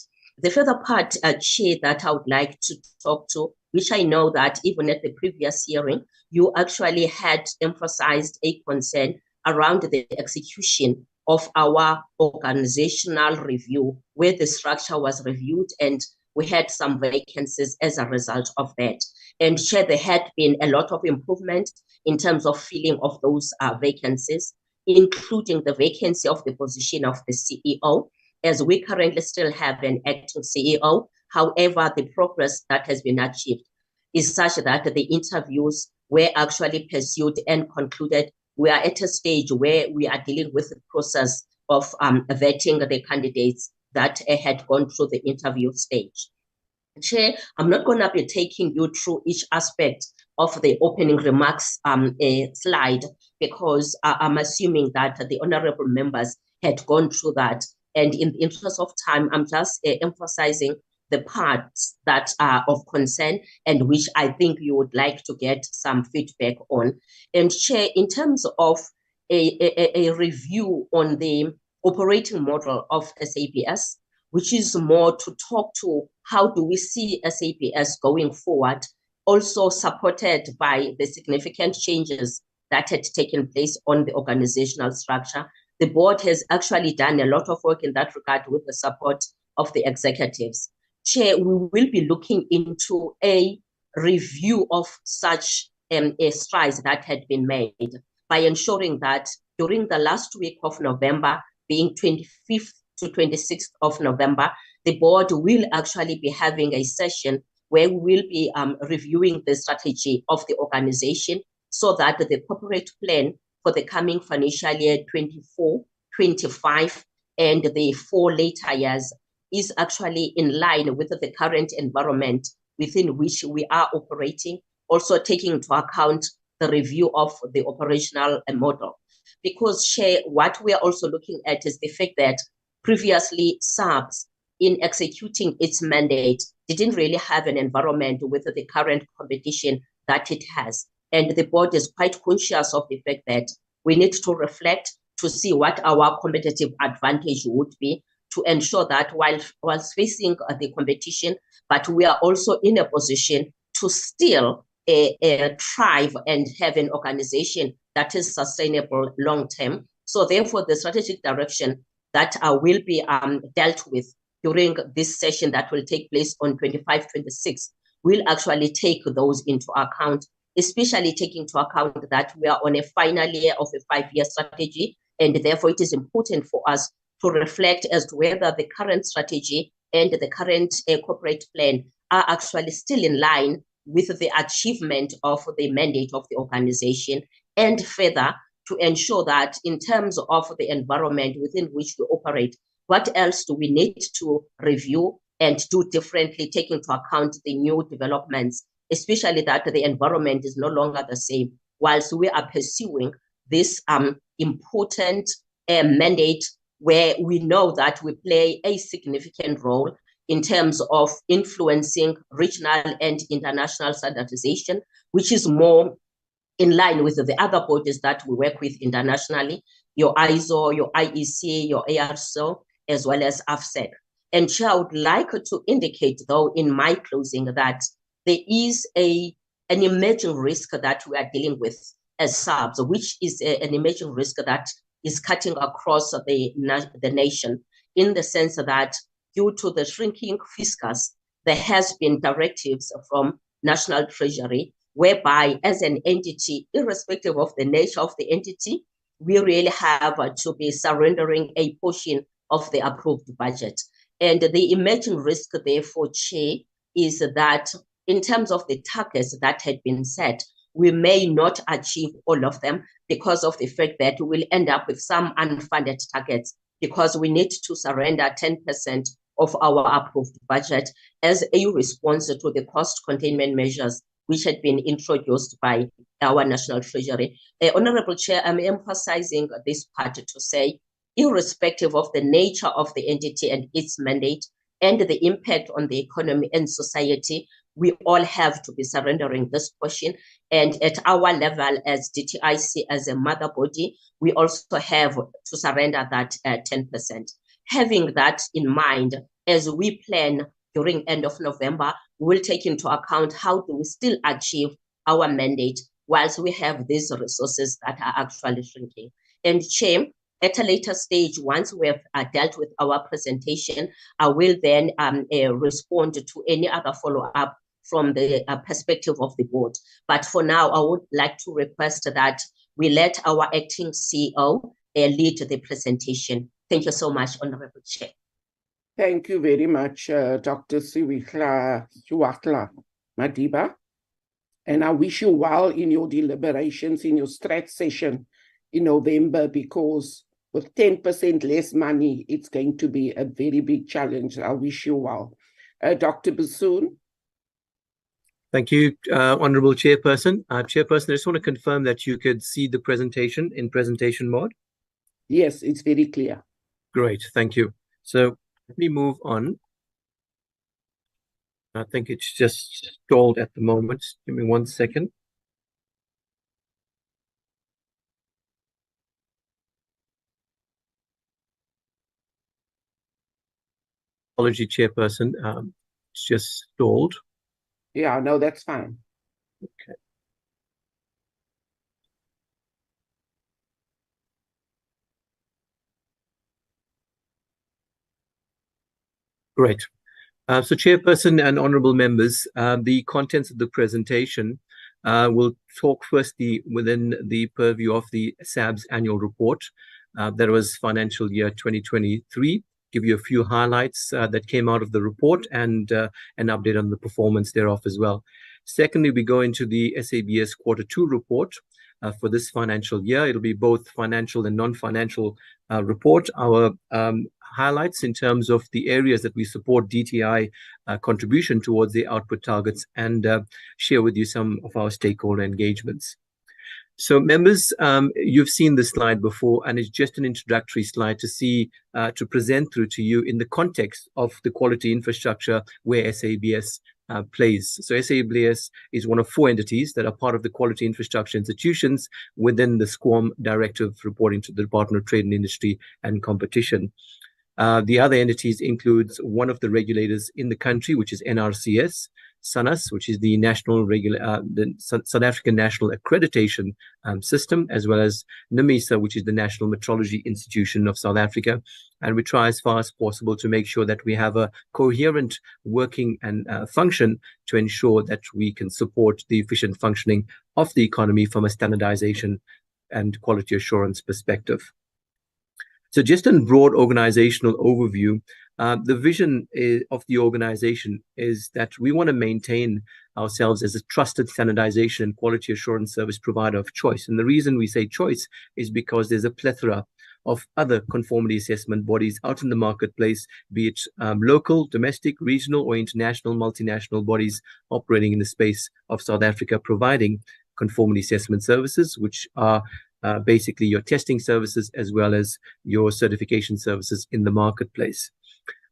The further part, Chair, that I would like to talk to, which I know that even at the previous hearing, you actually had emphasized a concern around the execution of our organizational review, where the structure was reviewed and we had some vacancies as a result of that. And Chair, there had been a lot of improvement in terms of filling of those vacancies, including the vacancy of the position of the CEO, as we currently still have an acting CEO. However, the progress that has been achieved is such that the interviews were actually pursued and concluded. We are at a stage where we are dealing with the process of vetting the candidates that had gone through the interview stage. Chair, I'm not going to be taking you through each aspect of the opening remarks slide, because I'm assuming that the honorable members had gone through that. And in the interest of time, I'm just emphasizing the parts that are of concern and which I think you would like to get some feedback on. And Chair, in terms of a review on the operating model of SABS, which is more to talk to how do we see SABS going forward, also supported by the significant changes that had taken place on the organizational structure. The board has actually done a lot of work in that regard with the support of the executives. Chair, we will be looking into a review of such strides that had been made by ensuring that during the last week of November, being 25th to 26th of November, the board will actually be having a session where we will be reviewing the strategy of the organization so that the corporate plan for the coming financial year 24-25 and the 4 later years is actually in line with the current environment within which we are operating, also taking into account the review of the operational model. Because, Chair, what we are also looking at is the fact that previously SABS, in executing its mandate, didn't really have an environment with the current competition that it has. And the board is quite conscious of the fact that we need to reflect to see what our competitive advantage would be to ensure that whilst facing the competition, but we are also in a position to still thrive and have an organization that is sustainable long-term. So therefore, the strategic direction that will be dealt with during this session that will take place on 25-26 will actually take those into account, especially taking into account that we are on a final year of a 5-year strategy, and therefore it is important for us to reflect as to whether the current strategy and the current corporate plan are actually still in line with the achievement of the mandate of the organization, and further to ensure that in terms of the environment within which we operate, what else do we need to review and do differently, taking into account the new developments, especially that the environment is no longer the same, whilst we are pursuing this important mandate where we know that we play a significant role in terms of influencing regional and international standardization, which is more in line with the other bodies that we work with internationally, your ISO, your IEC, your ARSO, as well as AFSEC. And Chair, I would like to indicate, though, in my closing, that there is an emerging risk that we are dealing with as SABS, which is an emerging risk that is cutting across the nation, in the sense that due to the shrinking fiscus, there has been directives from National Treasury whereby, as an entity, irrespective of the nature of the entity, we really have to be surrendering a portion of the approved budget. And the emerging risk, therefore, Chair, is that in terms of the targets that had been set, we may not achieve all of them because of the fact that we'll end up with some unfunded targets, because we need to surrender 10% of our approved budget as a response to the cost containment measures which had been introduced by our National Treasury. Honorable Chair, I'm emphasizing this part to say, irrespective of the nature of the entity and its mandate and the impact on the economy and society, we all have to be surrendering this portion. And at our level as DTIC, as a mother body, we also have to surrender that 10%. Having that in mind, as we plan during end of November, we will take into account how do we still achieve our mandate whilst we have these resources that are actually shrinking. And Chair, at a later stage, once we have dealt with our presentation, I will then respond to any other follow-up from the perspective of the board. But for now, I would like to request that we let our acting CEO lead the presentation. Thank you so much, Honorable Chair. Thank you very much, Dr. Siwihla Madiba. And I wish you well in your deliberations, in your strat session in November, because with 10% less money, it's going to be a very big challenge. I wish you well. Dr. Bassoon. Thank you, Honourable Chairperson. Chairperson, I just want to confirm that you could see the presentation in presentation mode. Yes, it's very clear. Great, thank you. So let me move on. I think it's just stalled at the moment. Give me 1 second. Apology, Chairperson. It's just stalled. Yeah, no, that's fine. Okay. Great. So Chairperson and honourable members, the contents of the presentation will talk firstly within the purview of the SABS annual report. That was financial year 2023. Give you a few highlights that came out of the report and an update on the performance thereof as well. Secondly, we go into the SABS Q2 report for this financial year. It'll be both financial and non-financial report. Our highlights in terms of the areas that we support DTI contribution towards the output targets, and share with you some of our stakeholder engagements. So members, you've seen this slide before, and it's just an introductory slide to see, to present through to you in the context of the quality infrastructure where SABS plays. So SABS is one of 4 entities that are part of the quality infrastructure institutions within the SQUAM directive reporting to the Department of Trade and Industry and Competition. The other entities includes one of the regulators in the country, which is NRCS, SANAS, which is the South African National Accreditation System, as well as NAMISA, which is the National Metrology Institution of South Africa. And we try as far as possible to make sure that we have a coherent working and function to ensure that we can support the efficient functioning of the economy from a standardization and quality assurance perspective. So just in broad organizational overview, the vision of the organization is that we want to maintain ourselves as a trusted standardization and quality assurance service provider of choice. And the reason we say choice is because there's a plethora of other conformity assessment bodies out in the marketplace, be it local, domestic, regional, or international, multinational bodies operating in the space of South Africa, providing conformity assessment services, which are basically your testing services as well as your certification services in the marketplace.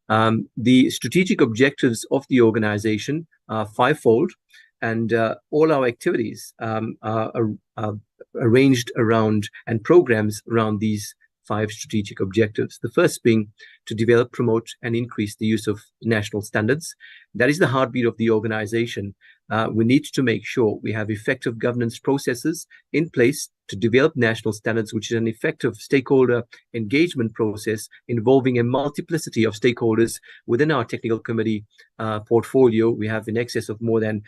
The strategic objectives of the organization are 5-fold, and all our activities are arranged around and programs around these 5 strategic objectives. The first being to develop, promote, and increase the use of national standards. That is the heartbeat of the organization. We need to make sure we have effective governance processes in place to develop national standards, which is an effective stakeholder engagement process involving a multiplicity of stakeholders within our technical committee portfolio. We have in excess of more than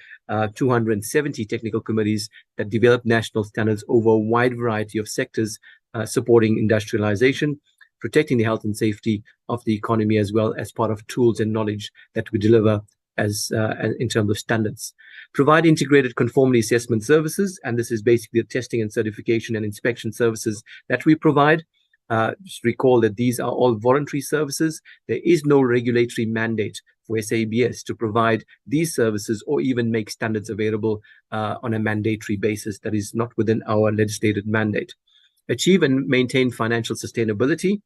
270 technical committees that develop national standards over a wide variety of sectors, supporting industrialization, protecting the health and safety of the economy, as well as part of tools and knowledge that we deliver as in terms of standards. Provide integrated conformity assessment services, and this is basically the testing and certification and inspection services that we provide. Just recall that these are all voluntary services. There is no regulatory mandate for SABS to provide these services or even make standards available on a mandatory basis. That is not within our legislated mandate. Achieve and maintain financial sustainability.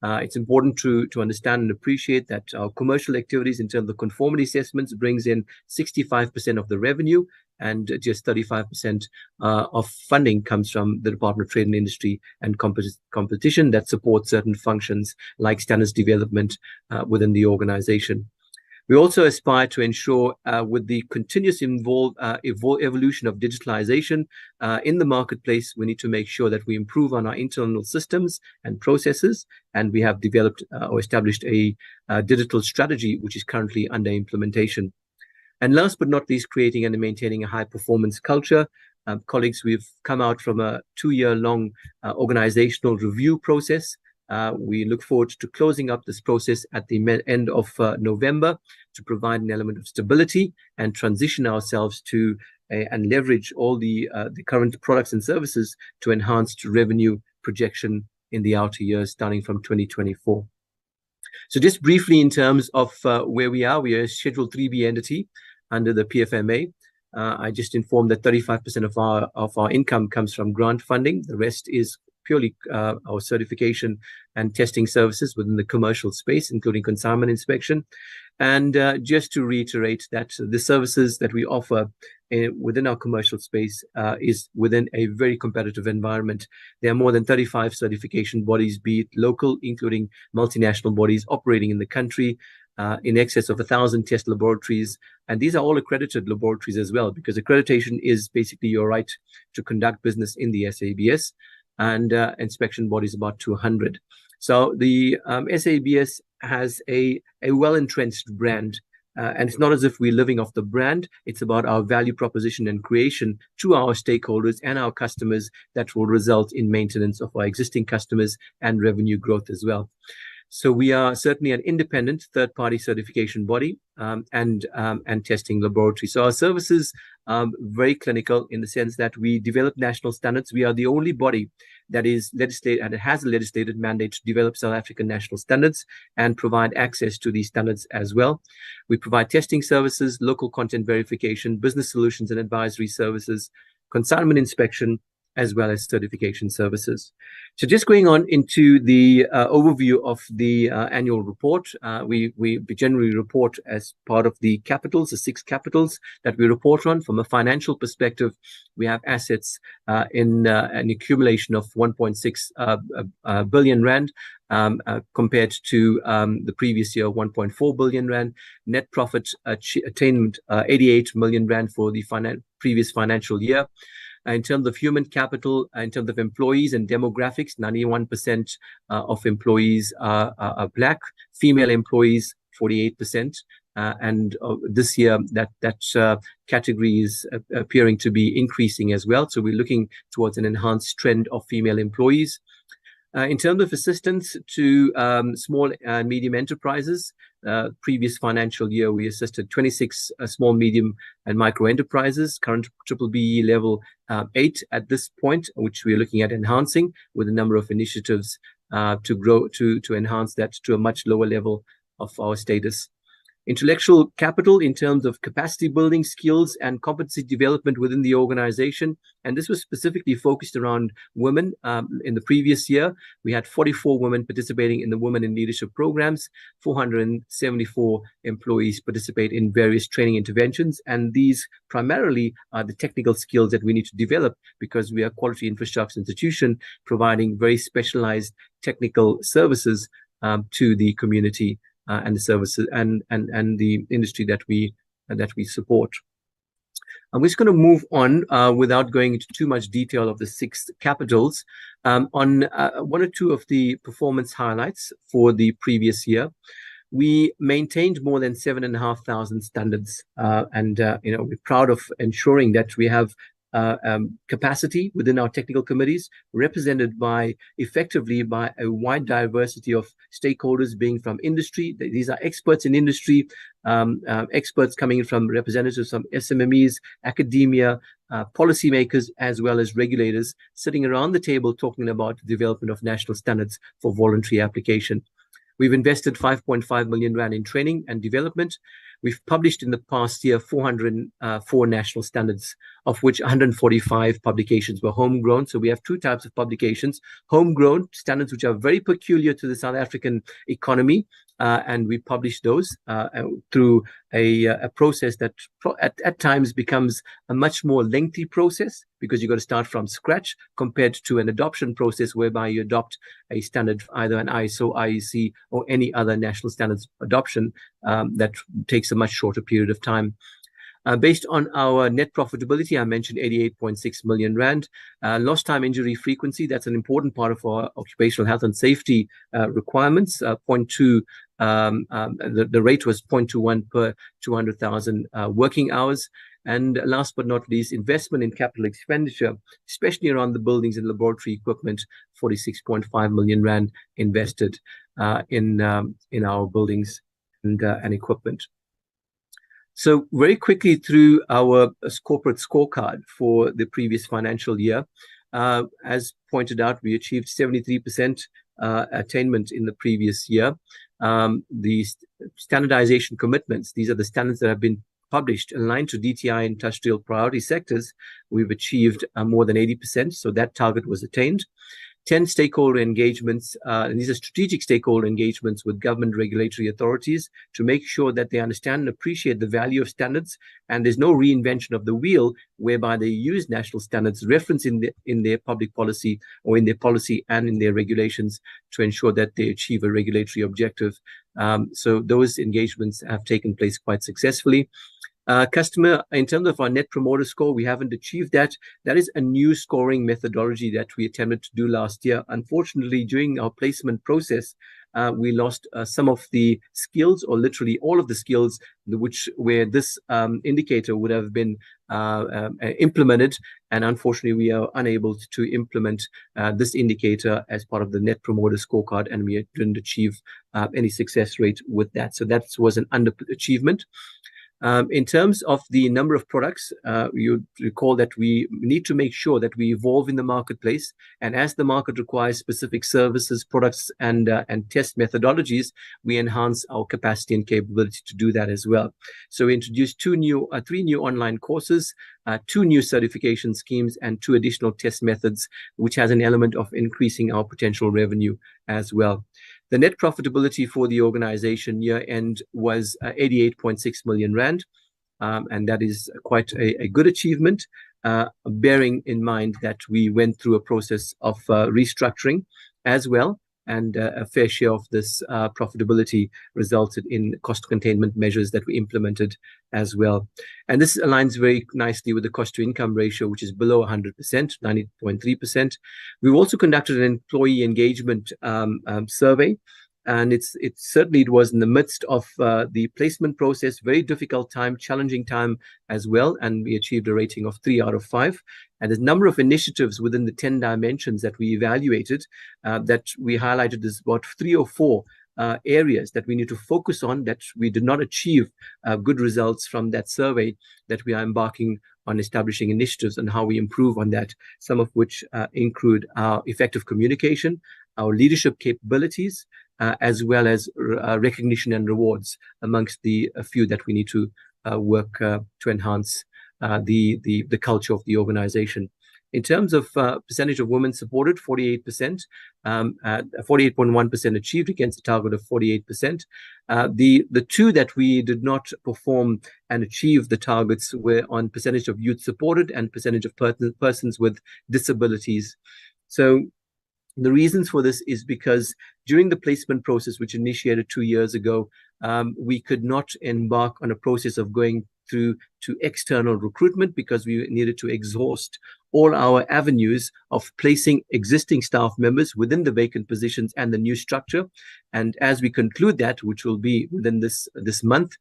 It's important to understand and appreciate that our commercial activities in terms of conformity assessments brings in 65% of the revenue, and just 35% of funding comes from the Department of Trade and Industry and Competition that supports certain functions like standards development within the organization. We also aspire to ensure with the continuous evolution of digitalization in the marketplace, we need to make sure that we improve on our internal systems and processes. And we have developed or established a digital strategy, which is currently under implementation. And last but not least, creating and maintaining a high performance culture. Colleagues, we've come out from a 2-year-long organizational review process. We look forward to closing up this process at the end of November to provide an element of stability and transition ourselves to and leverage all the current products and services to enhance revenue projection in the outer years, starting from 2024. So just briefly in terms of where we are a Schedule 3B entity under the PFMA. I just informed that 35% of our income comes from grant funding. The rest is purely our certification and testing services within the commercial space, including consignment inspection. And just to reiterate that the services that we offer within our commercial space is within a very competitive environment. There are more than 35 certification bodies, be it local, including multinational bodies operating in the country, in excess of 1,000 test laboratories. And these are all accredited laboratories as well, because accreditation is basically your right to conduct business in the SABS. And inspection bodies about 200. So the SABS has a well-entrenched brand, and it's not as if we're living off the brand. It's about our value proposition and creation to our stakeholders and our customers that will result in maintenance of our existing customers and revenue growth as well. So we are certainly an independent third-party certification body and testing laboratory. So our services are very clinical in the sense that we develop national standards. We are the only body that is legislated and it has a legislated mandate to develop South African national standards and provide access to these standards as well. We provide testing services, local content verification, business solutions and advisory services, consignment inspection, as well as certification services. So just going on into the overview of the annual report, we generally report as part of the capitals, the 6 capitals that we report on. From a financial perspective, we have assets in an accumulation of 1.6 billion rand compared to the previous year, 1.4 billion rand. Net profit attainment 88 million rand for the previous financial year. In terms of human capital, in terms of employees and demographics, 91% of employees are Black, female employees 48%, and this year that category is appearing to be increasing as well. So we're looking towards an enhanced trend of female employees. In terms of assistance to small and medium enterprises, previous financial year, we assisted 26 small, medium and micro enterprises, current BBBE level 8 at this point, which we're looking at enhancing with a number of initiatives to grow, to enhance that to a much lower level of our status. Intellectual capital in terms of capacity building, skills and competency development within the organization. And this was specifically focused around women. In the previous year, we had 44 women participating in the Women in Leadership programs, 474 employees participate in various training interventions. And these primarily are the technical skills that we need to develop because we are a quality infrastructure institution providing very specialized technical services to the community and the services and the industry that we support. I'm just going to move on without going into too much detail of the 6 capitals on one or two of the performance highlights for the previous year. We maintained more than 7,500 standards, and we're proud of ensuring that we have capacity within our technical committees, represented effectively by a wide diversity of stakeholders, being from industry. These are experts in industry, experts coming from representatives from SMMEs, academia, policymakers, as well as regulators, sitting around the table talking about the development of national standards for voluntary application. We've invested 5.5 million rand in training and development. We've published in the past year 404 national standards, of which 145 publications were homegrown. So we have 2 types of publications: homegrown standards, which are very peculiar to the South African economy, and we publish those through a process that at times becomes a much more lengthy process, because you've got to start from scratch, compared to an adoption process whereby you adopt a standard, either an ISO, IEC, or any other national standards adoption that takes a much shorter period of time. Based on our net profitability, I mentioned 88.6 million rand. Lost time injury frequency, that's an important part of our occupational health and safety requirements. 0.2, the rate was 0.21 per 200,000 working hours. And last but not least, investment in capital expenditure, especially around the buildings and laboratory equipment, 46.5 million rand invested in our buildings and equipment. So very quickly through our corporate scorecard for the previous financial year, as pointed out, we achieved 73% attainment in the previous year. The standardization commitments, these are the standards that have been published aligned to DTI industrial priority sectors. We've achieved more than 80%, so that target was attained. 10 stakeholder engagements, and these are strategic stakeholder engagements with government regulatory authorities to make sure that they understand and appreciate the value of standards, and there's no reinvention of the wheel whereby they use national standards referenced in their public policy or in their policy and in their regulations to ensure that they achieve a regulatory objective. So those engagements have taken place quite successfully. Customer, in terms of our net promoter score, we haven't achieved that. That is a new scoring methodology that we attempted to do last year. Unfortunately, during our placement process, we lost some of the skills, or literally all of the skills, where this indicator would have been implemented, and unfortunately we are unable to implement this indicator as part of the net promoter scorecard, and we didn't achieve any success rate with that. So that was an underachievement. In terms of the number of products, you recall that we need to make sure that we evolve in the marketplace, and as the market requires specific services, products, and test methodologies, we enhance our capacity and capability to do that as well. So we introduced 3 new online courses, 2 new certification schemes, and 2 additional test methods, which has an element of increasing our potential revenue as well. The net profitability for the organization year end was 88.6 million rand, and that is quite a good achievement, bearing in mind that we went through a process of restructuring as well, and a fair share of this profitability resulted in cost containment measures that we implemented as well. And this aligns very nicely with the cost to income ratio, which is below 100%, 90.3%. We've also conducted an employee engagement survey, and it certainly was in the midst of the placement process, very difficult time, challenging time as well, and we achieved a rating of 3 out of 5. And there's a number of initiatives within the 10 dimensions that we evaluated that we highlighted as about 3 or 4 areas that we need to focus on, that we did not achieve good results from that survey, that we are embarking on establishing initiatives and how we improve on that, some of which include our effective communication, our leadership capabilities, as well as recognition and rewards, amongst the few that we need to work to enhance the culture of the organization. In terms of percentage of women supported, 48%, 48.1% achieved against a target of 48%. The 2 that we did not perform and achieve the targets were on percentage of youth supported and percentage of persons with disabilities. So The reasons for this is because during the placement process, which initiated 2 years ago, we could not embark on a process of going through to external recruitment because we needed to exhaust all our avenues of placing existing staff members within the vacant positions and the new structure. And as we conclude that, which will be within this month,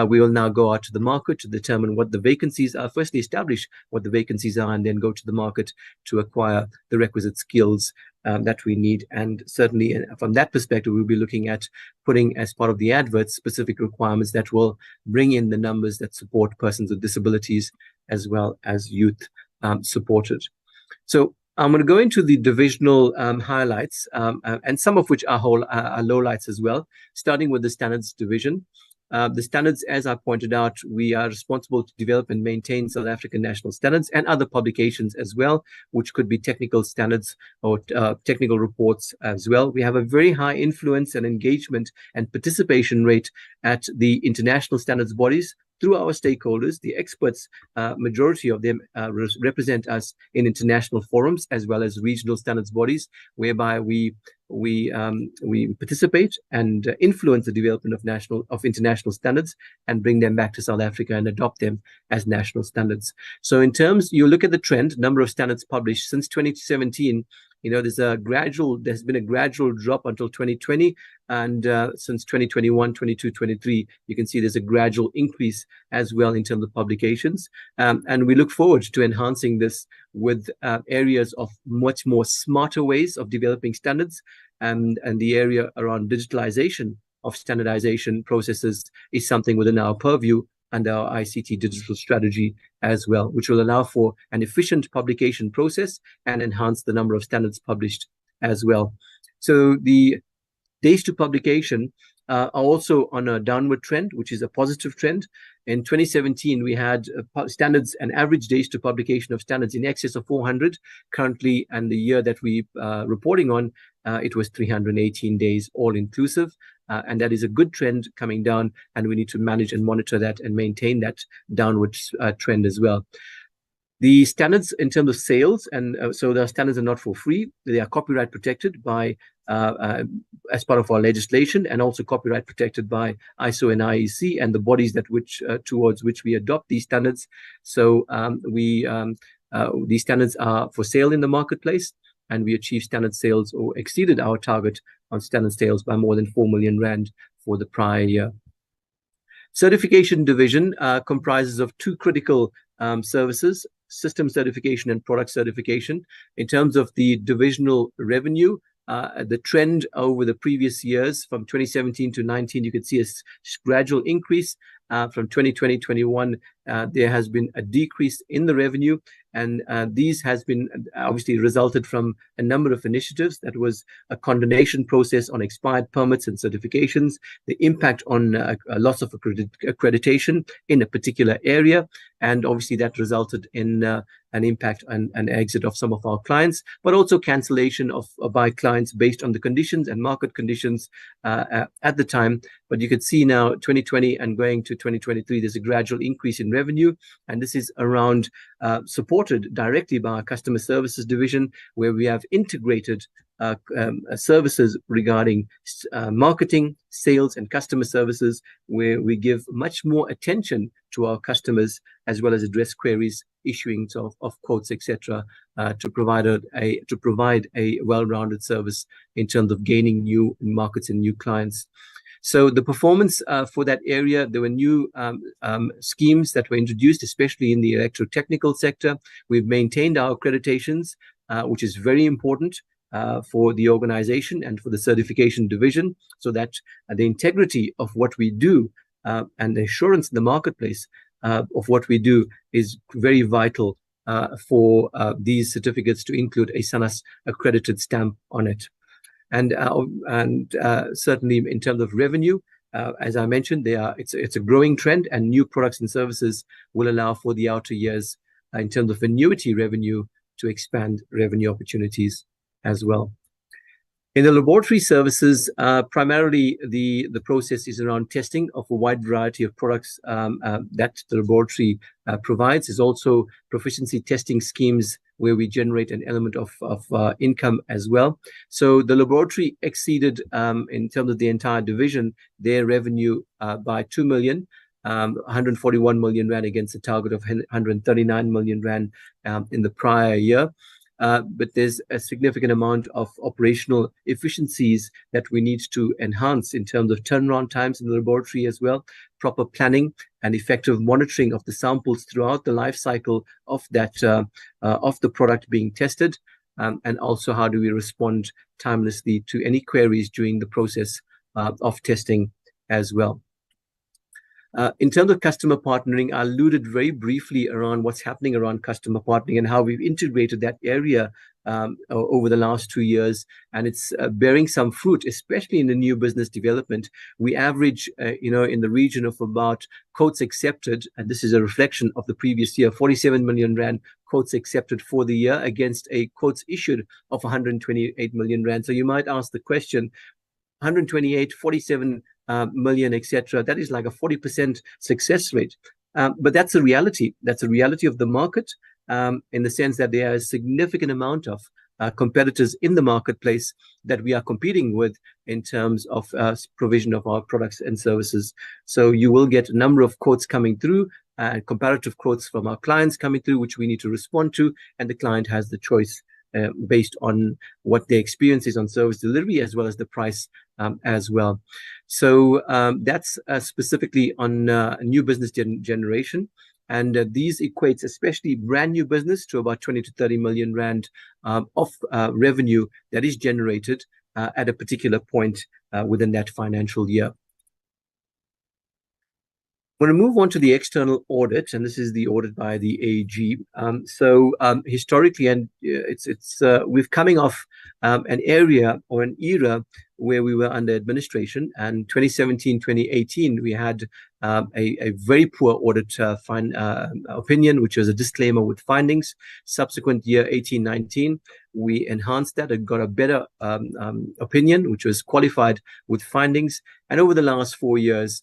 we will now go out to the market to determine what the vacancies are, firstly establish what the vacancies are, and then go to the market to acquire the requisite skills that we need. And certainly from that perspective, we'll be looking at putting as part of the adverts specific requirements that will bring in the numbers that support persons with disabilities as well as youth supported. So I'm going to go into the divisional highlights, and some of which are lowlights as well, starting with the standards division. The standards, as I pointed out, we are responsible to develop and maintain South African national standards and other publications as well, which could be technical standards or technical reports as well. We have a very high influence and engagement and participation rate at the international standards bodies through our stakeholders. The experts, majority of them represent us in international forums as well as regional standards bodies, whereby we participate and influence the development of international standards and bring them back to South Africa and adopt them as national standards. So in terms, you look at the trend, number of standards published since 2017, there's been a gradual drop until 2020, and since 2021, 22, 23, you can see there's a gradual increase as well in terms of publications. And we look forward to enhancing this with areas of much more smarter ways of developing standards, and the area around digitalization of standardization processes is something within our purview and our ICT digital strategy as well, which will allow for an efficient publication process and enhance the number of standards published as well. So the days to publication are also on a downward trend, which is a positive trend. In 2017, we had standards and average days to publication of standards in excess of 400. Currently, and the year that we reporting on, it was 318 days all inclusive. And that is a good trend coming down, and we need to manage and monitor that and maintain that downward trend as well. The standards in terms of sales, and so the standards are not for free. They are copyright protected by as part of our legislation, and also copyright protected by ISO and IEC and the bodies towards which we adopt these standards. So these standards are for sale in the marketplace, and we achieved standard sales or exceeded our target on standard sales by more than 4 million rand for the prior year. Certification division comprises of two critical services: system certification and product certification. In terms of the divisional revenue, the trend over the previous years from 2017 to 19, you could see a gradual increase. From 2020, 21, there has been a decrease in the revenue, and these has been obviously resulted from a number of initiatives. That was a condemnation process on expired permits and certifications, the impact on a loss of accreditation in a particular area, and obviously that resulted in an impact and an exit of some of our clients, but also cancellation by clients based on the conditions and market conditions at the time. But you could see now 2020 and going to 2023, there's a gradual increase in revenue, and this is around supported directly by our customer services division, where we have integrated services regarding marketing, sales, and customer services, where we give much more attention to our customers as well as address queries, issuings of quotes, etc., to provide a well-rounded service in terms of gaining new markets and new clients. So the performance for that area, there were new schemes that were introduced, especially in the electrotechnical sector. We've maintained our accreditations, which is very important for the organization and for the certification division, so that the integrity of what we do and the assurance in the marketplace of what we do is very vital for these certificates to include a SANAS accredited stamp on it. And certainly in terms of revenue, as I mentioned, it's a growing trend, and new products and services will allow for the outer years in terms of annuity revenue to expand revenue opportunities as well. In the laboratory services, primarily the process is around testing of a wide variety of products that the laboratory provides. There's also proficiency testing schemes where we generate an element of income as well. So the laboratory exceeded, in terms of the entire division, their revenue by 2 million. 141 million rand against a target of 139 million rand in the prior year. But there's a significant amount of operational efficiencies that we need to enhance in terms of turnaround times in the laboratory as well, proper planning and effective monitoring of the samples throughout the life cycle of that of the product being tested, and also how do we respond timelessly to any queries during the process of testing as well. In terms of customer partnering, I alluded very briefly around what's happening around customer partnering and how we've integrated that area over the last 2 years, and it's bearing some fruit, especially in the new business development. We average, in the region of about quotes accepted, and this is a reflection of the previous year, 47 million rand quotes accepted for the year against a quotes issued of 128 million rand. So you might ask the question, 128, 47 million, etc. That is like a 40% success rate. But that's a reality. That's a reality of the market, in the sense that there are a significant amount of competitors in the marketplace that we are competing with in terms of provision of our products and services. So you will get a number of quotes coming through, comparative quotes from our clients coming through, which we need to respond to, and the client has the choice based on what their experience is on service delivery as well as the price as well. So that's specifically on new business generation. And these equates, especially brand new business, to about 20 to 30 million rand of revenue that is generated at a particular point within that financial year. I want to move on to the external audit, and this is the audit by the AG. Historically, and we've coming off an area or an era where we were under administration, and 2017, 2018, we had a very poor audit opinion, which was a disclaimer with findings. Subsequent year, 18, 19, we enhanced that and got a better opinion, which was qualified with findings. And over the last 4 years,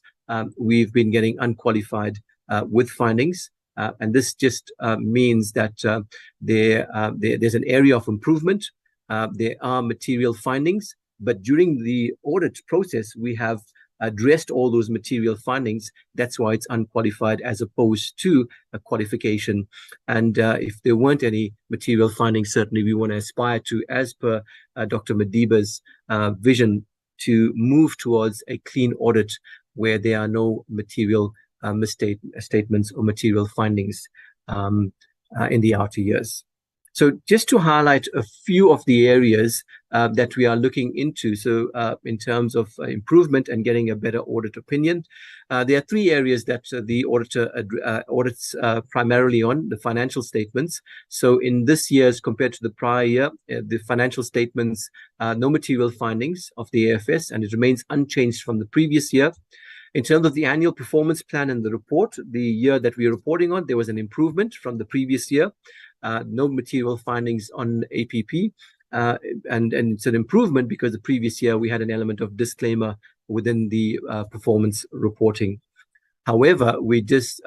we've been getting unqualified with findings. And this just means that there's an area of improvement. There are material findings, but during the audit process, we have addressed all those material findings. That's why it's unqualified as opposed to a qualification. And if there weren't any material findings, certainly we want to aspire to, as per Dr. Madiba's vision, to move towards a clean audit where there are no material misstatements or material findings in the outer years. So just to highlight a few of the areas that we are looking into. So in terms of improvement and getting a better audit opinion, there are 3 areas that the auditor audits primarily on: the financial statements. So in this year's compared to the prior year, the financial statements, no material findings of the AFS, and it remains unchanged from the previous year. In terms of the annual performance plan and the report, the year that we are reporting on, there was an improvement from the previous year. No material findings on APP, and it's an improvement because the previous year we had an element of disclaimer within the performance reporting. However, we regressed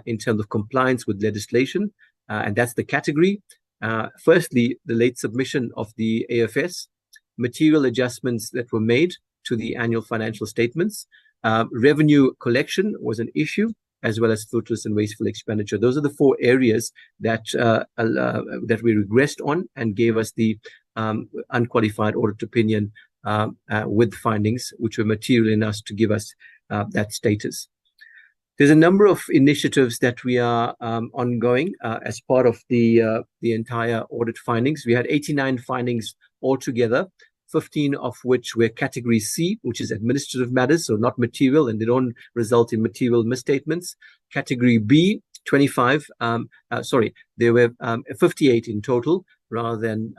in terms of compliance with legislation, and that's the category. Firstly, the late submission of the AFS, material adjustments that were made to the annual financial statements. Revenue collection was an issue, as well as fruitless and wasteful expenditure. Those are the 4 areas that we regressed on and gave us the unqualified audit opinion with findings, which were material enough to give us that status. There's a number of initiatives that we are ongoing as part of the entire audit findings. We had 89 findings altogether, 15 of which were category C, which is administrative matters, so not material, and they don't result in material misstatements. Category B, 25, there were 58 in total, rather than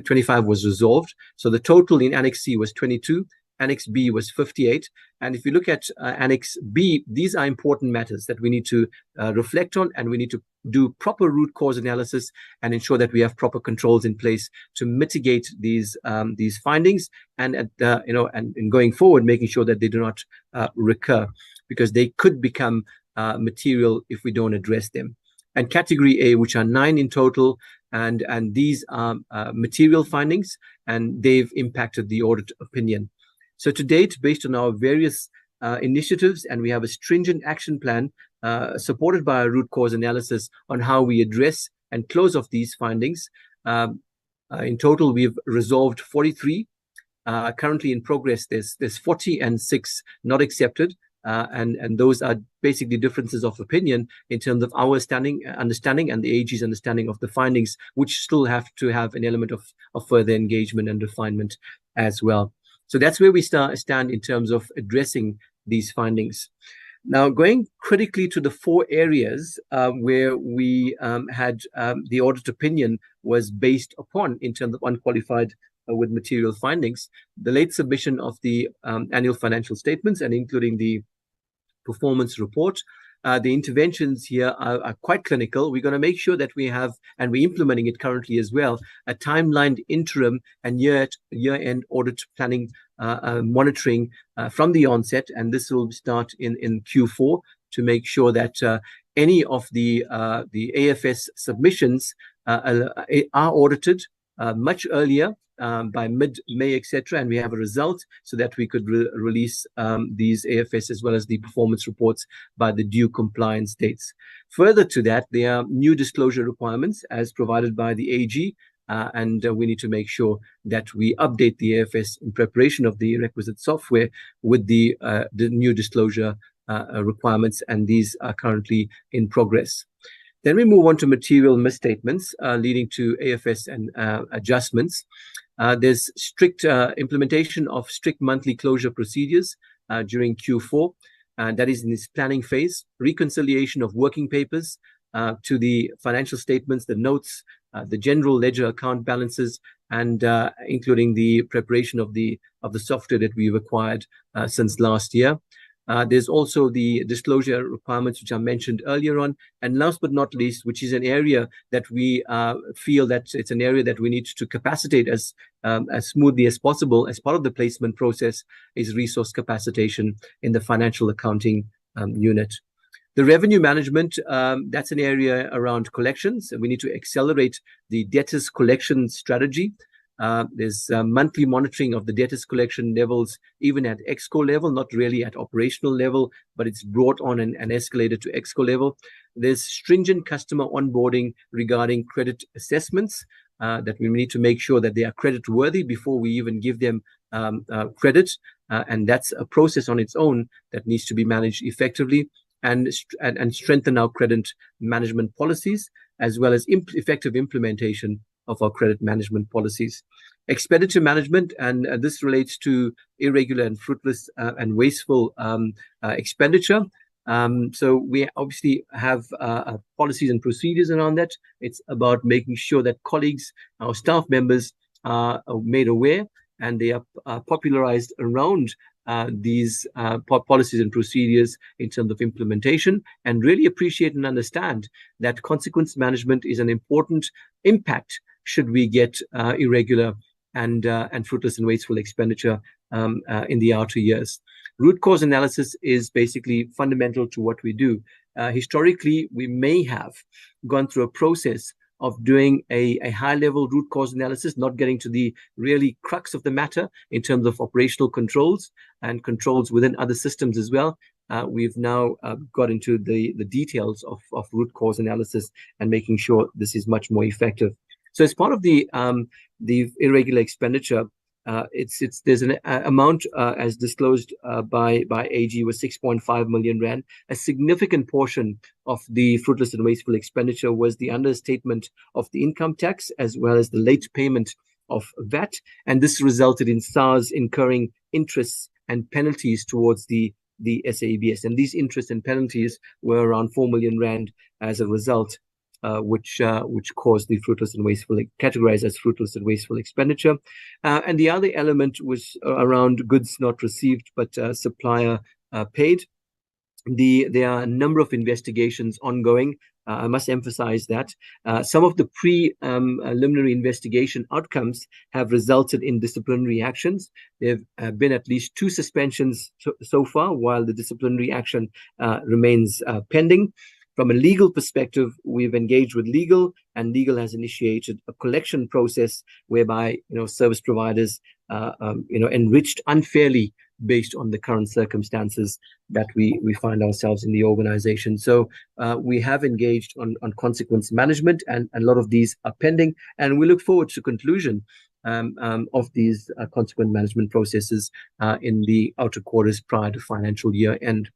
25 was resolved. So the total in Annex C was 22. Annex B was 58. And if you look at Annex B, these are important matters that we need to reflect on, and we need to do proper root cause analysis and ensure that we have proper controls in place to mitigate these findings, and going forward, making sure that they do not recur, because they could become material if we don't address them. and category A, which are 9 in total. And these are material findings, and they've impacted the audit opinion. So to date, based on our various initiatives, and we have a stringent action plan supported by a root cause analysis on how we address and close off these findings. In total, we've resolved 43. Currently in progress, there's 40 and 6 not accepted. And those are basically differences of opinion in terms of our understanding and the AG's understanding of the findings, which still have to have an element of further engagement and refinement as well. So that's where we stand in terms of addressing these findings. Now, going critically to the 4 areas where we had the audit opinion was based upon in terms of unqualified with material findings, the late submission of the annual financial statements and including the performance report. The interventions here are quite clinical. We're going to make sure that we have, and we're implementing it currently as well, a timelined interim and year-end audit planning monitoring from the onset. And this will start in Q4 to make sure that any of the AFS submissions are audited much earlier, by mid-May, etc., and we have a result so that we could release these AFS as well as the performance reports by the due compliance dates. Further to that, there are new disclosure requirements as provided by the AG, and we need to make sure that we update the AFS in preparation of the requisite software with the new disclosure requirements, and these are currently in progress. Then we move on to material misstatements leading to AFS and adjustments. There's strict implementation of strict monthly closure procedures during Q4. That is in its planning phase. Reconciliation of working papers to the financial statements, the notes, the general ledger account balances, and including the preparation of the software that we've acquired since last year. There's also the disclosure requirements, which I mentioned earlier on. And last but not least, which is an area that we feel that it's an area that we need to capacitate as smoothly as possible as part of the placement process, is resource capacitation in the financial accounting unit. The revenue management, that's an area around collections. We need to accelerate the debtors collection strategy. There's monthly monitoring of the debtors collection levels, even at ExCo level, not really at operational level, but it's brought on and escalated to ExCo level. There's stringent customer onboarding regarding credit assessments that we need to make sure that they are credit worthy before we even give them credit. And that's a process on its own that needs to be managed effectively, and strengthen our credit management policies, as well as effective implementation of our credit management policies. Expenditure management, and this relates to irregular and fruitless and wasteful expenditure. So we obviously have policies and procedures around that. It's about making sure that colleagues, our staff members, are made aware, and they are popularized around these policies and procedures in terms of implementation, and really appreciate and understand that consequence management is an important impact should we get irregular and fruitless and wasteful expenditure in the outer years. Root cause analysis is basically fundamental to what we do. Historically, we may have gone through a process of doing a high-level root cause analysis, not getting to the really crux of the matter in terms of operational controls and controls within other systems as well. We've now got into the details of root cause analysis and making sure this is much more effective. So as part of the irregular expenditure, there's an amount as disclosed by AG was 6.5 million rand. A significant portion of the fruitless and wasteful expenditure was the understatement of the income tax, as well as the late payment of VAT, and this resulted in SARS incurring interests and penalties towards the SABS, and these interests and penalties were around 4 million rand as a result. Which caused the fruitless and wasteful, categorized as fruitless and wasteful expenditure. And the other element was around goods not received but supplier paid. There are a number of investigations ongoing. I must emphasize that some of the preliminary investigation outcomes have resulted in disciplinary actions. There have been at least 2 suspensions so far, while the disciplinary action remains pending. From a legal perspective, we've engaged with legal, and legal has initiated a collection process whereby service providers enriched unfairly based on the current circumstances that we find ourselves in the organization. So we have engaged on consequence management, and a lot of these are pending, and we look forward to conclusion of these consequent management processes in the outer quarters prior to financial year end.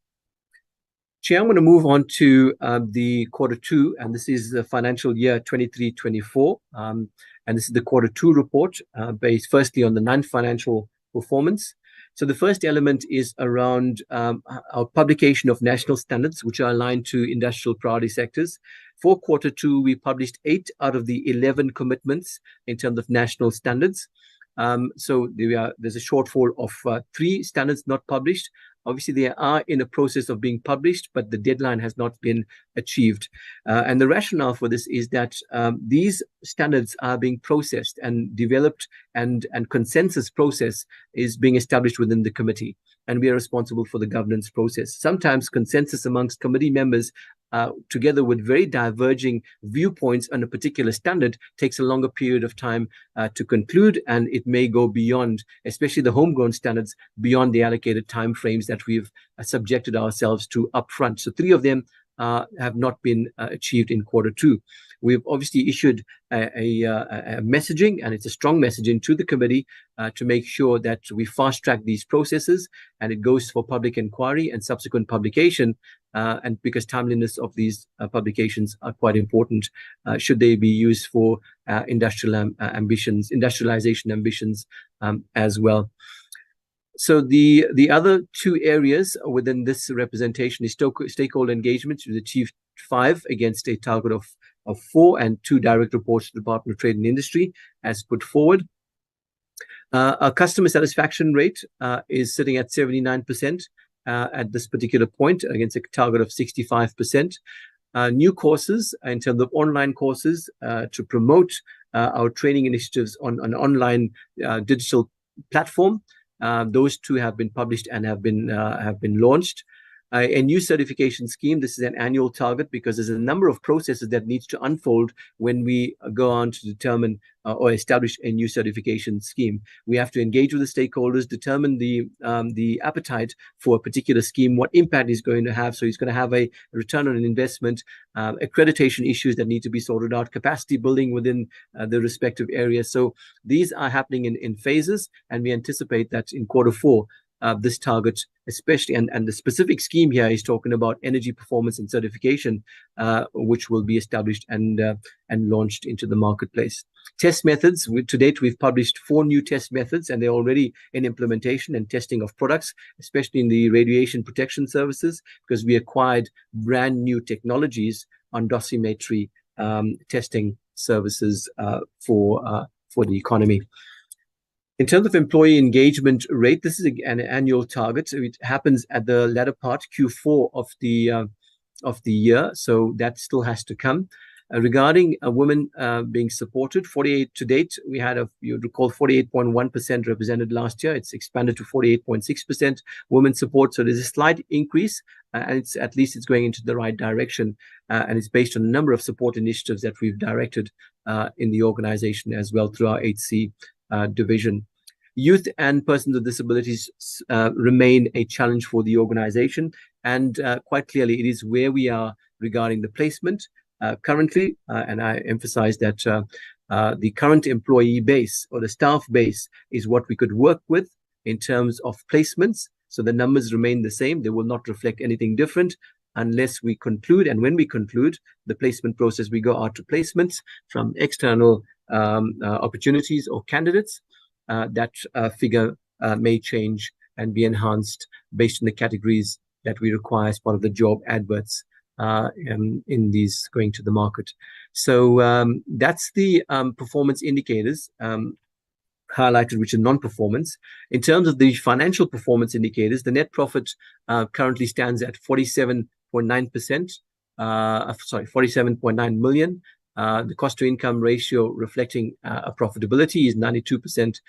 Chair, I'm going to move on to the quarter two, and this is the financial year 23-24. And this is the quarter two report based firstly on the non-financial performance. So the first element is around our publication of national standards, which are aligned to industrial priority sectors. For quarter two, we published 8 out of the 11 commitments in terms of national standards. So there's a shortfall of 3 standards not published. Obviously, they are in a process of being published, but the deadline has not been achieved. And the rationale for this is that these standards are being processed and developed, and consensus process is being established within the committee. And we are responsible for the governance process. Sometimes consensus amongst committee members, together with very diverging viewpoints on a particular standard, takes a longer period of time to conclude, and it may go beyond, especially the homegrown standards, beyond the allocated timeframes that we've subjected ourselves to upfront. So 3 of them have not been achieved in quarter two. We've obviously issued a messaging, and it's a strong messaging to the committee to make sure that we fast track these processes, and it goes for public inquiry and subsequent publication, and because timeliness of these publications are quite important, should they be used for industrialization ambitions as well. So the other 2 areas within this representation is stakeholder engagement. We've achieved 5 against a target of 4, and 2 direct reports to the Department of Trade and Industry as put forward. Our customer satisfaction rate is sitting at 79% at this particular point against a target of 65%. New courses in terms of online courses to promote our training initiatives on an online digital platform. Those 2 have been published and have been launched. A new certification scheme. This is an annual target because there's a number of processes that needs to unfold when we go on to determine or establish a new certification scheme. We have to engage with the stakeholders, determine the appetite for a particular scheme, what impact it's going to have. So it's going to have a return on an investment, accreditation issues that need to be sorted out, capacity building within the respective areas. So these are happening in phases, and we anticipate that in quarter 4, this target, especially, and the specific scheme here is talking about energy performance and certification, which will be established and launched into the marketplace. Test methods. To date, we've published 4 new test methods, and they're already in implementation and testing of products, especially in the radiation protection services, because we acquired brand new technologies on dosimetry testing services for the economy. In terms of employee engagement rate, this is an annual target. So it happens at the latter part, Q4 of the year. So that still has to come. Regarding a woman being supported, 48 to date, we had you recall 48.1% represented last year. It's expanded to 48.6% women support. So there's a slight increase, and at least it's going into the right direction. And it's based on a number of support initiatives that we've directed in the organization as well through our 8C division. Youth and persons with disabilities remain a challenge for the organization, and quite clearly it is where we are regarding the placement currently, and I emphasize that the current employee base or the staff base is what we could work with in terms of placements. So the numbers remain the same. They will not reflect anything different unless we conclude, and when we conclude the placement process, we go out to placements from external opportunities or candidates. That figure may change and be enhanced based on the categories that we require as part of the job adverts in these going to the market. So that's the performance indicators highlighted, which are non-performance. In terms of the financial performance indicators, the net profit currently stands at 47.9%. 47.9 million. The cost to income ratio reflecting a profitability is 92%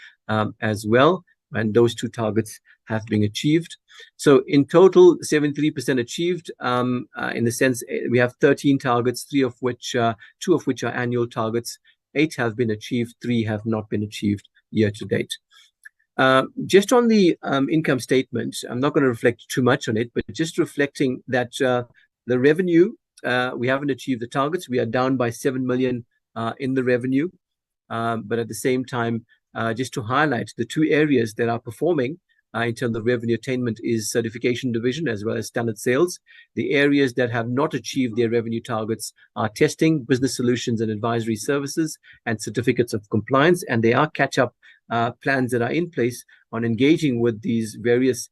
as well. and those two targets have been achieved. So in total, 73% achieved. In the sense, we have 13 targets, two of which are annual targets. 8 have been achieved, 3 have not been achieved year to date. Just on the income statement, I'm not going to reflect too much on it, but just reflecting that the revenue, we haven't achieved the targets. We are down by 7 million in the revenue. But at the same time, just to highlight the two areas that are performing in terms of revenue attainment is certification division as well as standard sales. The areas that have not achieved their revenue targets are testing, business solutions and advisory services, and certificates of compliance. And there are catch-up plans that are in place on engaging with these various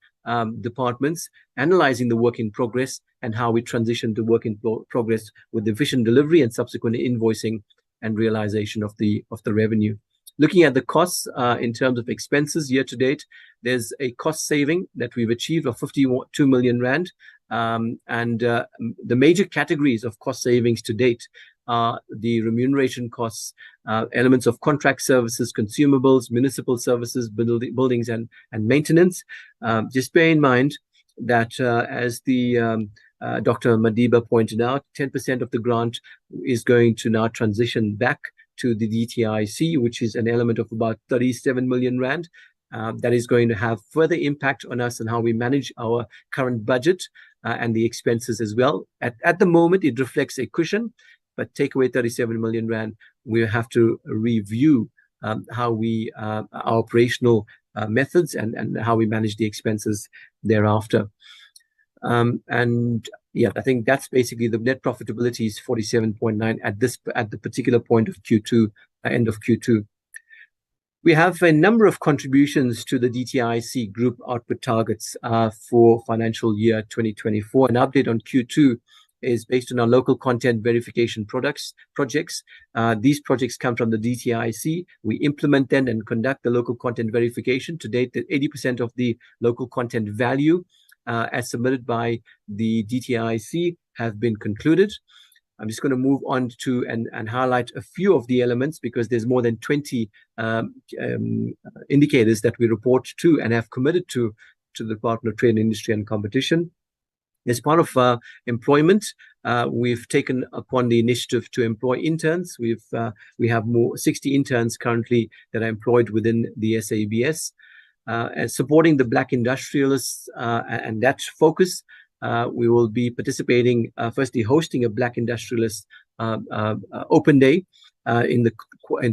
departments, analyzing the work in progress and how we transition to work in progress with efficient delivery and subsequent invoicing and realization of the revenue. Looking at the costs in terms of expenses year to date, there's a cost saving that we've achieved of 52 million rand. The major categories of cost savings to date are the remuneration costs, elements of contract services, consumables, municipal services, buildings and maintenance. Just bear in mind that as the Dr. Madiba pointed out, 10% of the grant is going to now transition back to the DTIC, which is an element of about 37 million rand. That is going to have further impact on us and how we manage our current budget and the expenses as well. At the moment, it reflects a cushion, but take away 37 million rand, we have to review how we our operational methods and how we manage the expenses thereafter. Yeah, I think that's basically the net profitability is 47.9 at the particular point of Q2, end of Q2. We have a number of contributions to the DTIC group output targets for financial year 2024. An update on Q2 is based on our local content verification projects. These projects come from the DTIC. We implement them and conduct the local content verification. To date, 80% of the local content value as submitted by the DTIC have been concluded. I'm just going to move on to and highlight a few of the elements because there's more than 20 indicators that we report to and have committed to the Department of Trade, Industry and Competition. As part of employment, we've taken upon the initiative to employ interns. We have 60 interns currently that are employed within the SABS. And supporting the Black industrialists and that focus, we will be participating, firstly hosting a Black industrialist open day in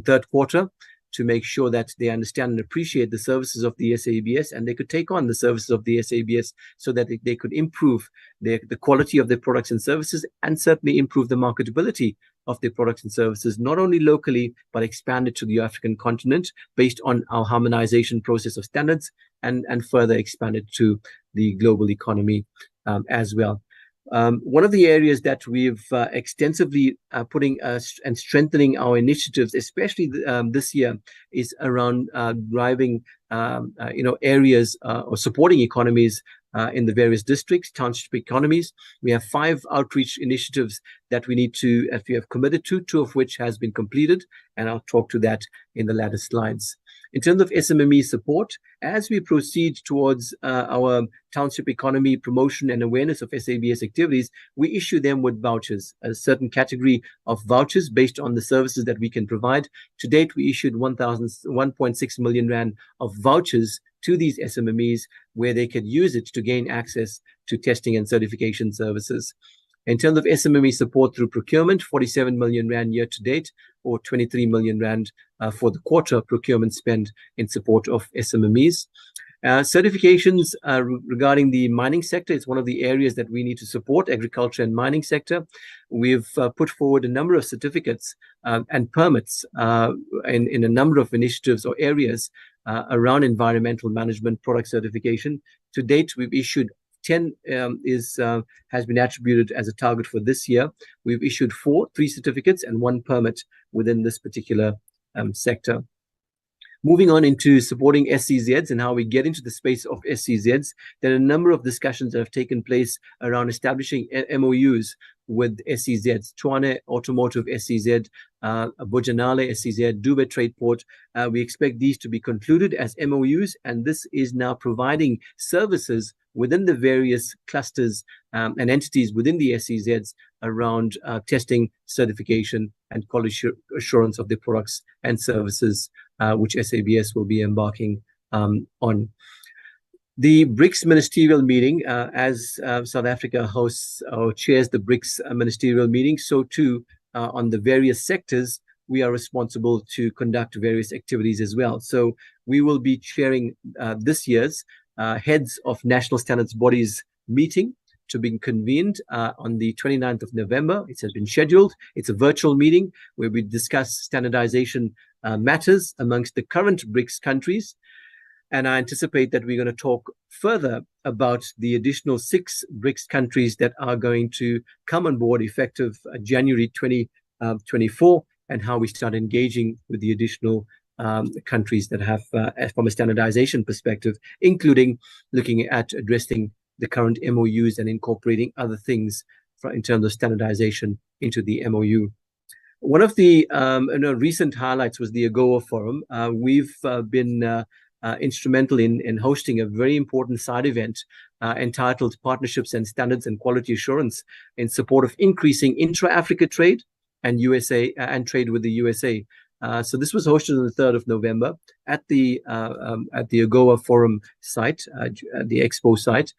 third quarter to make sure that they understand and appreciate the services of the SABS and they could take on the services of the SABS so that they could improve the quality of their products and services and certainly improve the marketability of their products and services, not only locally, but expanded to the African continent based on our harmonization process of standards and further expanded to the global economy as well. One of the areas that we've extensively putting and strengthening our initiatives, especially this year, is around driving areas or supporting economies in the various districts, township economies. We have 5 outreach initiatives that we have committed to, 2 of which has been completed, and I'll talk to that in the latter slides. In terms of SMME support, as we proceed towards our township economy promotion and awareness of SABS activities, we issue them with vouchers, a certain category of vouchers based on the services that we can provide. To date, we issued 1.6 million rand of vouchers to these SMMEs where they could use it to gain access to testing and certification services. In terms of SMME support through procurement, 47 million rand year to date, or 23 million rand for the quarter procurement spend in support of SMMEs. Certifications regarding the mining sector is one of the areas that we need to support, agriculture and mining sector. We've put forward a number of certificates and permits in a number of initiatives or areas around environmental management product certification. To date, we've issued 10 has been attributed as a target for this year. We've issued 3 certificates and 1 permit within this particular sector. Moving on into supporting SCZs and how we get into the space of SCZs, there are a number of discussions that have taken place around establishing MOUs with SCZs, Tshwane Automotive SCZ, Bojanale SCZ, Dube Trade Port. We expect these to be concluded as MOUs, and this is now providing services within the various clusters and entities within the SCZs around testing, certification, and quality assurance of the products and services which SABS will be embarking on. The BRICS ministerial meeting, as South Africa hosts or chairs the BRICS ministerial meeting, so too on the various sectors, we are responsible to conduct various activities as well. So we will be chairing this year's Heads of National Standards Bodies meeting to be convened on the 29th of November. It has been scheduled. It's a virtual meeting where we discuss standardization matters amongst the current BRICS countries. And I anticipate that we're going to talk further about the additional 6 BRICS countries that are going to come on board effective January 2024, and how we start engaging with the additional countries that have, from a standardization perspective, including looking at addressing the current MOUs and incorporating other things in terms of standardization into the MOU. One of the recent highlights was the AGOA Forum. We've been instrumental in hosting a very important side event entitled Partnerships and Standards and Quality Assurance in support of increasing intra-Africa trade and trade with the USA. So this was hosted on the 3rd of November at the AGOA Forum site, the Expo site.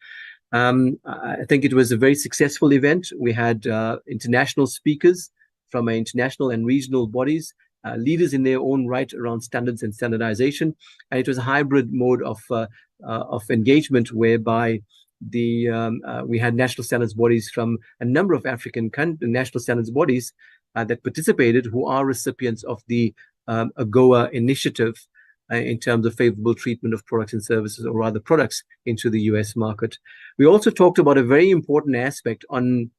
I think it was a very successful event. We had international speakers from international and regional bodies, leaders in their own right around standards and standardization, and it was a hybrid mode of engagement whereby we had national standards bodies from a number of African national standards bodies that participated, who are recipients of the AGOA initiative in terms of favorable treatment of products and services, or rather products, into the US market. We also talked about a very important aspect on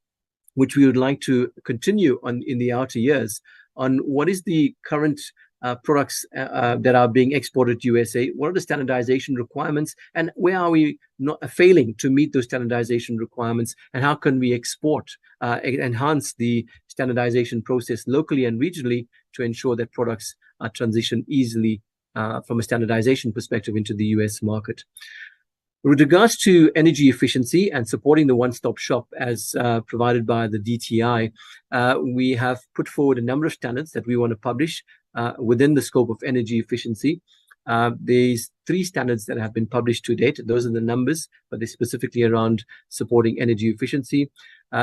which we would like to continue on in the outer years, on what is the current products that are being exported to USA, what are the standardization requirements, and where are we not failing to meet those standardization requirements, and how can we enhance the standardization process locally and regionally to ensure that products are transitioned easily from a standardization perspective into the US market. With regards to energy efficiency and supporting the one-stop shop as provided by the DTI, we have put forward a number of standards that we want to publish within the scope of energy efficiency. There's 3 standards that have been published to date. Those are the numbers, but they're specifically around supporting energy efficiency.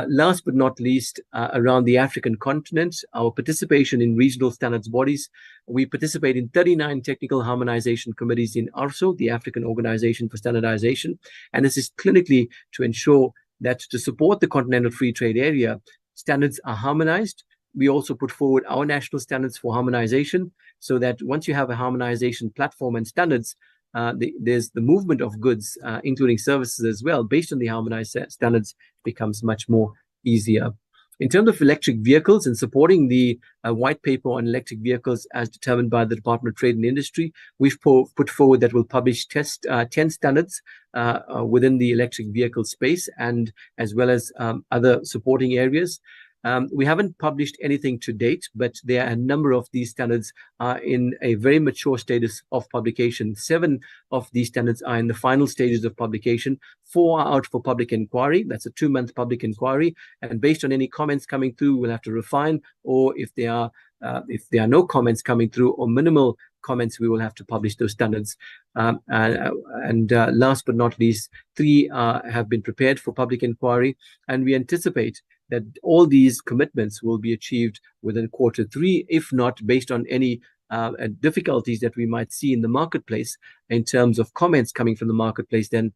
Last but not least, around the African continent, our participation in regional standards bodies. We participate in 39 technical harmonization committees in ARSO, the African Organization for Standardization. And this is clinically to ensure that to support the Continental Free Trade Area, standards are harmonized. We also put forward our national standards for harmonization, so that once you have a harmonization platform and standards, there's the movement of goods, including services as well, based on the harmonized standards, becomes much more easier. In terms of electric vehicles and supporting the white paper on electric vehicles as determined by the Department of Trade and Industry, we've put forward that we'll publish 10 standards within the electric vehicle space, and as well as other supporting areas. We haven't published anything to date, but there are a number of these standards in a very mature status of publication. 7 of these standards are in the final stages of publication. 4 are out for public inquiry. That's a 2-month public inquiry. And based on any comments coming through, we'll have to refine, or if there are no comments coming through or minimal comments, we will have to publish those standards. Last but not least, 3 have been prepared for public inquiry, and we anticipate that all these commitments will be achieved within Q3, if not based on any difficulties that we might see in the marketplace in terms of comments coming from the marketplace, then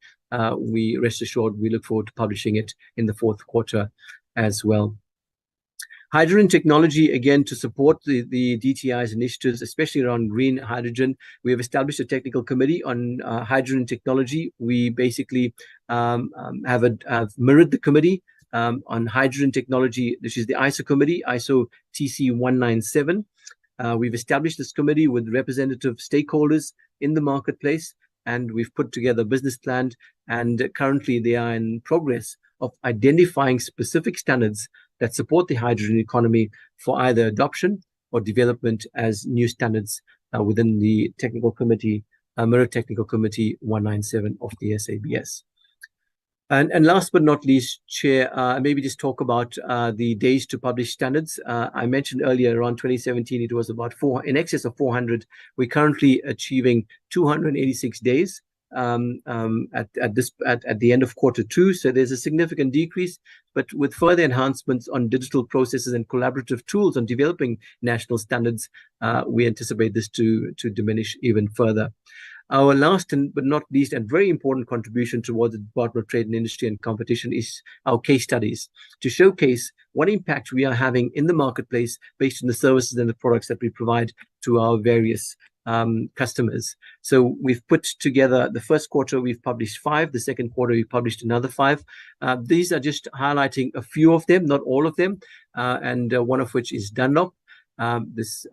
we rest assured we look forward to publishing it in the 4th quarter as well. Hydrogen technology, again, to support the DTI's initiatives, especially around green hydrogen. We have established a technical committee on hydrogen technology. We basically have mirrored the committee on hydrogen technology. This is the ISO committee, ISO TC 197. We've established this committee with representative stakeholders in the marketplace, and we've put together a business plan, and currently they are in progress of identifying specific standards that support the hydrogen economy for either adoption or development as new standards within the technical committee, Mirror Technical Committee 197 of the SABS. And last but not least, Chair, maybe just talk about the days to publish standards. I mentioned earlier, around 2017, it was about in excess of 400. We're currently achieving 286 days at the end of Q2. So there's a significant decrease, but with further enhancements on digital processes and collaborative tools on developing national standards, we anticipate this to diminish even further. Our last but not least and very important contribution towards the Department of Trade and Industry and Competition is our case studies to showcase what impact we are having in the marketplace based on the services and the products that we provide to our various customers. So we've put together the first quarter, we've published 5. The second quarter, we published another 5. These are just highlighting a few of them, not all of them, and one of which is Dunlop. This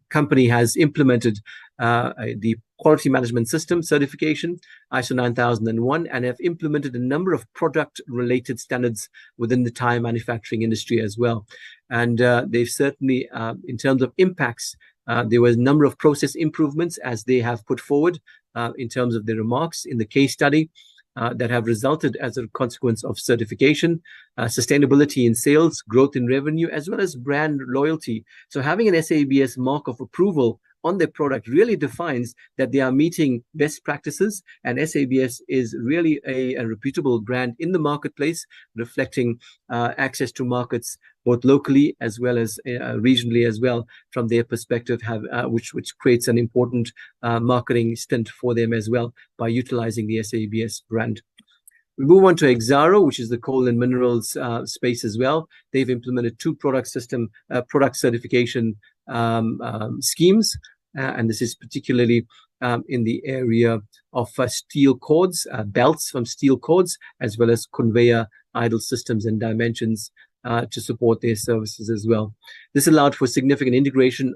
company has implemented the quality management system certification, ISO 9001, and have implemented a number of product-related standards within the tire manufacturing industry as well. And they've certainly, in terms of impacts, there was a number of process improvements as they have put forward in terms of their remarks in the case study. That have resulted as a consequence of certification, sustainability in sales, growth in revenue, as well as brand loyalty. So having an SABS mark of approval on their product really defines that they are meeting best practices, and SABS is really a reputable brand in the marketplace, reflecting access to markets both locally as well as regionally as well from their perspective, which creates an important marketing stint for them as well by utilizing the SABS brand. We move on to Exaro, which is the coal and minerals space as well. They've implemented 2 product certification schemes, and this is particularly in the area of steel cords, belts from steel cords, as well as conveyor idle systems and dimensions to support their services as well. This allowed for significant integration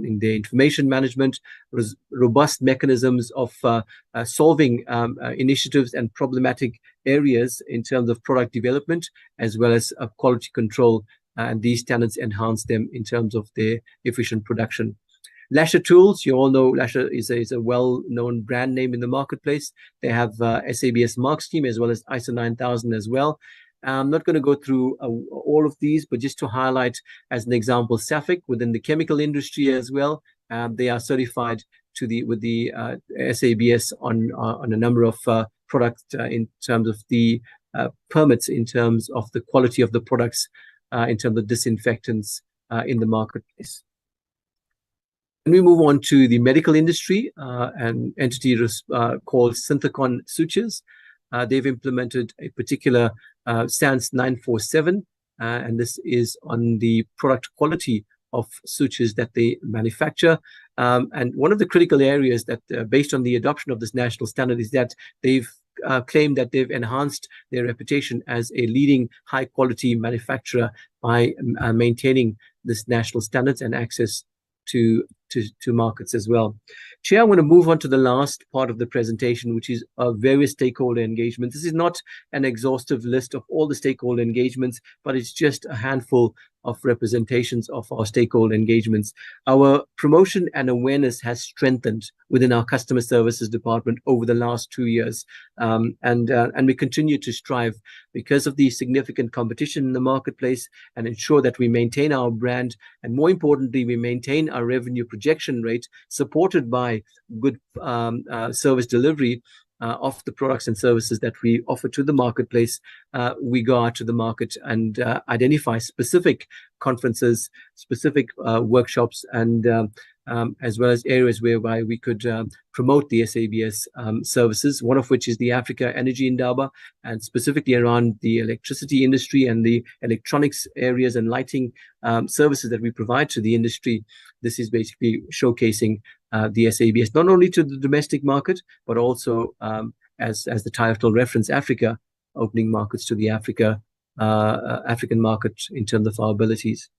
in their information management, robust mechanisms of solving initiatives and problematic areas in terms of product development, as well as quality control. And these standards enhance them in terms of their efficient production. Lasher Tools, you all know Lasher is a well-known brand name in the marketplace. They have SABS mark scheme as well as ISO 9000 as well. I'm not going to go through all of these, but just to highlight as an example, Safex within the chemical industry as well. They are certified with the SABS on a number of products in terms of the permits, in terms of the quality of the products, in terms of disinfectants in the marketplace. And we move on to the medical industry, an entity called Synthecon Sutures. They've implemented a particular SANS 947, and this is on the product quality of sutures that they manufacture. And one of the critical areas that, based on the adoption of this national standard, is that they've claimed that they've enhanced their reputation as a leading high-quality manufacturer by maintaining this national standards and access to markets as well. Chair, I want to move on to the last part of the presentation, which is various stakeholder engagements. This is not an exhaustive list of all the stakeholder engagements, but it's just a handful of representations of our stakeholder engagements. Our promotion and awareness has strengthened within our customer services department over the last 2 years. And we continue to strive because of the significant competition in the marketplace and ensure that we maintain our brand, and more importantly, we maintain our revenue projection rate supported by good service delivery of the products and services that we offer to the marketplace. We go out to the market and identify specific conferences, specific workshops, and as well as areas whereby we could promote the SABS services, one of which is the Africa Energy Indaba, and specifically around the electricity industry and the electronics areas and lighting services that we provide to the industry. This is basically showcasing the SABS, not only to the domestic market, but also, as the title reference, Africa, opening markets to the African market in terms of our abilities.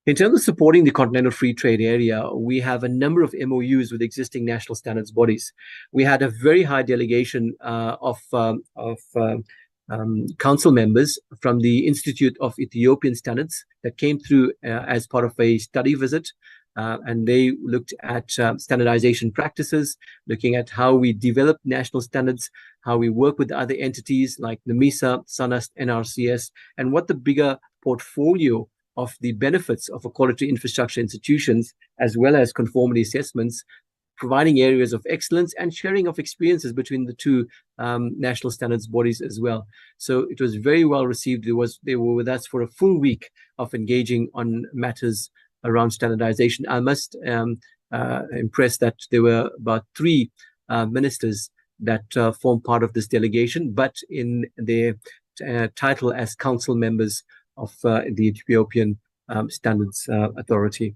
In terms of supporting the Continental Free Trade Area, we have a number of MOUs with existing national standards bodies. We had a very high delegation of council members from the Institute of Ethiopian Standards that came through as part of a study visit. And they looked at standardization practices, looking at how we develop national standards, how we work with other entities like NMISA, SANAST, NRCS, and what the bigger portfolio of the benefits of a quality infrastructure institutions, as well as conformity assessments, providing areas of excellence and sharing of experiences between the two national standards bodies as well. So it was very well received. They were with us for a full week of engaging on matters around standardization. I must impress that there were about 3 ministers that form part of this delegation, but in their title as council members of the Ethiopian Standards Authority.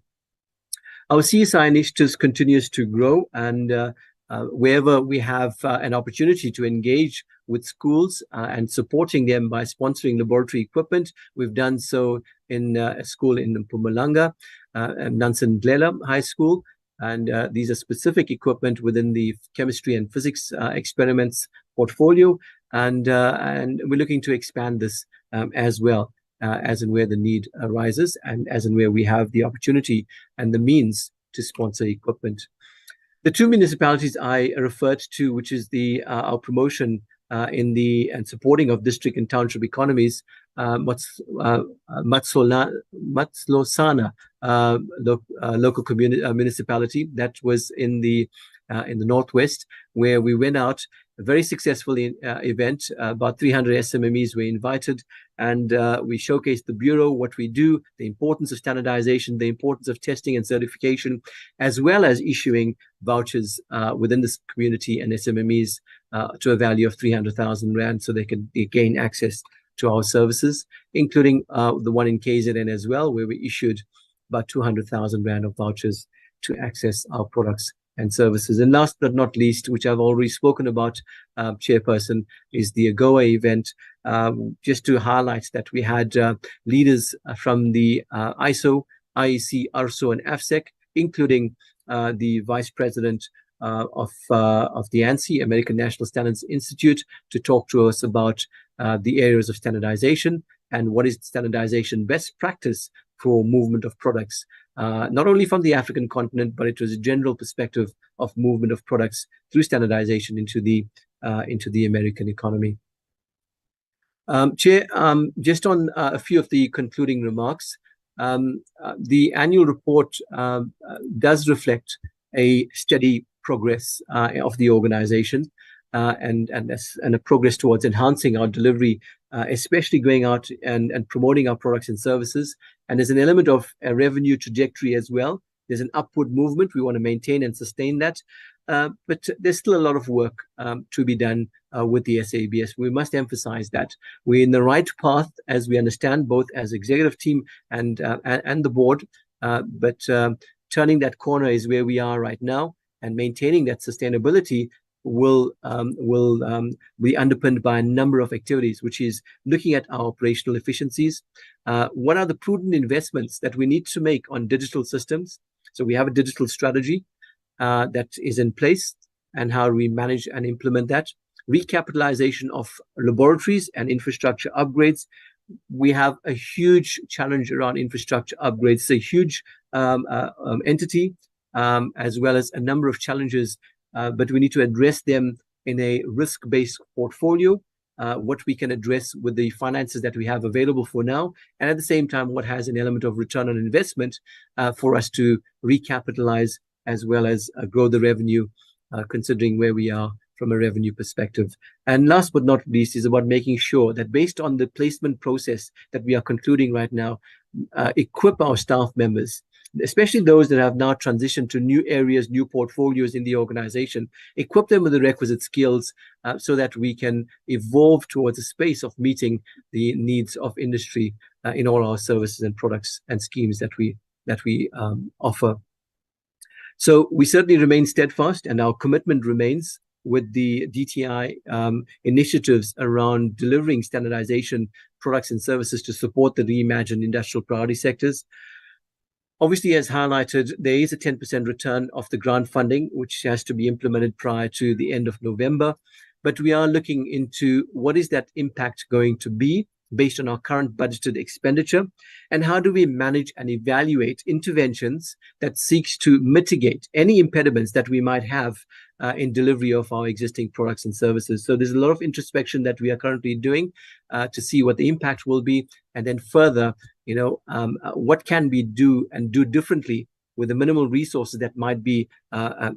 Our CSI initiatives continues to grow, and wherever we have an opportunity to engage with schools and supporting them by sponsoring laboratory equipment, we've done so in a school in Mpumalanga, Nansen Dlela High School, and these are specific equipment within the chemistry and physics experiments portfolio, and we're looking to expand this as well. As and where the need arises, and as and where we have the opportunity and the means to sponsor equipment. The 2 municipalities I referred to, which is the our promotion and supporting of district and township economies, Matslosana local municipality that was in the Northwest, where we went out. A very successful event. About 300 SMMEs were invited, and we showcased the Bureau, what we do, the importance of standardization, the importance of testing and certification, as well as issuing vouchers within this community and SMMEs to a value of 300,000 Rand, so they could gain access to our services, including the one in KZN as well, where we issued about 200,000 Rand of vouchers to access our products and services. And last but not least, which I've already spoken about, Chairperson, is the AGOA event. Just to highlight that we had leaders from the ISO, IEC, ARSO, and AFSEC, including the Vice President of the ANSI, American National Standards Institute, to talk to us about the areas of standardization and what is standardization best practice for movement of products. Not only from the African continent, but it was a general perspective of movement of products through standardization into the American economy. Chair, just on a few of the concluding remarks, the annual report does reflect a steady progress of the organization and a progress towards enhancing our delivery, especially going out and promoting our products and services. And there's an element of a revenue trajectory as well. There's an upward movement. We want to maintain and sustain that. But there's still a lot of work to be done with the SABS. We must emphasize that we're in the right path, as we understand, both as executive team and the board. But turning that corner is where we are right now, and maintaining that sustainability will be underpinned by a number of activities, which is looking at our operational efficiencies. What are the prudent investments that we need to make on digital systems? So we have a digital strategy that is in place, and how we manage and implement that. Recapitalization of laboratories and infrastructure upgrades. We have a huge challenge around infrastructure upgrades. It's a huge entity, as well as a number of challenges, but we need to address them in a risk-based portfolio, what we can address with the finances that we have available for now, and at the same time, what has an element of return on investment for us to recapitalize as well as grow the revenue, considering where we are from a revenue perspective. And last but not least is about making sure that based on the placement process that we are concluding right now, equip our staff members, especially those that have now transitioned to new areas, new portfolios in the organization, equip them with the requisite skills so that we can evolve towards a space of meeting the needs of industry in all our services and products and schemes that we offer. So we certainly remain steadfast, and our commitment remains with the DTI initiatives around delivering standardization products and services to support the reimagined industrial priority sectors. Obviously, as highlighted, there is a 10% return of the grant funding, which has to be implemented prior to the end of November. But we are looking into what is that impact going to be based on our current budgeted expenditure, and how do we manage and evaluate interventions that seeks to mitigate any impediments that we might have in delivery of our existing products and services. So there's a lot of introspection that we are currently doing to see what the impact will be, and then further, what can we do differently with the minimal resources that might be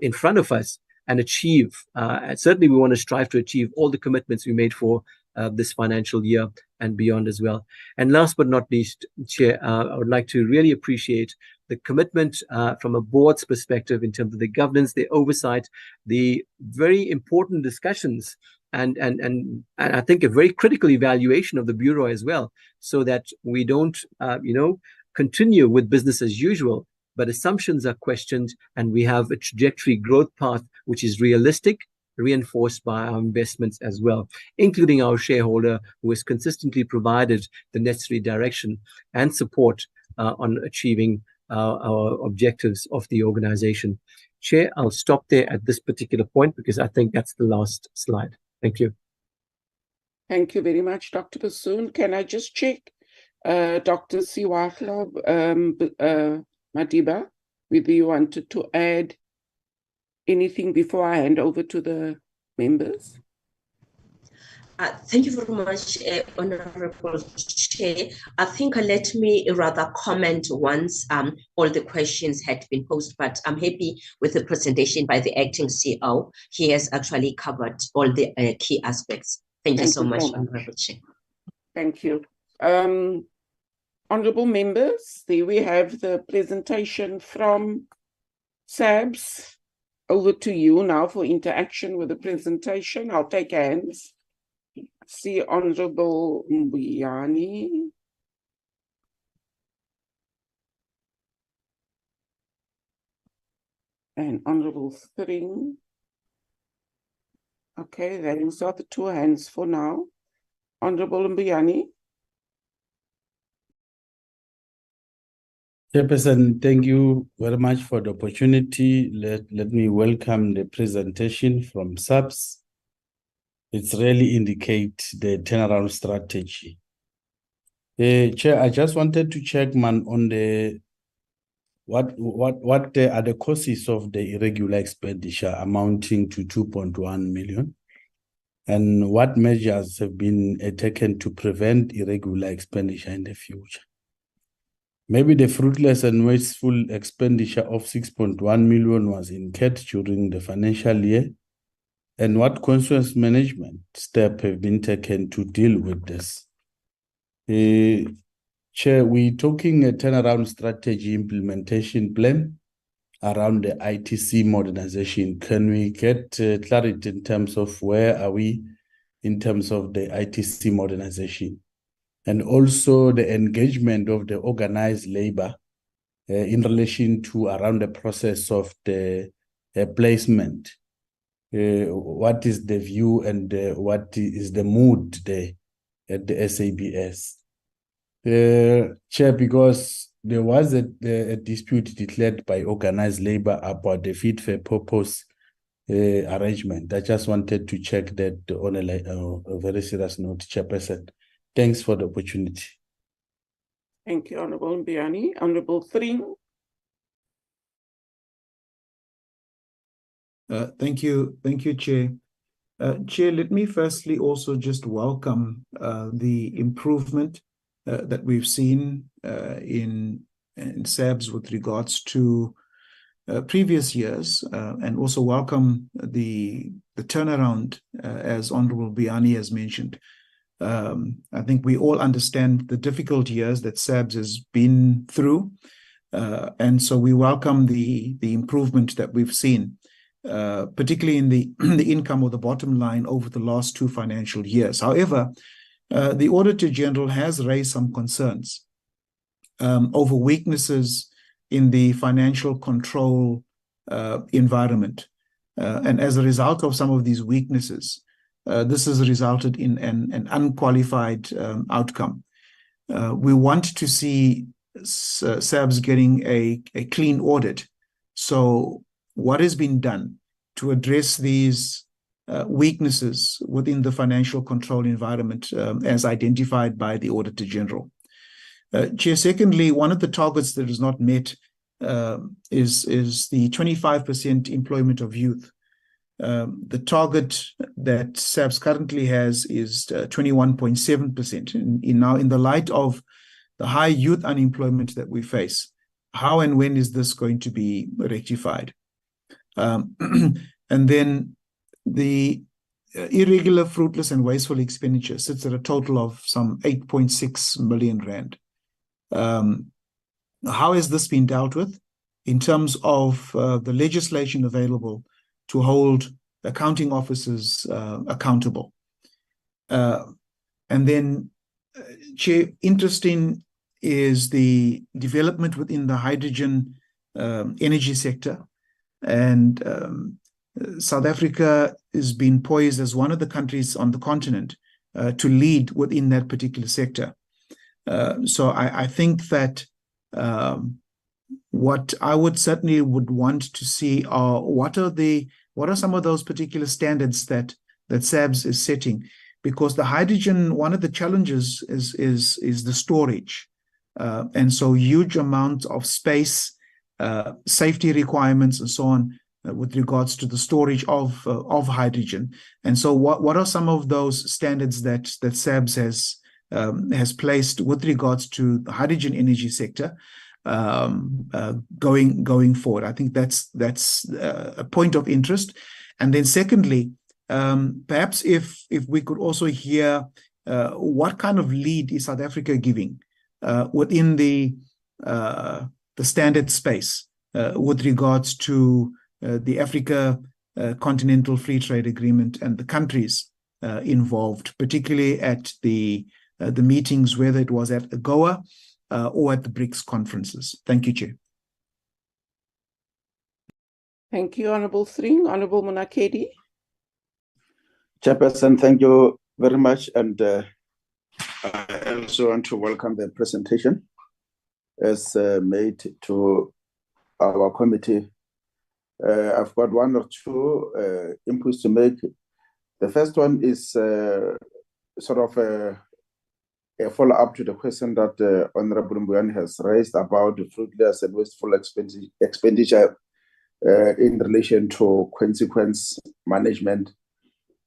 in front of us, and achieve. And certainly, we want to strive to achieve all the commitments we made for this financial year and beyond as well. And last but not least, Chair, I would like to really appreciate the commitment from a board's perspective in terms of the governance, the oversight, the very important discussions, and I think a very critical evaluation of the Bureau as well, so that we don't, continue with business as usual, but assumptions are questioned, and we have a trajectory growth path which is realistic, reinforced by our investments as well, including our shareholder, who has consistently provided the necessary direction and support on achieving our objectives of the organization. Chair, I'll stop there at this particular point because I think that's the last slide. Thank you. Thank you very much, Dr. Bassoon. Can I just check, Dr. Siwahla Madiba, whether you wanted to add anything before I hand over to the members? Thank you very much, Honorable Chair. I think let me rather comment once all the questions had been posed, but I'm happy with the presentation by the acting CEO. He has actually covered all the key aspects. Thank you so much, Honorable Chair. Thank you. Honorable members, there we have the presentation from SABS. Over to you now for interaction with the presentation. I'll take hands. See Honorable Mbuyani. And Honorable Thring. Okay, those are the two hands for now. Honorable Mbuyani. Chairperson, thank you very much for the opportunity. Let me welcome the presentation from SABS. It's really indicate the turnaround strategy. Chair, I just wanted to check, man, on the what are the causes of the irregular expenditure amounting to 2.1 million, and what measures have been taken to prevent irregular expenditure in the future? Maybe the fruitless and wasteful expenditure of 6.1 million was incurred during the financial year, and what consequence management steps have been taken to deal with this? Chair, we're talking a turnaround strategy implementation plan around the ITC modernization. Can we get clarity in terms of where are we in terms of the ITC modernization? And also the engagement of the organized labor in relation to around the process of the placement. What is the view and what is the mood there at the SABS? Chair, because there was a dispute declared by organized labor about the fit for purpose arrangement. I just wanted to check that on a very serious note, Chairperson. Thanks for the opportunity. Thank you, Honorable Mbuyani. Honorable Thring. Thank you, Chair. Chair, let me firstly also just welcome the improvement that we've seen in SABS with regards to previous years, and also welcome the turnaround, as Honorable Mbuyani has mentioned. I think we all understand the difficult years that SABS has been through, and so we welcome the improvement that we've seen, particularly in the income or the bottom line over the last 2 financial years. However, the Auditor General has raised some concerns over weaknesses in the financial control environment, and as a result of some of these weaknesses, this has resulted in an unqualified outcome. We want to see SABS getting a clean audit. So what has been done to address these weaknesses within the financial control environment as identified by the Auditor General? Chair, secondly, one of the targets that is not met is the 25% employment of youth. The target that SABS currently has is 21.7%. Now, in the light of the high youth unemployment that we face, how and when is this going to be rectified? And then the irregular, fruitless, and wasteful expenditure sits at a total of some 8.6 million rand. How has this been dealt with in terms of the legislation available to hold accounting officers accountable? And then, Chair, interesting is the development within the hydrogen energy sector. And South Africa has been poised as one of the countries on the continent to lead within that particular sector. So I think that what I would certainly want to see are what are some of those particular standards that SABS is setting, because the hydrogen, one of the challenges is the storage, and so huge amounts of space, safety requirements, and so on with regards to the storage of hydrogen. And so what are some of those standards that SABS has placed with regards to the hydrogen energy sector going forward? I think that's a point of interest. And then secondly, perhaps if we could also hear what kind of lead is South Africa giving within the standard space with regards to the Africa Continental Free Trade Agreement and the countries involved, particularly at the meetings, whether it was at AGOA or at the BRICS conferences. Thank you, Chair. Thank you, Honourable Sring. Honourable Monakedi. Chairperson, thank you very much. And I also want to welcome the presentation as made to our committee. I've got one or two inputs to make. The first one is sort of a follow-up to the question that Honourable Mbuyane has raised about the fruitless and wasteful expenditure in relation to consequence management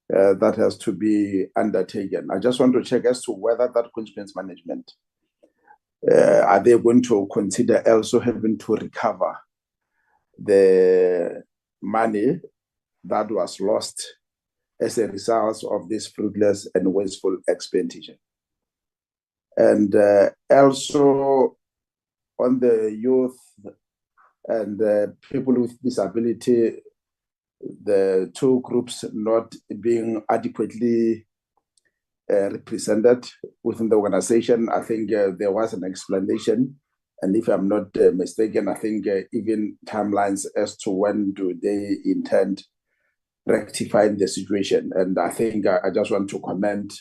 that has to be undertaken. I just want to check as to whether that consequence management, are they going to consider also having to recover the money that was lost as a result of this fruitless and wasteful expenditure? And also on the youth and people with disability, the two groups not being adequately represented within the organization. I think there was an explanation, and if I'm not mistaken, I think even timelines as to when do they intend rectifying the situation. And I think I just want to comment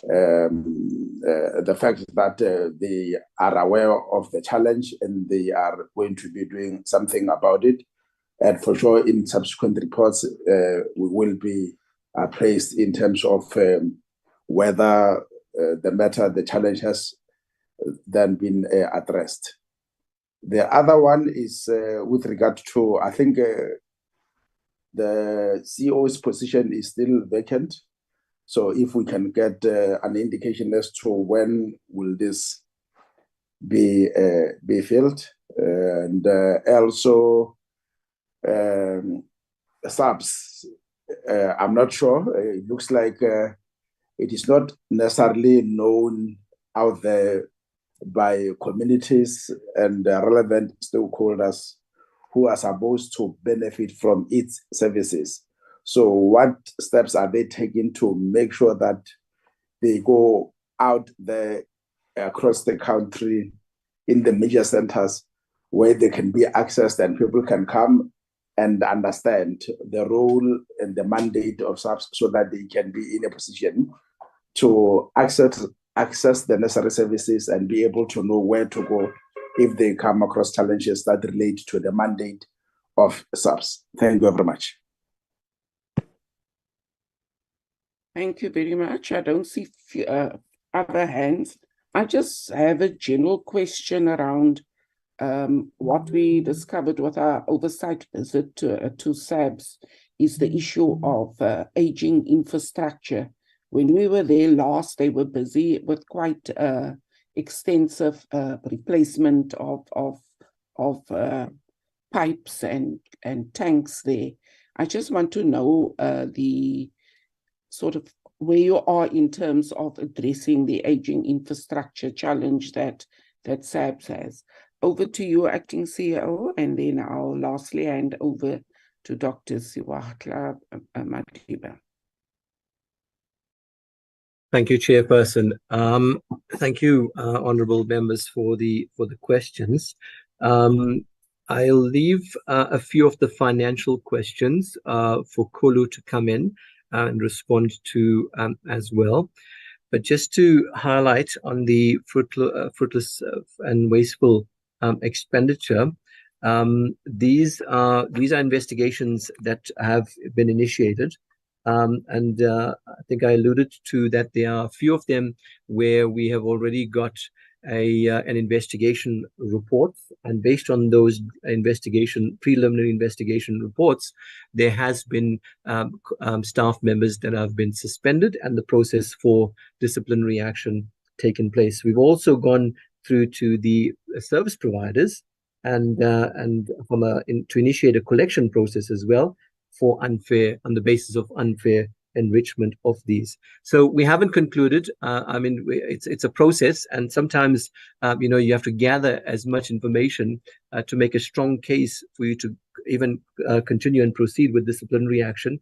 the fact that they are aware of the challenge and they are going to be doing something about it. And for sure, in subsequent reports, we will be appraised in terms of whether the challenge has then been addressed. The other one is with regard to, I think the CEO's position is still vacant. So if we can get an indication as to when will this be filled, and also SABS, I'm not sure. It looks like it is not necessarily known out there by communities and relevant stakeholders who are supposed to benefit from its services. So what steps are they taking to make sure that they go out there across the country in the major centers where they can be accessed and people can come and understand the role and the mandate of SABS so that they can be in a position to access the necessary services and be able to know where to go if they come across challenges that relate to the mandate of SABS. Thank you very much. Thank you very much. I don't see other hands. I just have a general question around what we discovered with our oversight visit to SABS is the issue of aging infrastructure. When we were there last, they were busy with quite extensive replacement of pipes and tanks there. I just want to know the sort of where you are in terms of addressing the aging infrastructure challenge that SABS has. Over to you, Acting CEO, and then I'll lastly hand over to Dr. Siwahla Madiba. Thank you, Chairperson. Thank you, honourable members, for the questions. I'll leave a few of the financial questions for Kulu to come in and respond to as well. But just to highlight on the fruitless and wasteful expenditure, these are investigations that have been initiated. And I think I alluded to that there are a few of them where we have already got an investigation report, and based on those preliminary investigation reports, there has been staff members that have been suspended and the process for disciplinary action taken place. We've also gone through to the service providers and to initiate a collection process as well on the basis of unfair enrichment of these. So we haven't concluded. I mean, it's a process, and sometimes you have to gather as much information to make a strong case for you to even continue and proceed with disciplinary action.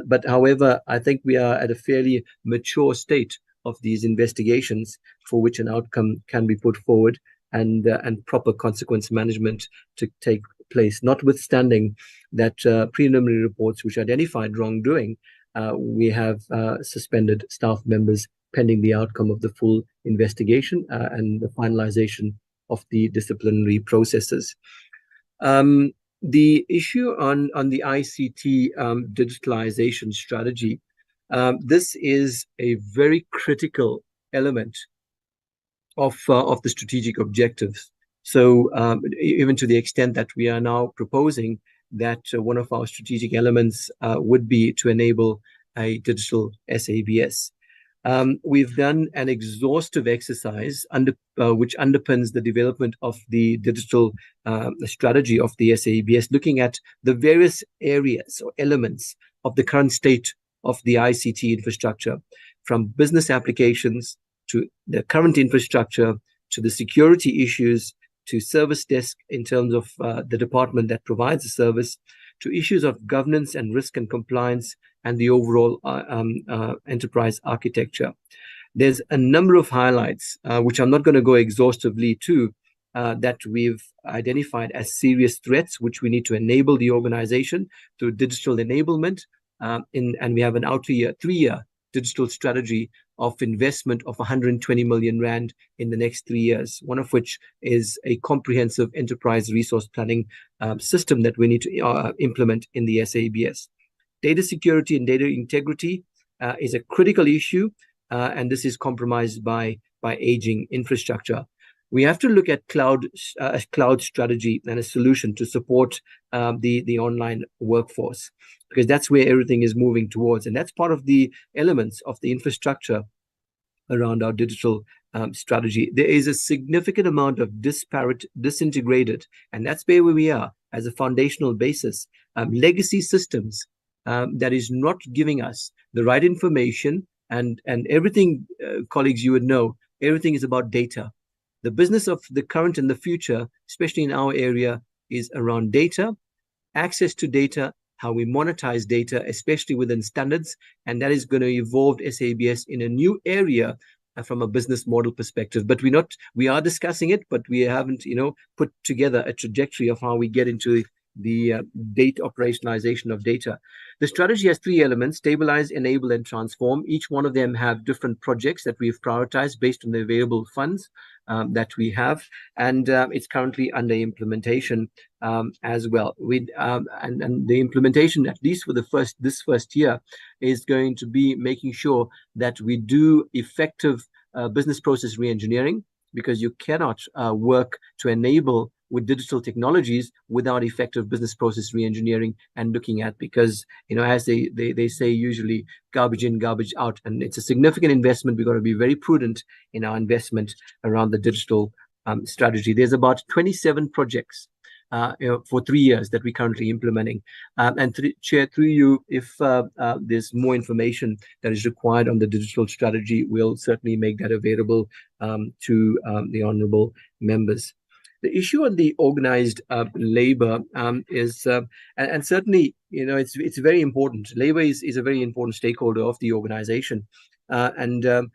But however, I think we are at a fairly mature state of these investigations for which an outcome can be put forward and proper consequence management to take place, notwithstanding that preliminary reports which identified wrongdoing. We have suspended staff members pending the outcome of the full investigation and the finalization of the disciplinary processes. The issue on the ICT digitalization strategy, this is a very critical element of the strategic objectives. So even to the extent that we are now proposing that one of our strategic elements would be to enable a digital SABS. We've done an exhaustive exercise which underpins the development of the digital strategy of the SABS, looking at the various areas or elements of the current state of the ICT infrastructure, from business applications to the current infrastructure, to the security issues, to service desk in terms of the department that provides the service, to issues of governance and risk and compliance, and the overall enterprise architecture. There's a number of highlights, which I'm not going to go exhaustively to, that we've identified as serious threats, which we need to enable the organization through digital enablement. And we have an three-year digital strategy of investment of 120 million rand in the next 3 years, one of which is a comprehensive enterprise resource planning system that we need to implement in the SABS. Data security and data integrity is a critical issue, and this is compromised by aging infrastructure. We have to look at a cloud strategy and a solution to support the online workforce, because that's where everything is moving towards. And that's part of the elements of the infrastructure around our digital strategy. There is a significant amount of disintegrated, and that's where we are as a foundational basis, legacy systems that is not giving us the right information. And everything, colleagues, you would know, everything is about data. The business of the current and the future, especially in our area, is around data, access to data, how we monetize data, especially within standards. And that is going to evolve SABS in a new area from a business model perspective. But we are discussing it, but we haven't, put together a trajectory of how we get into the data operationalization of data. The strategy has 3 elements: stabilize, enable, and transform. Each one of them have different projects that we've prioritized based on the available funds that we have, and it's currently under implementation as well. And the implementation, at least for this first year, is going to be making sure that we do effective business process reengineering, because you cannot work to enable with digital technologies without effective business process reengineering and looking at, because, you know, as they say, usually garbage in, garbage out, and it's a significant investment. We've got to be very prudent in our investment around the digital strategy. There's about 27 projects for 3 years that we're currently implementing. And Chair, through you, if there's more information that is required on the digital strategy, we'll certainly make that available to the honourable members. The issue on the organized labor is, and certainly, you know, it's very important. Labor is a very important stakeholder of the organization, and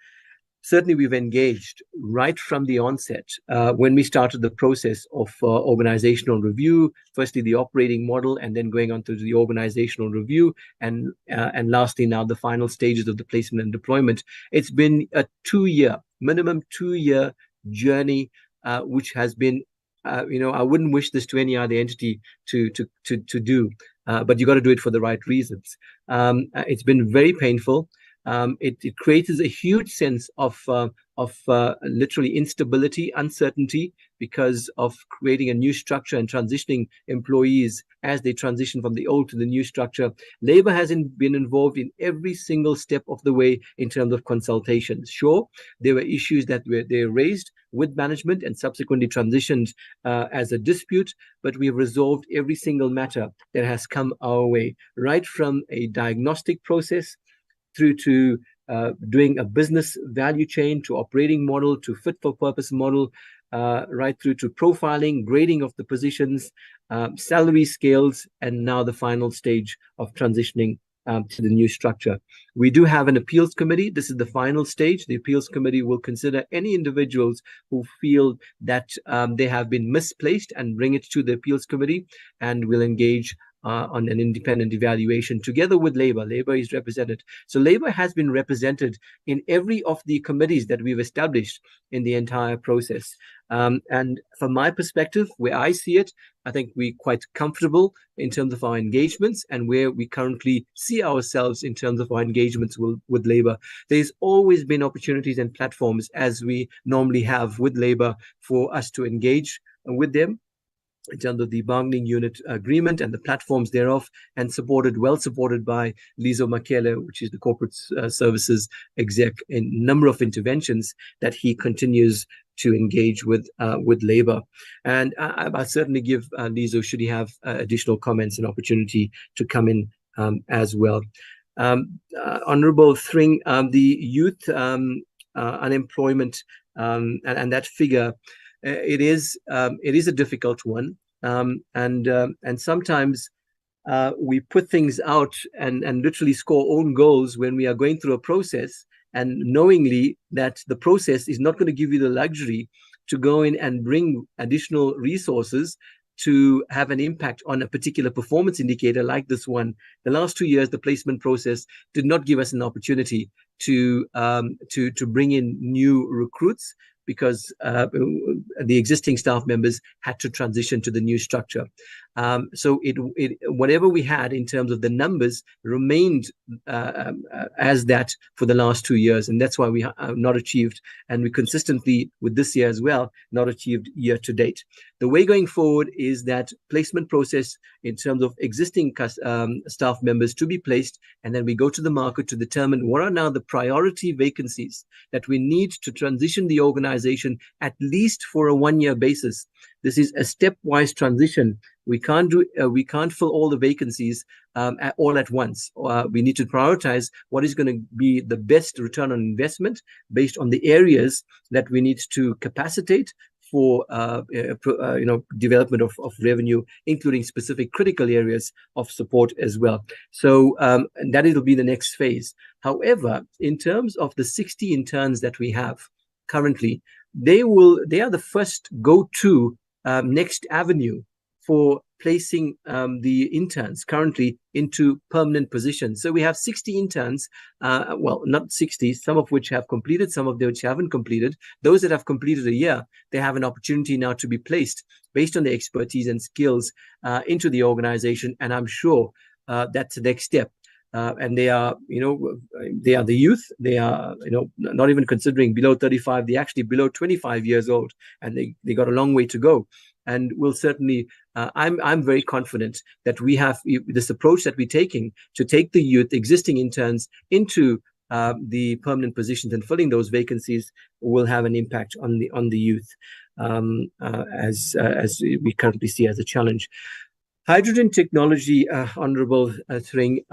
certainly we've engaged right from the onset when we started the process of organizational review. Firstly, the operating model, and then going on to the organizational review, and lastly now the final stages of the placement and deployment. It's been a minimum 2-year journey, which has been, you know, I wouldn't wish this to any other entity to do, but you got to do it for the right reasons. It's been very painful. It creates a huge sense of literally instability, uncertainty, because of creating a new structure and transitioning employees as they transition from the old to the new structure. Labour hasn't been involved in every single step of the way in terms of consultations. Sure, there were issues that they raised with management and subsequently transitioned as a dispute, but we have resolved every single matter that has come our way, right from a diagnostic process through to doing a business value chain, to operating model, to fit for purpose model, right through to profiling, grading of the positions, salary scales, and now the final stage of transitioning to the new structure. We do have an appeals committee. This is the final stage. The appeals committee will consider any individuals who feel that they have been misplaced and bring it to the appeals committee, and will engage on an independent evaluation together with Labour. Labour is represented. So Labour has been represented in every of the committees that we've established in the entire process. And from my perspective, where I see it, I think we're quite comfortable in terms of our engagements and where we currently see ourselves in terms of our engagements with Labour. There's always been opportunities and platforms, as we normally have with Labour, for us to engage with them in terms of the bargaining unit agreement and the platforms thereof, and well supported by Lizo Makele, which is the corporate services exec, in a number of interventions that he continues to engage with Labour. And I'll certainly give Lizo, should he have additional comments, and opportunity to come in as well. Honourable Thring, the youth unemployment and that figure, it is a difficult one, and sometimes we put things out and literally score own goals when we are going through a process, and knowingly that the process is not going to give you the luxury to go in and bring additional resources to have an impact on a particular performance indicator like this one. The last 2 years, the placement process did not give us an opportunity to bring in new recruits, because the existing staff members had to transition to the new structure. So whatever we had in terms of the numbers remained as that for the last 2 years, and that's why we have not achieved, and we consistently with this year as well, not achieved year to date. The way going forward is that placement process in terms of existing staff members to be placed, and then we go to the market to determine what are now the priority vacancies that we need to transition the organization, at least for a 1-year basis. This is a stepwise transition. We can't fill all the vacancies all at once. We need to prioritize what is going to be the best return on investment based on the areas that we need to capacitate for development of revenue, including specific critical areas of support as well. So that will be the next phase. However, in terms of the 60 interns that we have currently, they are the first go-to next avenue for placing the interns currently into permanent positions. So we have 60 interns, well, not 60, some of which have completed, some of which haven't completed. Those that have completed a year, they have an opportunity now to be placed based on their expertise and skills into the organization. And I'm sure that's the next step. And they are, they are the youth. They are, not even considering below 35. They're actually below 25 years old, and they got a long way to go. And we'll certainly, I'm very confident that we have this approach that we're taking to take the youth, existing interns, into the permanent positions and filling those vacancies will have an impact on the youth, as we currently see as a challenge. Hydrogen technology, Honorable Thring.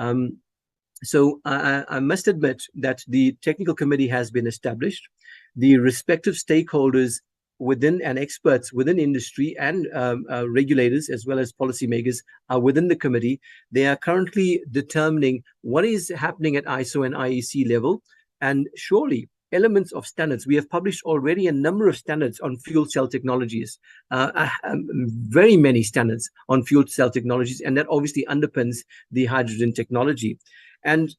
So I must admit that the technical committee has been established. The respective stakeholders within and experts within industry and regulators as well as policymakers are within the committee. They are currently determining what is happening at ISO and IEC level, and surely elements of standards. We have published already a number of standards on fuel cell technologies, very many standards on fuel cell technologies, and that obviously underpins the hydrogen technology. And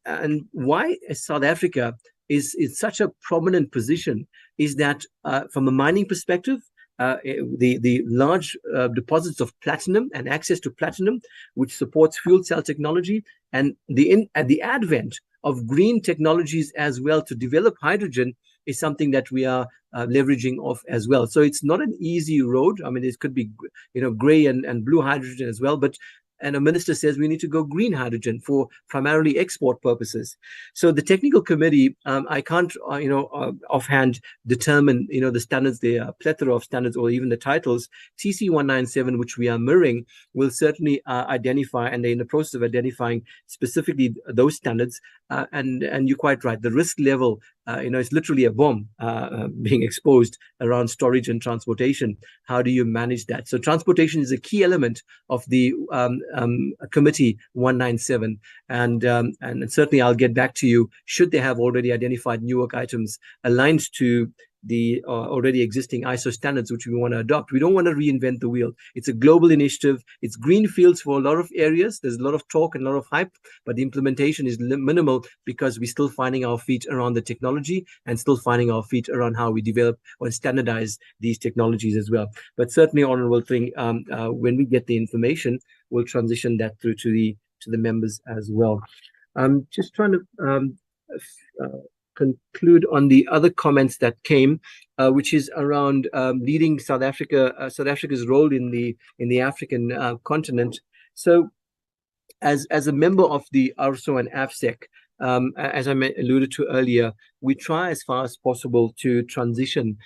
why South Africa is in such a prominent position is that from a mining perspective, the large deposits of platinum and access to platinum, which supports fuel cell technology, and the advent of green technologies as well to develop hydrogen is something that we are leveraging off as well. So it's not an easy road. I mean, it could be, gray and blue hydrogen as well, and a minister says we need to go green hydrogen for primarily export purposes. So the technical committee, I can't, offhand determine, the standards. There are a plethora of standards, or even the titles. TC 197, which we are mirroring, will certainly identify, and they're in the process of identifying specifically those standards. And you're quite right. The risk level, it's literally a bomb being exposed around storage and transportation. How do you manage that? So transportation is a key element of the Committee 197, and certainly I'll get back to you should they have already identified new work items aligned to the already existing ISO standards which we want to adopt. We don't want to reinvent the wheel. It's a global initiative. It's green fields for a lot of areas. There's a lot of talk and a lot of hype, but the implementation is minimal because we're still finding our feet around the technology and still finding our feet around how we develop or standardize these technologies as well. But certainly, Honorable Thing, when we get the information, we'll transition that through to the members as well. I'm just trying to conclude on the other comments that came, which is around leading South Africa's role in the African continent. So, as a member of the ARSO and AFSEC, as I alluded to earlier, we try as far as possible to transition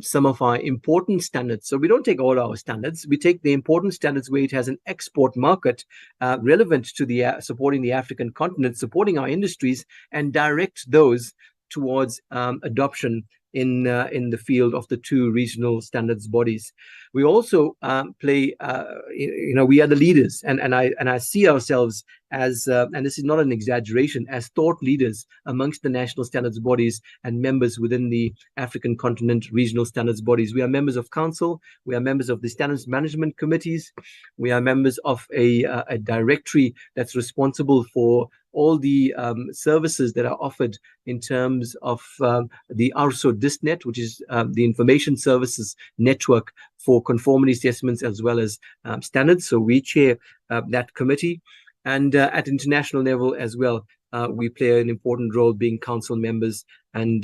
some of our important standards. So we don't take all our standards. We take the important standards where it has an export market relevant to the supporting the African continent, supporting our industries, and direct those towards adoption in the field of the two regional standards bodies. We also play, we are the leaders, and I see ourselves as, and this is not an exaggeration, as thought leaders amongst the national standards bodies and members within the African continent regional standards bodies. We are members of council. We are members of the standards management committees. We are members of a directory that's responsible for all the services that are offered in terms of the ARSO DISNet, which is the information services network for conformity assessments as well as standards. So we chair that committee. And at international level as well, we play an important role being council members and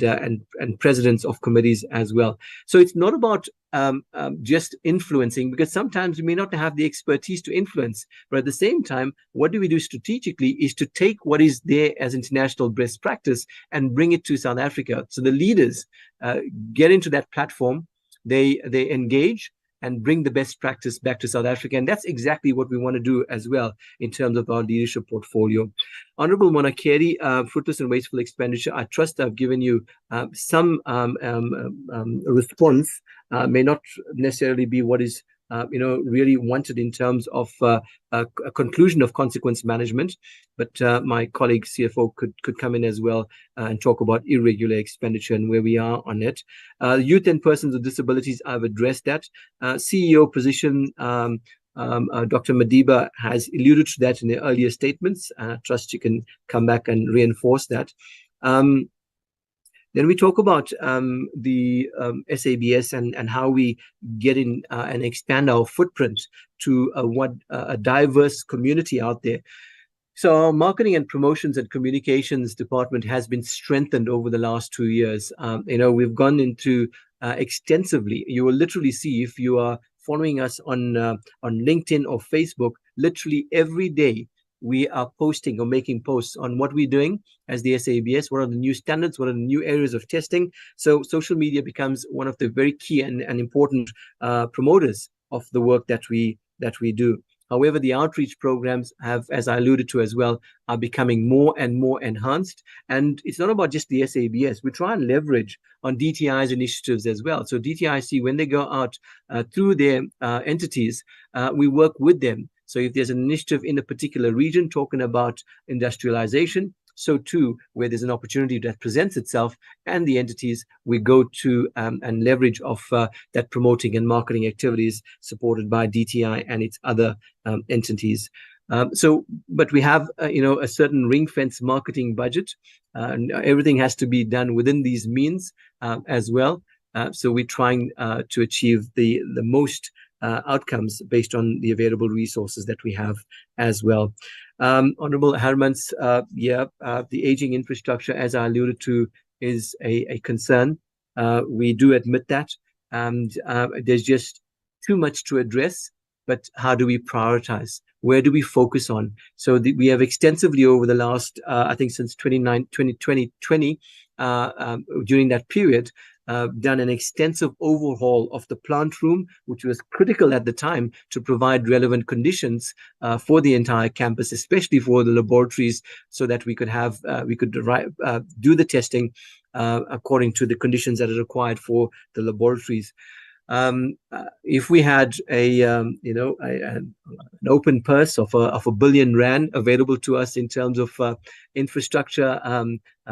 presidents of committees as well. So it's not about just influencing, because sometimes we may not have the expertise to influence, but at the same time, what do we do strategically is to take what is there as international best practice and bring it to South Africa. So the leaders get into that platform, they engage and bring the best practice back to South Africa. And that's exactly what we want to do as well in terms of our leadership portfolio. Honorable Monakeri, fruitless and wasteful expenditure. I trust I've given you some response. May not necessarily be what is really wanted in terms of a conclusion of consequence management, but my colleague CFO could come in as well and talk about irregular expenditure and where we are on it. Youth and persons with disabilities, I've addressed that. CEO position, Dr. Madiba has alluded to that in the earlier statements. I trust you can come back and reinforce that. Then we talk about the SABS and how we get in and expand our footprint to a diverse community out there. So our marketing and promotions and communications department has been strengthened over the last 2 years. We've gone into extensively. You will literally see, if you are following us on LinkedIn or Facebook, literally every day we are posting or making posts on what we're doing as the SABS, what are the new standards, what are the new areas of testing. So social media becomes one of the very key and important promoters of the work that we do. However, the outreach programs have, as I alluded to as well, are becoming more and more enhanced. And it's not about just the SABS. We try and leverage on DTI's initiatives as well. So DTIC, when they go out through their entities, we work with them. So if there's an initiative in a particular region talking about industrialization, so too, where there's an opportunity that presents itself and the entities, we go to and leverage of that promoting and marketing activities supported by DTI and its other entities. But we have, a certain ring fence marketing budget. And everything has to be done within these means as well. So we're trying to achieve the most outcomes based on the available resources that we have as well. Honorable Hermans, the aging infrastructure, as I alluded to, is a concern. We do admit that, and there's just too much to address. But how do we prioritize? Where do we focus on? So we have extensively over the last, I think since 2020, during that period, done an extensive overhaul of the plant room, which was critical at the time to provide relevant conditions for the entire campus, especially for the laboratories, so that we could do the testing according to the conditions that are required for the laboratories. If we had an open purse of R1 billion available to us in terms of infrastructure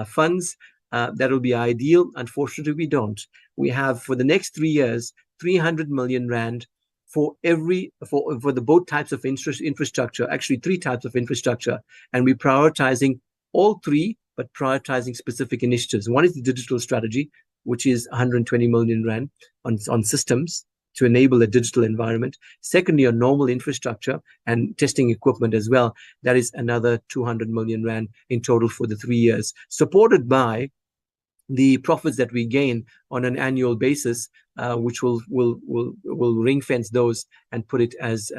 funds, that will be ideal. Unfortunately, we don't. We have, for the next 3 years, 300 million rand for the both types of infrastructure, actually 3 types of infrastructure, and we're prioritizing all 3, but prioritizing specific initiatives. One is the digital strategy, which is 120 million rand on systems to enable a digital environment. Secondly, on normal infrastructure and testing equipment as well, that is another 200 million rand in total for the 3 years, supported by the profits that we gain on an annual basis, which will ring fence those and put it as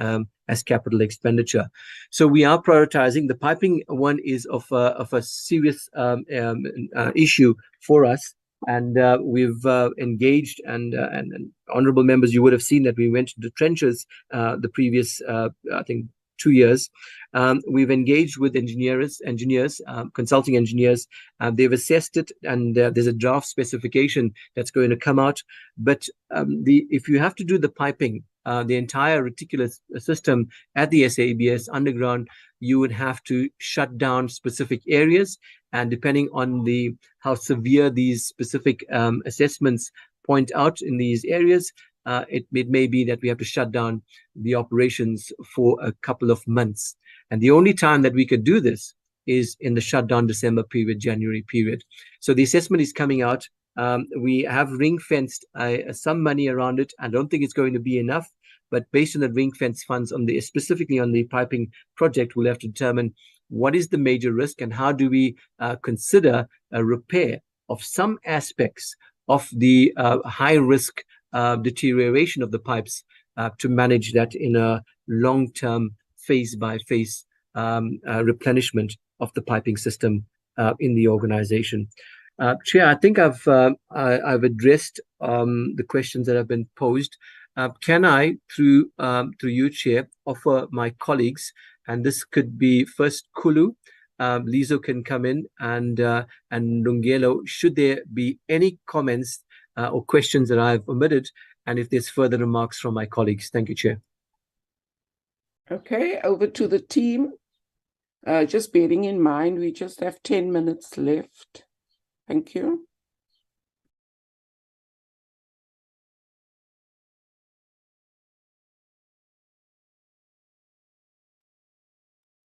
capital expenditure. So we are prioritizing. The piping one is of a serious issue for us. And we've engaged, and honorable members, you would have seen that we went to the trenches the previous, I think, 2 years. We've engaged with engineers, consulting engineers. They've assessed it, and there's a draft specification that's going to come out. But if you have to do the piping, the entire reticulous system at the SABS underground, you would have to shut down specific areas. And depending on how severe these specific assessments point out in these areas, it may be that we have to shut down the operations for a couple of months. And the only time that we could do this is in the shutdown December period, January period. So the assessment is coming out. We have ring-fenced some money around it. I don't think it's going to be enough, but based on the ring-fence funds, specifically on the piping project, we'll have to determine what is the major risk and how do we consider a repair of some aspects of the high-risk deterioration of the pipes to manage that in a long-term, phase-by-phase replenishment of the piping system in the organization. Chair, I think I've addressed the questions that have been posed. Can I, through you, Chair, offer my colleagues, and this could be first Kulu, Lizo can come in, and Lungelo, should there be any comments or questions that I've omitted, and if there's further remarks from my colleagues. Thank you, Chair. Okay, over to the team. Just bearing in mind, we just have 10 minutes left. Thank you.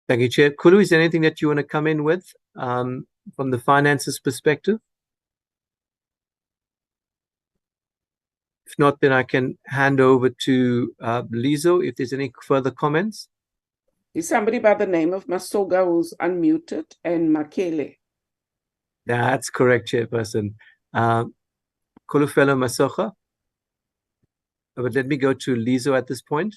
Thank you, Chair. Kulu, is there anything that you want to come in with from the finances perspective? If not, then I can hand over to Lizo if there's any further comments. Is somebody by the name of Masoga who's unmuted, and Makele? That's correct, Chairperson. Kolufelo Masoga. But let me go to Lizo at this point.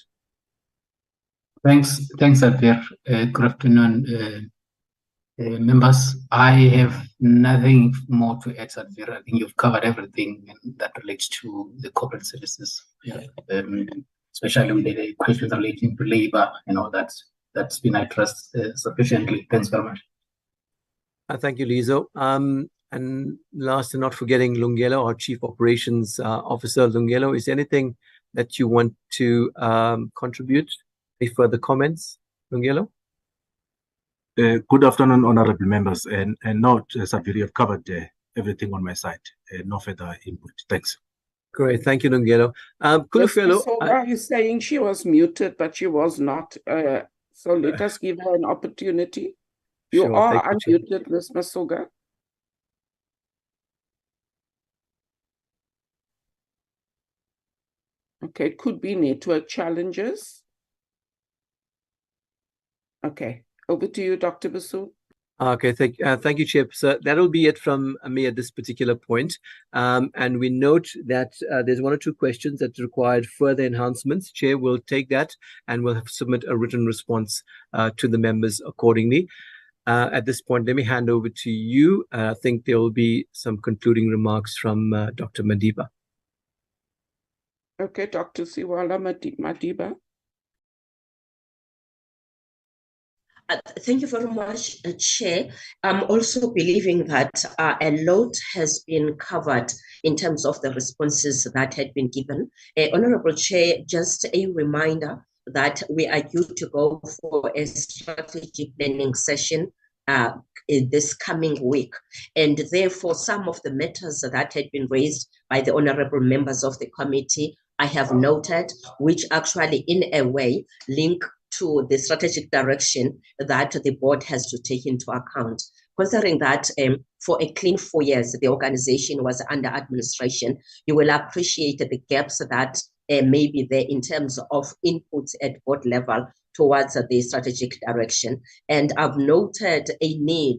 Thanks, Alper. Good afternoon, members. I have nothing more to add, Alper. I think you've covered everything that relates to the corporate services, especially with the questions relating to labor and all that. That's been addressed sufficiently. Thanks very much. Thank you, Lizo. And last and not forgetting Lungelo, our Chief Operations Officer. Lungelo, is there anything that you want to contribute? Any further comments, Lungelo? Good afternoon, honorable members. And note, Sabiri, you've covered everything on my side. No further input. Thanks. Great. Thank you, Lungelo. Kulufelo. So are you saying she was muted, but she was not? So let us give her an opportunity. You Sure, are thank you, unmuted, Ms. Masoga. Okay, it could be network challenges. Okay, over to you, Dr. Basu. Okay, thank you, Chip. So that'll be it from me at this particular point. And we note that there's one or two questions that required further enhancements. Chair will take that and will submit a written response to the members accordingly. At this point, let me hand over to you. I think there will be some concluding remarks from Dr. Madiba. Okay, Dr. Siwala Madiba. Thank you very much, Chair. I'm also believing that a lot has been covered in terms of the responses that had been given. Honorable Chair, just a reminder that we are due to go for a strategy planning session in this coming week. And therefore, some of the matters that had been raised by the honorable members of the committee, I have noted, which actually in a way link to the strategic direction that the board has to take into account. Considering that for a clean 4 years, the organization was under administration, you will appreciate the gaps that may be there in terms of inputs at board level towards the strategic direction. And I've noted a need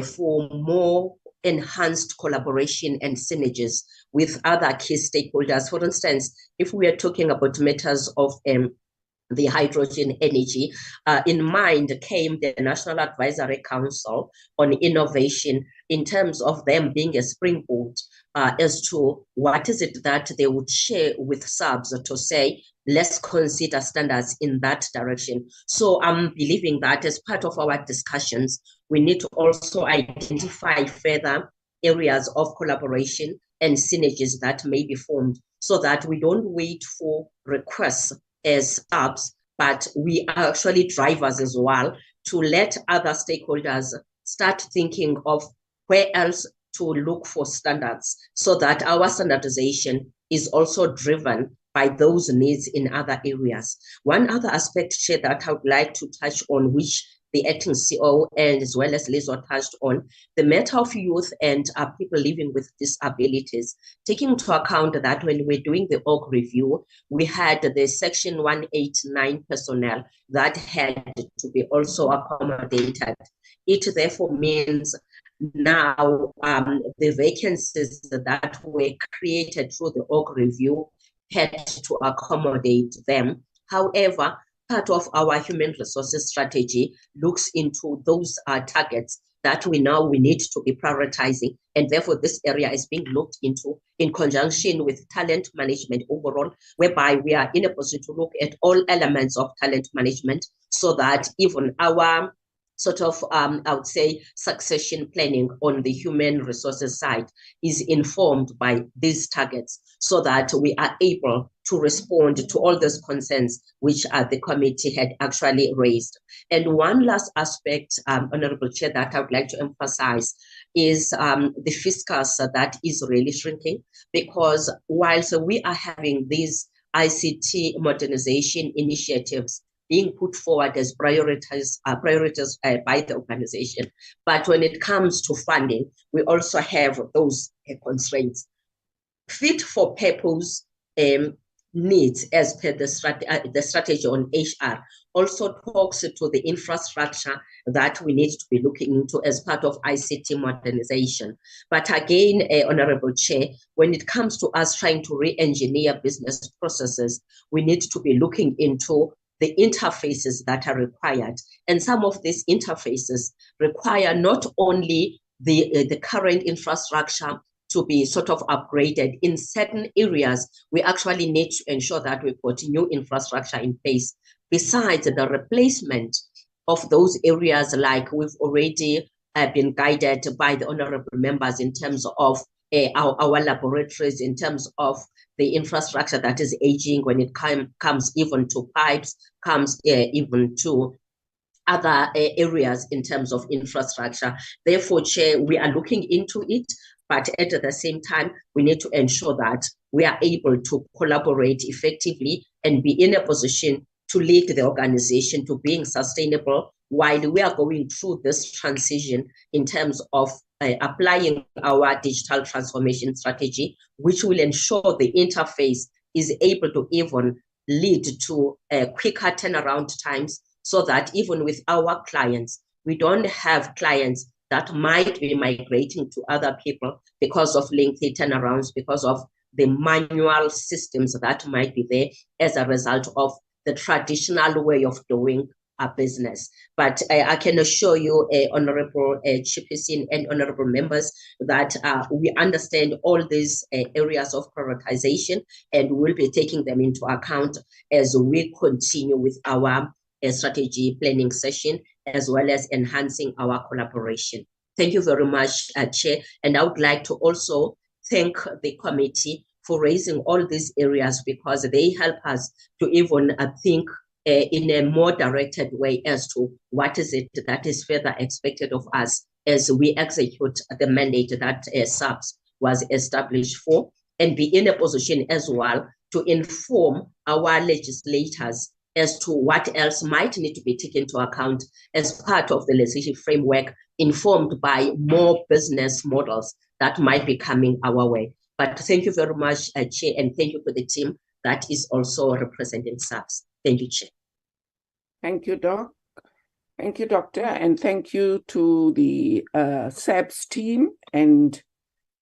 for more enhanced collaboration and synergies with other key stakeholders. For instance, if we are talking about matters of the hydrogen energy, in mind came the National Advisory Council on Innovation in terms of them being a springboard as to what is it that they would share with SABS to say, let's consider standards in that direction. So I'm believing that as part of our discussions, we need to also identify further areas of collaboration and synergies that may be formed so that we don't wait for requests as SABS, but we are actually drivers as well to let other stakeholders start thinking of where else to look for standards so that our standardization is also driven by those needs in other areas. One other aspect, Chair, that I would like to touch on, which the acting CO and as well as Lizo touched on, the matter of youth and people living with disabilities, taking into account that when we're doing the org review, we had the section 189 personnel that had to be also accommodated. It therefore means now the vacancies that were created through the org review had to accommodate them. However, part of our human resources strategy looks into those targets that we need to be prioritizing. And therefore, this area is being looked into in conjunction with talent management overall, whereby we are in a position to look at all elements of talent management so that even our sort of, I would say, succession planning on the human resources side is informed by these targets so that we are able to respond to all those concerns which the committee had actually raised. And one last aspect, Honorable Chair, that I would like to emphasize is the fiscus that is really shrinking, because whilst we are having these ICT modernization initiatives being put forward as priorities by the organization. But when it comes to funding, we also have those constraints. Fit for purpose needs, as per the strategy on HR, also talks to the infrastructure that we need to be looking into as part of ICT modernization. But again, Honorable Chair, when it comes to us trying to re-engineer business processes, we need to be looking into the interfaces that are required. And some of these interfaces require not only the current infrastructure to be sort of upgraded. In certain areas, we actually need to ensure that we've got new infrastructure in place. Besides the replacement of those areas, like we've already been guided by the honorable members in terms of our laboratories, in terms of the infrastructure that is aging when it comes even to pipes, comes even to other areas in terms of infrastructure. Therefore, Chair, we are looking into it, but at the same time, we need to ensure that we are able to collaborate effectively and be in a position to lead the organization to being sustainable while we are going through this transition in terms of applying our digital transformation strategy, which will ensure the interface is able to even lead to quicker turnaround times, so that even with our clients, we don't have clients that might be migrating to other people because of lengthy turnarounds, because of the manual systems that might be there as a result of the traditional way of doing a business. But I can assure you, Honorable Chairperson and honorable members, that we understand all these areas of prioritization, and we will be taking them into account as we continue with our strategy planning session, as well as enhancing our collaboration. Thank you very much, Chair. And I would like to also thank the committee for raising all these areas, because they help us to even think in a more directed way as to what is it that is further expected of us as we execute the mandate that SABS was established for, and be in a position as well to inform our legislators as to what else might need to be taken into account as part of the legislative framework, informed by more business models that might be coming our way. But thank you very much, Chair, and thank you for the team that is also representing SABS. Thank you, Chair. Thank you, Doc. Thank you, Doctor, and thank you to the SABS team, and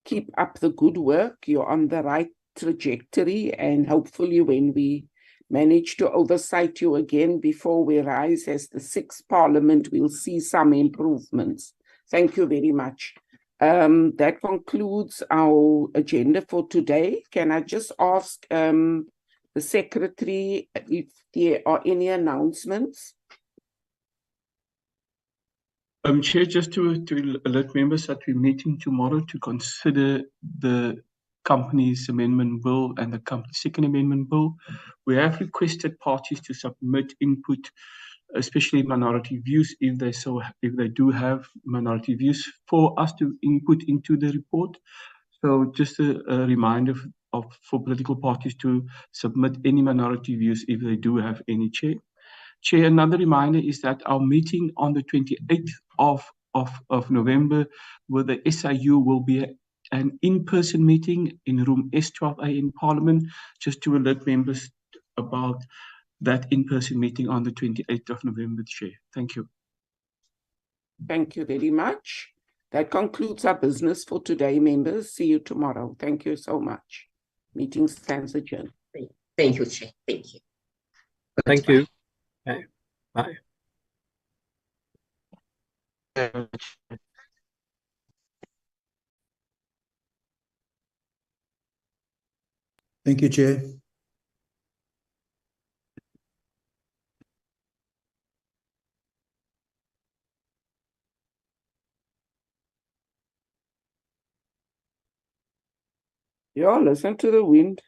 keep up the good work. You're on the right trajectory, and hopefully when we manage to oversight you again before we rise as the 6th Parliament, we'll see some improvements. Thank you very much. That concludes our agenda for today. Can I just ask the Secretary if there are any announcements? Chair, just to alert members that we're meeting tomorrow to consider the company's amendment bill and the company's second amendment bill. We have requested parties to submit input, especially minority views, if they do have minority views, for us to input into the report. So just a reminder for political parties to submit any minority views if they do have any, Chair. Chair, another reminder is that our meeting on the 28th of November with the SIU will be an in-person meeting in room S12A in Parliament, just to alert members about that in-person meeting on the 28th of November, Chair. Thank you. Thank you very much. That concludes our business for today, members. See you tomorrow. Thank you so much. Meeting stands adjourned. Thank you, Chair. Thank you. Thank you. Bye. Bye. Thank you, Chair. Yeah, listen to the wind.